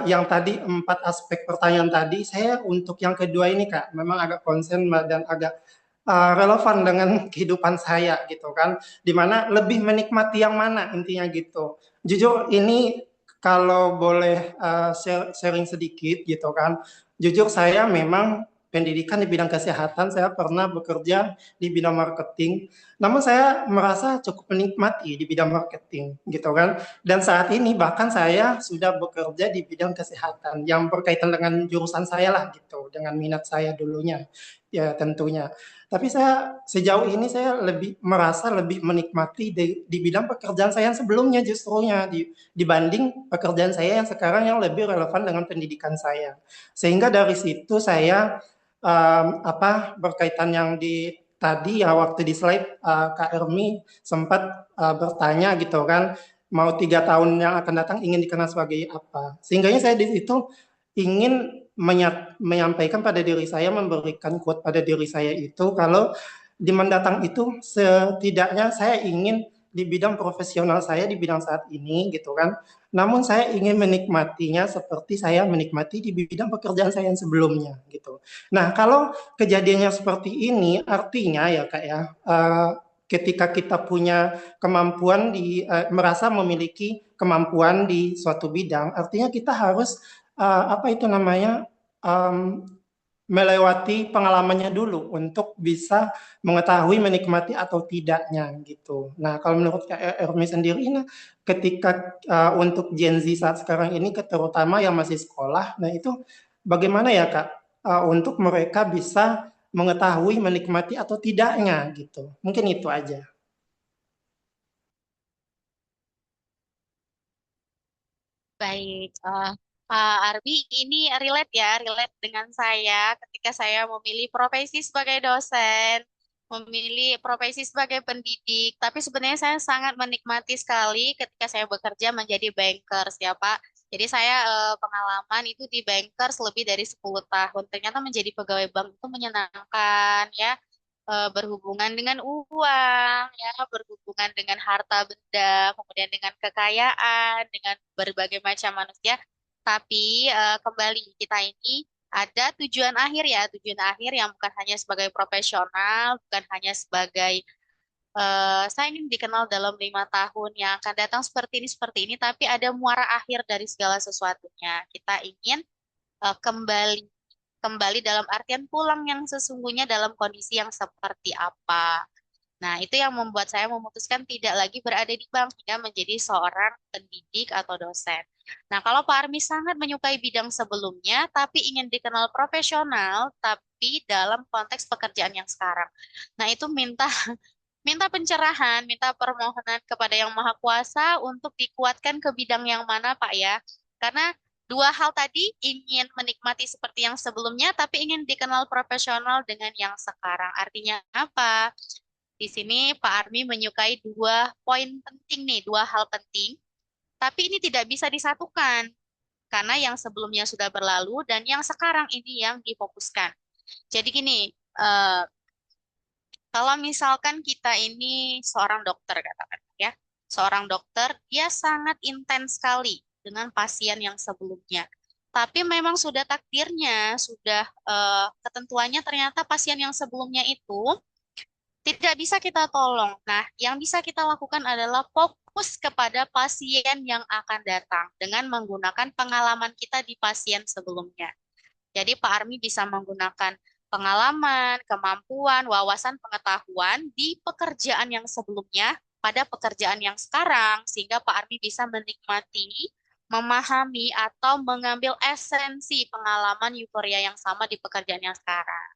yang tadi 4 aspek pertanyaan tadi, saya untuk yang kedua ini Kak, memang agak konsen dan agak relevan dengan kehidupan saya gitu kan, dimana lebih menikmati yang mana intinya gitu. Jujur ini kalau boleh sharing sedikit gitu kan, jujur saya memang pendidikan di bidang kesehatan, saya pernah bekerja di bidang marketing, namun saya merasa cukup menikmati di bidang marketing gitu kan. Dan saat ini bahkan saya sudah bekerja di bidang kesehatan yang berkaitan dengan jurusan saya lah gitu, dengan minat saya dulunya ya tentunya. Tapi saya sejauh ini saya lebih merasa lebih menikmati di bidang pekerjaan saya yang sebelumnya justrunya dibanding pekerjaan saya yang sekarang yang lebih relevan dengan pendidikan saya. Sehingga dari situ saya berkaitan yang di tadi ya waktu di slide Kak Ermi sempat bertanya gitu kan, mau 3 tahun yang akan datang ingin dikenal sebagai apa. Sehingganya saya di situ ingin menyampaikan pada diri saya, memberikan quote pada diri saya itu, kalau di mendatang itu setidaknya saya ingin di bidang profesional saya di bidang saat ini gitu kan. Namun saya ingin menikmatinya seperti saya menikmati di bidang pekerjaan saya yang sebelumnya gitu. Nah, kalau kejadiannya seperti ini artinya ya Kak ya, ketika kita punya kemampuan merasa memiliki kemampuan di suatu bidang, artinya kita harus apa itu namanya um, melewati pengalamannya dulu untuk bisa mengetahui menikmati atau tidaknya gitu. Nah, kalau menurut Kak Ermi sendiri, nah, ketika untuk Gen Z saat sekarang ini, terutama yang masih sekolah, nah itu bagaimana ya Kak untuk mereka bisa mengetahui menikmati atau tidaknya gitu. Mungkin itu aja. Baik, Pak Arbi, ini relate dengan saya ketika saya memilih profesi sebagai dosen, memilih profesi sebagai pendidik. Tapi sebenarnya saya sangat menikmati sekali ketika saya bekerja menjadi bankers ya Pak. Jadi saya pengalaman itu di bankers lebih dari 10 tahun. Ternyata menjadi pegawai bank itu menyenangkan ya, berhubungan dengan uang, ya, berhubungan dengan harta benda, kemudian dengan kekayaan, dengan berbagai macam manusia. Tapi kembali kita ini ada tujuan akhir ya, tujuan akhir yang bukan hanya sebagai profesional, bukan hanya sebagai saya ingin dikenal dalam 5 tahun yang akan datang seperti ini, tapi ada muara akhir dari segala sesuatunya. Kita ingin kembali kembali dalam artian pulang yang sesungguhnya dalam kondisi yang seperti apa. Nah, itu yang membuat saya memutuskan tidak lagi berada di bank hingga menjadi seorang pendidik atau dosen. Nah, kalau Pak Armi sangat menyukai bidang sebelumnya, tapi ingin dikenal profesional, tapi dalam konteks pekerjaan yang sekarang. Nah, itu minta minta pencerahan, minta permohonan kepada Yang Maha Kuasa untuk dikuatkan ke bidang yang mana, Pak ya. Karena dua hal tadi ingin menikmati seperti yang sebelumnya, tapi ingin dikenal profesional dengan yang sekarang. Artinya apa? Di sini Pak Armi menyukai dua poin penting nih, dua hal penting, tapi ini tidak bisa disatukan karena yang sebelumnya sudah berlalu dan yang sekarang ini yang difokuskan. Jadi gini, eh, kalau misalkan kita ini seorang dokter katakan ya, seorang dokter dia sangat intens sekali dengan pasien yang sebelumnya. Tapi memang sudah takdirnya, sudah ketentuannya ternyata pasien yang sebelumnya itu tidak bisa kita tolong. Nah, yang bisa kita lakukan adalah fokus kepada pasien yang akan datang dengan menggunakan pengalaman kita di pasien sebelumnya. Jadi Pak Armi bisa menggunakan pengalaman, kemampuan, wawasan pengetahuan di pekerjaan yang sebelumnya pada pekerjaan yang sekarang, sehingga Pak Armi bisa menikmati, memahami, atau mengambil esensi pengalaman euforia yang sama di pekerjaan yang sekarang.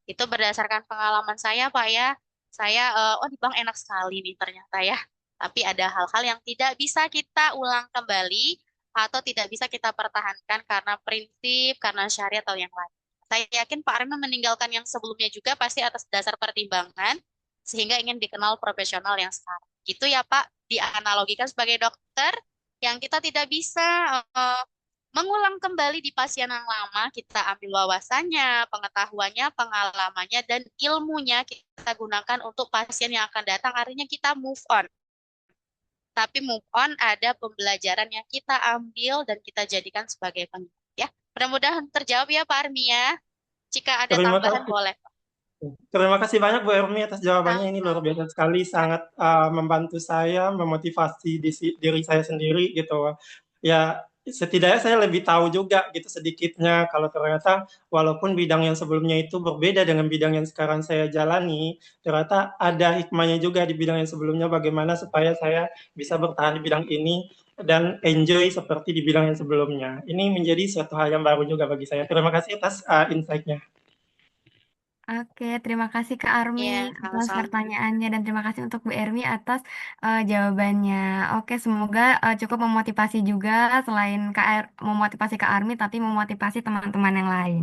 Itu berdasarkan pengalaman saya, Pak ya. Saya, oh di bank enak sekali nih ternyata ya. Tapi ada hal-hal yang tidak bisa kita ulang kembali atau tidak bisa kita pertahankan karena prinsip, karena syariat atau yang lain. Saya yakin Pak Arman meninggalkan yang sebelumnya juga pasti atas dasar pertimbangan sehingga ingin dikenal profesional yang sekarang. Gitu ya Pak, dianalogikan sebagai dokter yang kita tidak bisa eh, mengulang kembali di pasien yang lama, kita ambil wawasannya, pengetahuannya, pengalamannya, dan ilmunya kita gunakan untuk pasien yang akan datang, artinya kita move on. Tapi move on ada pembelajaran yang kita ambil dan kita jadikan sebagai pengingat ya. Mudah-mudahan terjawab ya Pak Armi ya. Jika ada Terima tambahan kasih. boleh. Terima kasih banyak Bu Ermi atas jawabannya. Ini luar Sama-sama. biasa sekali, sangat membantu saya, memotivasi diri saya sendiri gitu. Ya, setidaknya saya lebih tahu juga gitu sedikitnya kalau ternyata walaupun bidang yang sebelumnya itu berbeda dengan bidang yang sekarang saya jalani, ternyata ada hikmahnya juga di bidang yang sebelumnya bagaimana supaya saya bisa bertahan di bidang ini dan enjoy seperti di bidang yang sebelumnya. Ini menjadi suatu hal yang baru juga bagi saya. Terima kasih atas insight-nya. Oke, terima kasih Kak Armi Ya, atas sama-sama. pertanyaannya dan terima kasih untuk Bu Ermi atas jawabannya. Oke, semoga cukup memotivasi juga selain memotivasi Kak Armi tapi memotivasi teman-teman yang lain.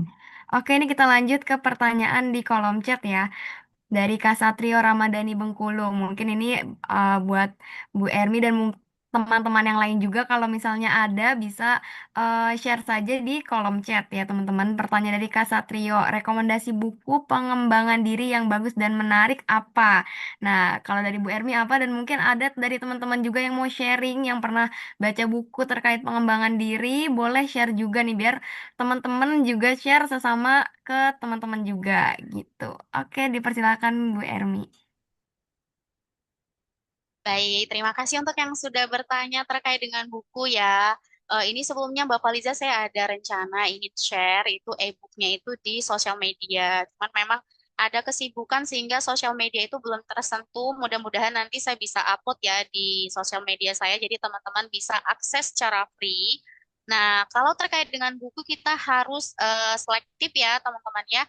Oke, ini kita lanjut ke pertanyaan di kolom chat ya. Dari Kak Satrio Ramadhani Bengkulu. Mungkin ini buat Bu Ermi dan teman-teman yang lain juga kalau misalnya ada bisa share saja di kolom chat ya teman-teman. Pertanyaan dari Kak Satrio, rekomendasi buku pengembangan diri yang bagus dan menarik apa? Nah, kalau dari Bu Ermi apa dan mungkin ada dari teman-teman juga yang mau sharing yang pernah baca buku terkait pengembangan diri, boleh share juga nih biar teman-teman juga share sesama ke teman-teman juga gitu. Oke, dipersilakan Bu Ermi. Baik, terima kasih untuk yang sudah bertanya terkait dengan buku ya. Ini sebelumnya Bapak Liza saya ada rencana ingin share itu e-booknya itu di sosial media. Cuman memang ada kesibukan sehingga sosial media itu belum tersentuh. Mudah-mudahan nanti saya bisa upload ya di sosial media saya, jadi teman-teman bisa akses secara free. Nah, kalau terkait dengan buku kita harus selektif ya teman-teman ya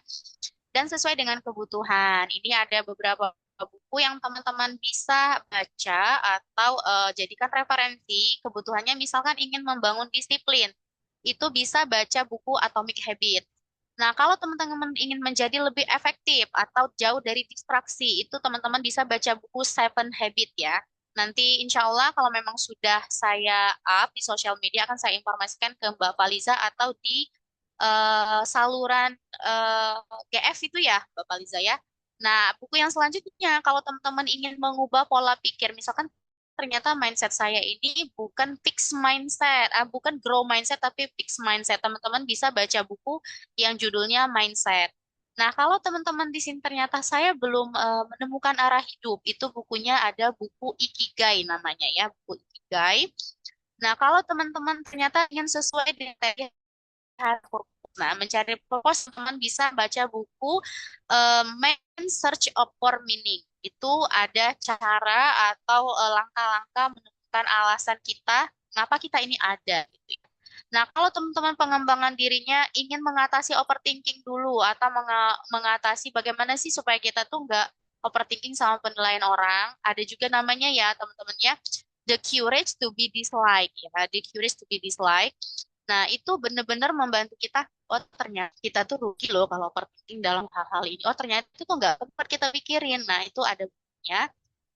dan sesuai dengan kebutuhan. Ini ada beberapa buku yang teman-teman bisa baca atau jadikan referensi. Kebutuhannya misalkan ingin membangun disiplin, itu bisa baca buku Atomic Habit. Nah, kalau teman-teman ingin menjadi lebih efektif atau jauh dari distraksi, itu teman-teman bisa baca buku Seven Habit ya. Nanti insya Allah kalau memang sudah saya up di sosial media akan saya informasikan ke Mbak Faliza atau di saluran eh, GF itu ya, Mbak Faliza ya. Nah, buku yang selanjutnya, kalau teman-teman ingin mengubah pola pikir, misalkan ternyata mindset saya ini bukan fix mindset, bukan grow mindset, tapi fix mindset. Teman-teman bisa baca buku yang judulnya Mindset. Nah, kalau teman-teman di sini ternyata saya belum menemukan arah hidup, itu bukunya ada buku Ikigai namanya ya, buku Ikigai. Nah, kalau teman-teman ternyata ingin sesuai dengan tadi nah, mencari purpose, teman bisa baca buku Main Search of for Meaning. Itu ada cara atau langkah-langkah menemukan alasan kita, kenapa kita ini ada. Gitu ya. Nah, kalau teman-teman pengembangan dirinya ingin mengatasi overthinking dulu atau mengatasi bagaimana sih supaya kita tuh nggak overthinking sama penilaian orang, ada juga namanya ya teman-teman ya, The Courage to be Disliked ya, The Courage to be Disliked. Nah, itu benar-benar membantu kita, oh ternyata kita tuh rugi loh kalau overthinking dalam hal-hal ini. Oh ternyata itu tuh nggak sempat kita pikirin. Nah, itu ada bukunya.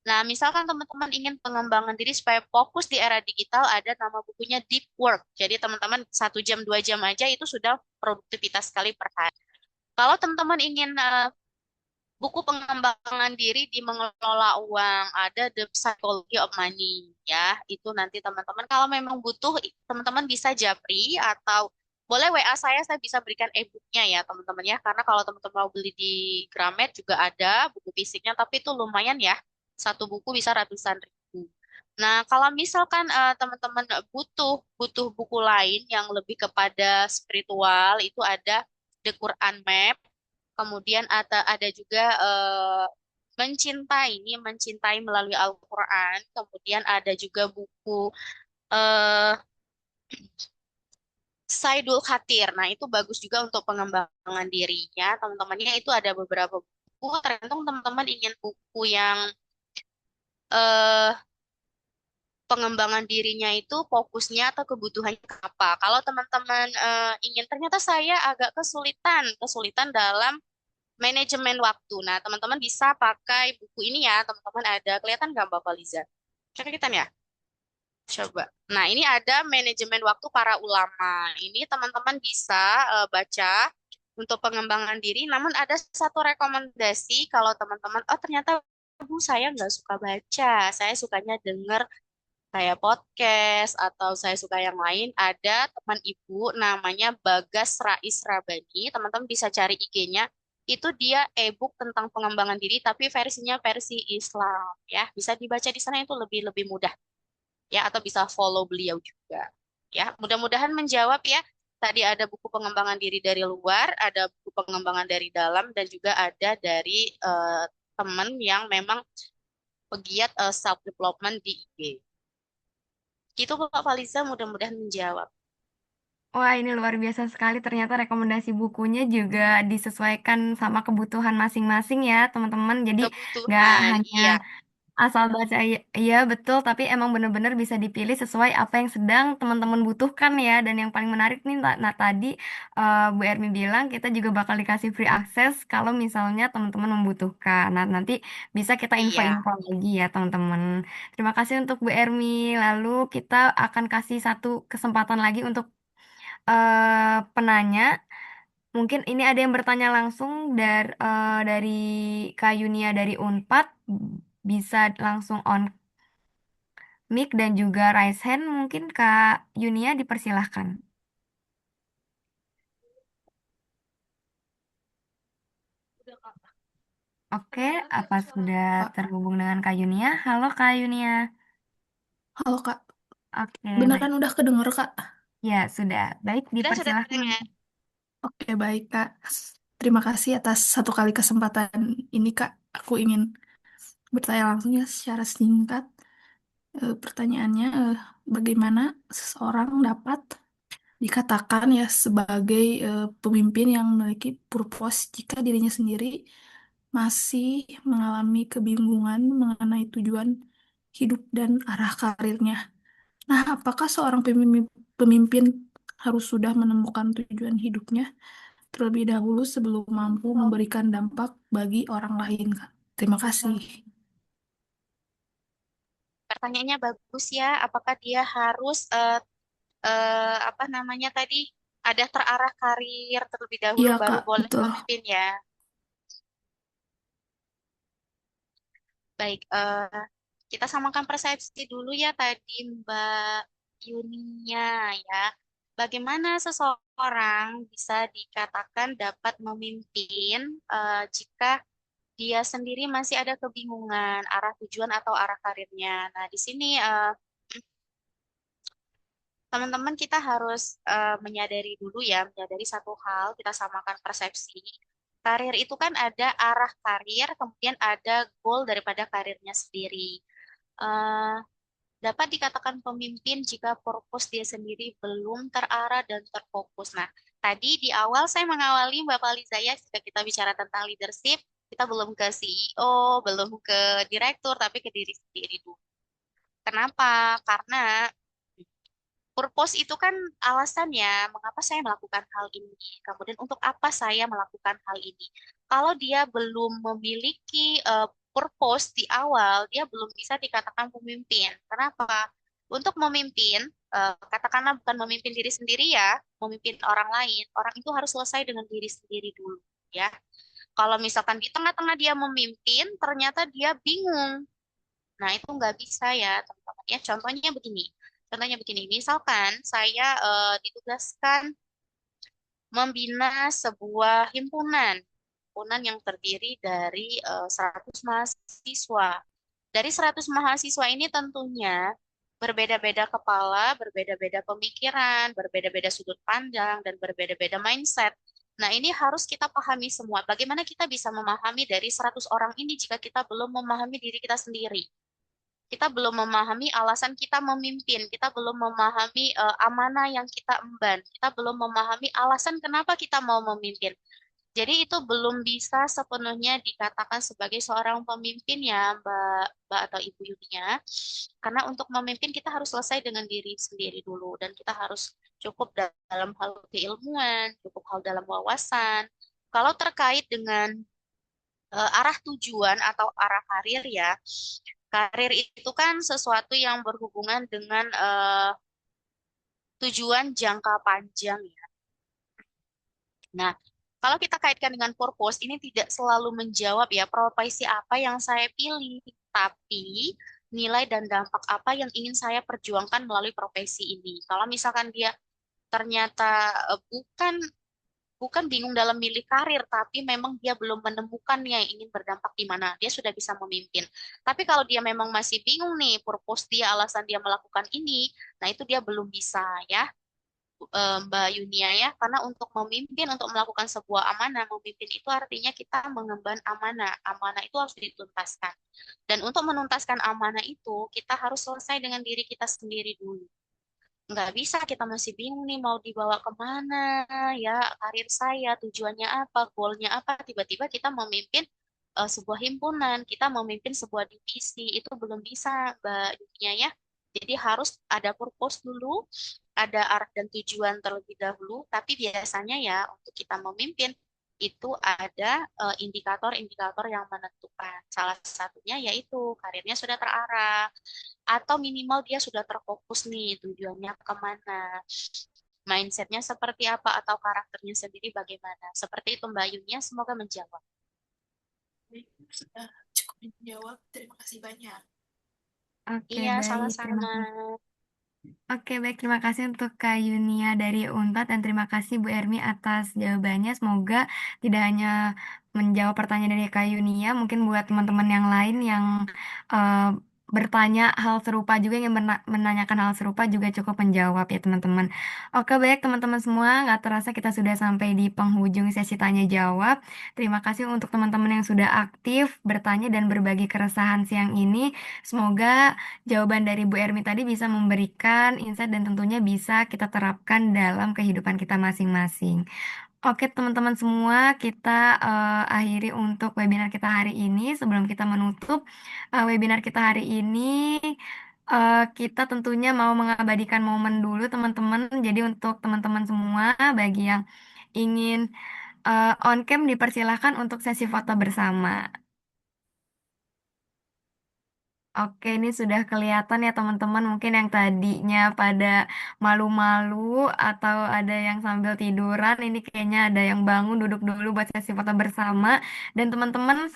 Nah, misalkan teman-teman ingin pengembangan diri supaya fokus di era digital, ada nama bukunya Deep Work. Jadi teman-teman 1 jam, 2 jam aja itu sudah produktivitas sekali per hari. Kalau teman-teman ingin buku pengembangan diri di mengelola uang, ada The Psychology of Money ya. Itu nanti teman-teman kalau memang butuh teman-teman bisa japri atau boleh WA saya bisa berikan e-booknya ya teman-teman ya. Karena kalau teman-teman mau beli di Gramet juga ada buku fisiknya, tapi itu lumayan ya. Satu buku bisa ratusan ribu. Nah, kalau misalkan teman-teman butuh butuh buku lain yang lebih kepada spiritual, itu ada The Quran Map. Kemudian ada juga mencintai melalui Al-Quran. Kemudian ada juga buku eh, Saidul Khatir. Nah, itu bagus juga untuk pengembangan dirinya. Teman-temannya itu ada beberapa buku. Tergantung teman-teman ingin buku yang eh, pengembangan dirinya itu fokusnya atau kebutuhannya ke apa. Kalau teman-teman ingin ternyata saya agak kesulitan dalam manajemen waktu. Nah, teman-teman bisa pakai buku ini ya, teman-teman ada kelihatan nggak Mbak Faliza? Kelihatan ya? Coba. Nah, ini ada manajemen waktu para ulama. Ini teman-teman bisa baca untuk pengembangan diri. Namun ada satu rekomendasi kalau teman-teman, oh ternyata Bu saya nggak suka baca, saya sukanya dengar kayak podcast atau saya suka yang lain, ada teman ibu namanya Bagas Rais Rabani. Teman-teman bisa cari IG-nya. Itu dia e-book tentang pengembangan diri, tapi versinya versi Islam ya. Bisa dibaca di sana itu lebih lebih mudah ya, atau bisa follow beliau juga. Ya, mudah-mudahan menjawab ya. Tadi ada buku pengembangan diri dari luar, ada buku pengembangan dari dalam, dan juga ada dari teman yang memang pegiat self development di IG. Gitu Pak Faliza, mudah-mudahan menjawab. Wah, ini luar biasa sekali. Ternyata rekomendasi bukunya juga disesuaikan sama kebutuhan masing-masing ya, teman-teman. Jadi nggak Kebutuhan, hanya iya, asal baca, iya betul, tapi emang bener-bener bisa dipilih sesuai apa yang sedang teman-teman butuhkan ya. Dan yang paling menarik nih, nah tadi Bu Ermi bilang kita juga bakal dikasih free access kalau misalnya teman-teman membutuhkan. Nah, nanti bisa kita iya. info-info lagi ya, teman-teman. Terima kasih untuk Bu Ermi. Lalu kita akan kasih satu kesempatan lagi untuk penanya. Mungkin ini ada yang bertanya langsung dari Kak Yunia dari Unpad. Bisa langsung on mic dan juga raise hand. Mungkin Kak Yunia dipersilahkan. Oke, apa sudah Kak. terhubung dengan Kak Yunia? Halo Kak Yunia. Halo Kak, Oke, baik. beneran udah kedenger Kak? Ya, sudah. Baik, Sudah dipersilahkan. terdengar. Oke baik Kak, terima kasih atas satu kali kesempatan ini Kak. Aku ingin bertanya langsung ya secara singkat. Pertanyaannya, bagaimana seseorang dapat dikatakan ya sebagai pemimpin yang memiliki purpose jika dirinya sendiri masih mengalami kebingungan mengenai tujuan hidup dan arah karirnya. Nah, apakah seorang pemimpin harus sudah menemukan tujuan hidupnya terlebih dahulu sebelum mampu memberikan dampak bagi orang lain, Kak? Terima kasih. Pertanyaannya bagus ya. Apakah dia harus apa namanya tadi, ada terarah karir terlebih dahulu Iya, baru Kak, boleh betul. memimpin ya? Baik, kita samakan persepsi dulu ya tadi Mbak Yunia ya. Bagaimana seseorang bisa dikatakan dapat memimpin jika dia sendiri masih ada kebingungan arah tujuan atau arah karirnya. Nah, di sini teman-teman kita harus menyadari dulu ya, menyadari satu hal, kita samakan persepsi. Karir itu kan ada arah karir, kemudian ada goal daripada karirnya sendiri. Eh, Dapat dikatakan pemimpin jika purpose dia sendiri belum terarah dan terfokus. Nah, tadi di awal saya mengawali Mbak Falizaya jika kita bicara tentang leadership, kita belum ke CEO, belum ke direktur, tapi ke diri sendiri dulu. Kenapa? Karena purpose itu kan alasannya mengapa saya melakukan hal ini. Kemudian untuk apa saya melakukan hal ini. Kalau dia belum memiliki purpose di awal, dia belum bisa dikatakan pemimpin. Kenapa? Untuk memimpin, katakanlah bukan memimpin diri sendiri ya, memimpin orang lain. Orang itu harus selesai dengan diri sendiri dulu, ya. Kalau misalkan di tengah-tengah dia memimpin, ternyata dia bingung. Nah, itu nggak bisa ya, teman-teman. Ya, contohnya begini, misalkan saya ditugaskan membina sebuah himpunan yang terdiri dari 100 mahasiswa. Dari 100 mahasiswa ini tentunya berbeda-beda kepala, berbeda-beda pemikiran, berbeda-beda sudut pandang, dan berbeda-beda mindset. Nah, ini harus kita pahami semua. Bagaimana kita bisa memahami dari 100 orang ini jika kita belum memahami diri kita sendiri? Kita belum memahami alasan kita memimpin, kita belum memahami amanah yang kita emban, kita belum memahami alasan kenapa kita mau memimpin. Jadi itu belum bisa sepenuhnya dikatakan sebagai seorang pemimpin ya, Mbak atau Ibu Yunia. Karena untuk memimpin kita harus selesai dengan diri sendiri dulu dan kita harus cukup dalam hal keilmuan, cukup hal dalam wawasan. Kalau terkait dengan arah tujuan atau arah karir ya, karir itu kan sesuatu yang berhubungan dengan tujuan jangka panjang ya. Nah, kalau kita kaitkan dengan purpose, ini tidak selalu menjawab ya profesi apa yang saya pilih, tapi nilai dan dampak apa yang ingin saya perjuangkan melalui profesi ini. Kalau misalkan dia ternyata bukan bukan bingung dalam milih karir, tapi memang dia belum menemukannya yang ingin berdampak di mana, dia sudah bisa memimpin. Tapi kalau dia memang masih bingung nih, purpose dia, alasan dia melakukan ini, nah itu dia belum bisa ya, Mbak Yunia ya, karena untuk memimpin, untuk melakukan sebuah amanah, memimpin itu artinya kita mengemban amanah. Amanah itu harus dituntaskan. Dan untuk menuntaskan amanah itu, kita harus selesai dengan diri kita sendiri dulu. Nggak bisa kita masih bingung nih mau dibawa kemana ya, karir saya tujuannya apa, goalnya apa, tiba-tiba kita memimpin sebuah himpunan, kita memimpin sebuah divisi, itu belum bisa Mbak Dunia ya. Jadi harus ada purpose dulu, ada arah dan tujuan terlebih dahulu, tapi biasanya ya untuk kita memimpin itu ada indikator-indikator yang menentukan. Salah satunya yaitu karirnya sudah terarah, atau minimal dia sudah terfokus nih tujuannya kemana, mindsetnya seperti apa, atau karakternya sendiri bagaimana. Seperti itu Mbak Yunia, semoga menjawab. Sudah cukup menjawab. Terima kasih banyak. Oke, Iya, baik. Terima sama-sama. kasih. Oke, baik. Terima kasih untuk Kak Yunia dari Unpad dan terima kasih Bu Ermi atas jawabannya. Semoga tidak hanya menjawab pertanyaan dari Kak Yunia, mungkin buat teman-teman yang lain yang eh, bertanya hal serupa juga, yang menanyakan hal serupa juga cukup menjawab ya teman-teman. Oke, baik teman-teman semua. Nggak terasa kita sudah sampai di penghujung sesi tanya jawab. Terima kasih untuk teman-teman yang sudah aktif bertanya dan berbagi keresahan siang ini. Semoga jawaban dari Bu Ermi tadi bisa memberikan insight dan tentunya bisa kita terapkan dalam kehidupan kita masing-masing. Oke, teman-teman semua, kita akhiri untuk webinar kita hari ini. Sebelum kita menutup webinar kita hari ini, kita tentunya mau mengabadikan momen dulu, teman-teman. Jadi untuk teman-teman semua, bagi yang ingin on cam dipersilahkan untuk sesi foto bersama. Oke, ini sudah kelihatan ya teman-teman. Mungkin yang tadinya pada malu-malu atau ada yang sambil tiduran, ini kayaknya ada yang bangun duduk dulu buat sesi foto bersama. Dan teman-teman,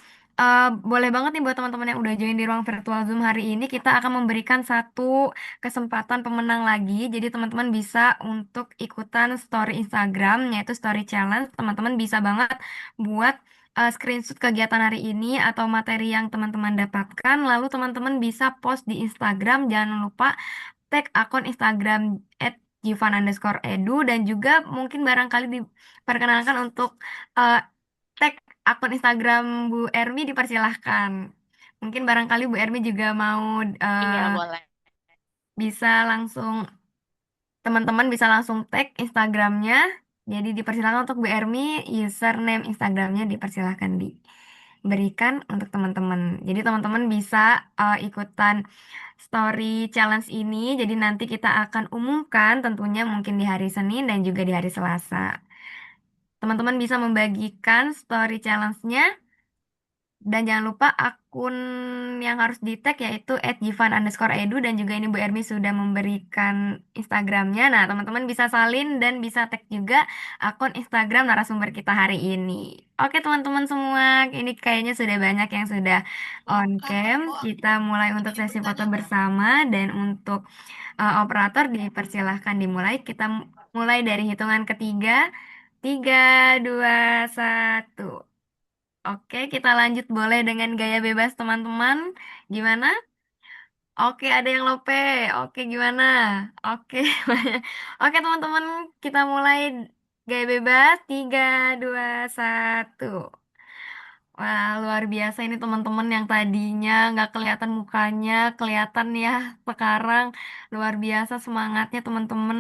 boleh banget nih buat teman-teman yang udah join di ruang virtual Zoom hari ini, kita akan memberikan satu kesempatan pemenang lagi. Jadi teman-teman bisa untuk ikutan story Instagram, yaitu story challenge. Teman-teman bisa banget buat screenshot kegiatan hari ini atau materi yang teman-teman dapatkan, lalu teman-teman bisa post di Instagram. Jangan lupa tag akun Instagram @jivan_edu dan juga mungkin barangkali diperkenalkan untuk eh, tag akun Instagram Bu Ermi dipersilahkan. Mungkin barangkali Bu Ermi juga mau Iya, eh, boleh. bisa langsung teman-teman bisa langsung tag Instagramnya. Jadi dipersilakan untuk Bu Ermi, username Instagramnya dipersilakan diberikan untuk teman-teman. Jadi teman-teman bisa ikutan story challenge ini. Jadi nanti kita akan umumkan tentunya mungkin di hari Senin dan juga di hari Selasa. Teman-teman bisa membagikan story challenge-nya dan jangan lupa akun yang harus di-tag yaitu @jivan_edu dan juga ini Bu Ermi sudah memberikan Instagramnya. Nah, teman-teman bisa salin dan bisa tag juga akun Instagram narasumber kita hari ini. Oke, teman-teman semua, ini kayaknya sudah banyak yang sudah on cam. Kita mulai untuk sesi foto bersama dan untuk operator dipersilahkan dimulai. Kita mulai dari hitungan ketiga. 3, 2, 1. Oke, kita lanjut boleh dengan gaya bebas teman-teman. Gimana? Oke, ada yang lope. Oke, gimana? Oke, oke teman-teman, kita mulai gaya bebas. 3, 2, 1. Wah, luar biasa ini teman-teman yang tadinya nggak kelihatan mukanya, kelihatan ya sekarang. Luar biasa semangatnya teman-teman.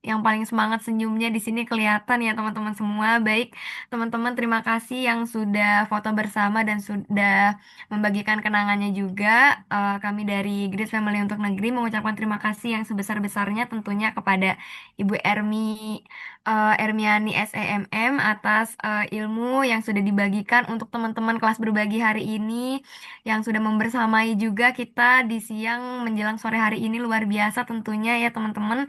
Yang paling semangat senyumnya di sini kelihatan ya teman-teman semua. Baik, teman-teman terima kasih yang sudah foto bersama dan sudah membagikan kenangannya juga. Kami dari Grace Family untuk Negeri mengucapkan terima kasih yang sebesar-besarnya tentunya kepada Ibu Ermiani SEMM atas ilmu yang sudah dibagikan untuk teman-teman kelas berbagi hari ini yang sudah membersamai juga kita di siang menjelang sore hari ini luar biasa tentunya ya teman-teman.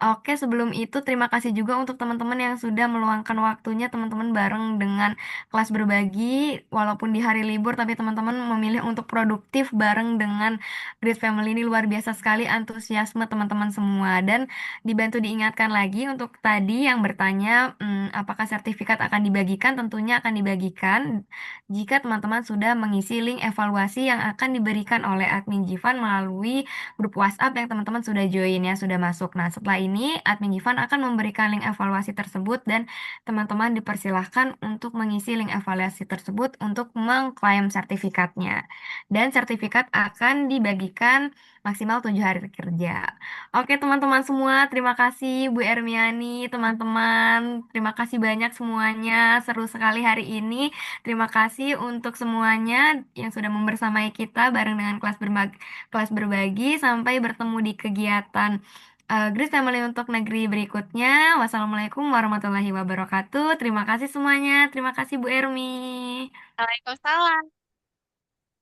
Oke, sebelum sebelum itu terima kasih juga untuk teman-teman yang sudah meluangkan waktunya teman-teman bareng dengan kelas berbagi. Walaupun di hari libur, tapi teman-teman memilih untuk produktif bareng dengan Great Family. Ini luar biasa sekali antusiasme teman-teman semua. Dan dibantu diingatkan lagi untuk tadi yang bertanya, apakah sertifikat akan dibagikan? Tentunya akan dibagikan jika teman-teman sudah mengisi link evaluasi yang akan diberikan oleh admin Jivan melalui grup WhatsApp yang teman-teman sudah join ya, sudah masuk. Nah, setelah ini admin Jivan akan memberikan link evaluasi tersebut dan teman-teman dipersilahkan untuk mengisi link evaluasi tersebut untuk mengklaim sertifikatnya. Dan sertifikat akan dibagikan maksimal 7 hari kerja. Oke teman-teman semua, terima kasih Bu Ermiani, teman-teman. Terima kasih banyak semuanya, seru sekali hari ini. Terima kasih untuk semuanya yang sudah membersamai kita bareng dengan kelas berbagi. Sampai bertemu di kegiatan Great Family untuk negeri berikutnya. Wassalamualaikum warahmatullahi wabarakatuh. Terima kasih semuanya. Terima kasih Bu Ermi. Waalaikumsalam.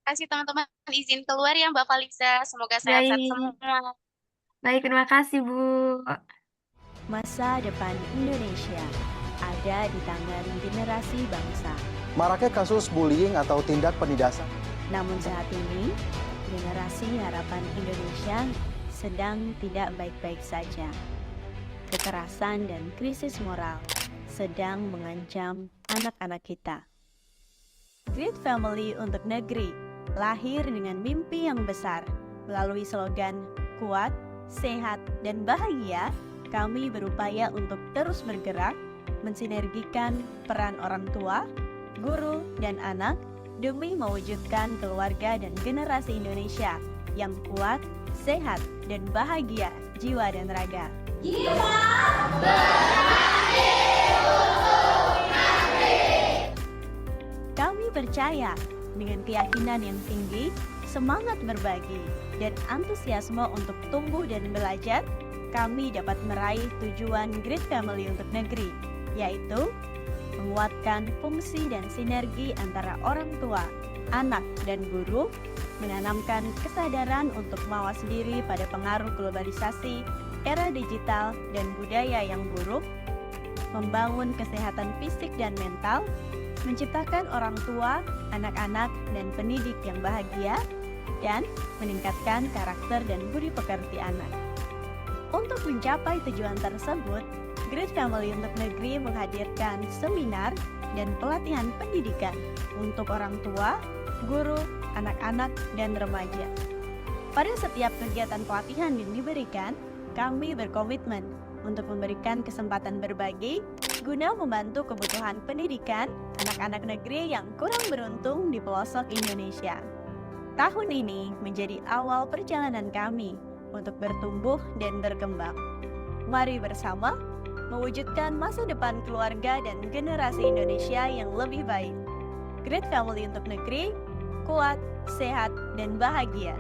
Terima kasih teman-teman, izin keluar ya Mbak Faliza. Semoga sehat-sehat Baik, semua. baik, terima kasih Bu. Masa depan Indonesia ada di tangan generasi bangsa. Maraknya kasus bullying atau tindak penindasan. Namun saat ini, generasi harapan Indonesia sedang tidak baik-baik saja. Kekerasan dan krisis moral sedang mengancam anak-anak kita. Great Family untuk negeri lahir dengan mimpi yang besar. Melalui slogan kuat, sehat, dan bahagia, kami berupaya untuk terus bergerak, mensinergikan peran orang tua, guru, dan anak demi mewujudkan keluarga dan generasi Indonesia yang kuat, sehat, dan bahagia jiwa dan raga. Kami percaya dengan keyakinan yang tinggi, semangat berbagi, dan antusiasme untuk tumbuh dan belajar, kami dapat meraih tujuan Great Family untuk negeri, yaitu menguatkan fungsi dan sinergi antara orang tua, anak, dan guru, menanamkan kesadaran untuk mawas diri pada pengaruh globalisasi, era digital, dan budaya yang buruk, membangun kesehatan fisik dan mental, menciptakan orang tua, anak-anak, dan pendidik yang bahagia, dan meningkatkan karakter dan budi pekerti anak. Untuk mencapai tujuan tersebut, Great Family untuk negeri menghadirkan seminar dan pelatihan pendidikan untuk orang tua, guru, anak-anak, dan remaja. Pada setiap kegiatan pelatihan yang diberikan, kami berkomitmen untuk memberikan kesempatan berbagi guna membantu kebutuhan pendidikan anak-anak negeri yang kurang beruntung di pelosok Indonesia. Tahun ini menjadi awal perjalanan kami untuk bertumbuh dan berkembang. Mari bersama mewujudkan masa depan keluarga dan generasi Indonesia yang lebih baik. Great Family untuk negeri, kuat, sehat, dan bahagia.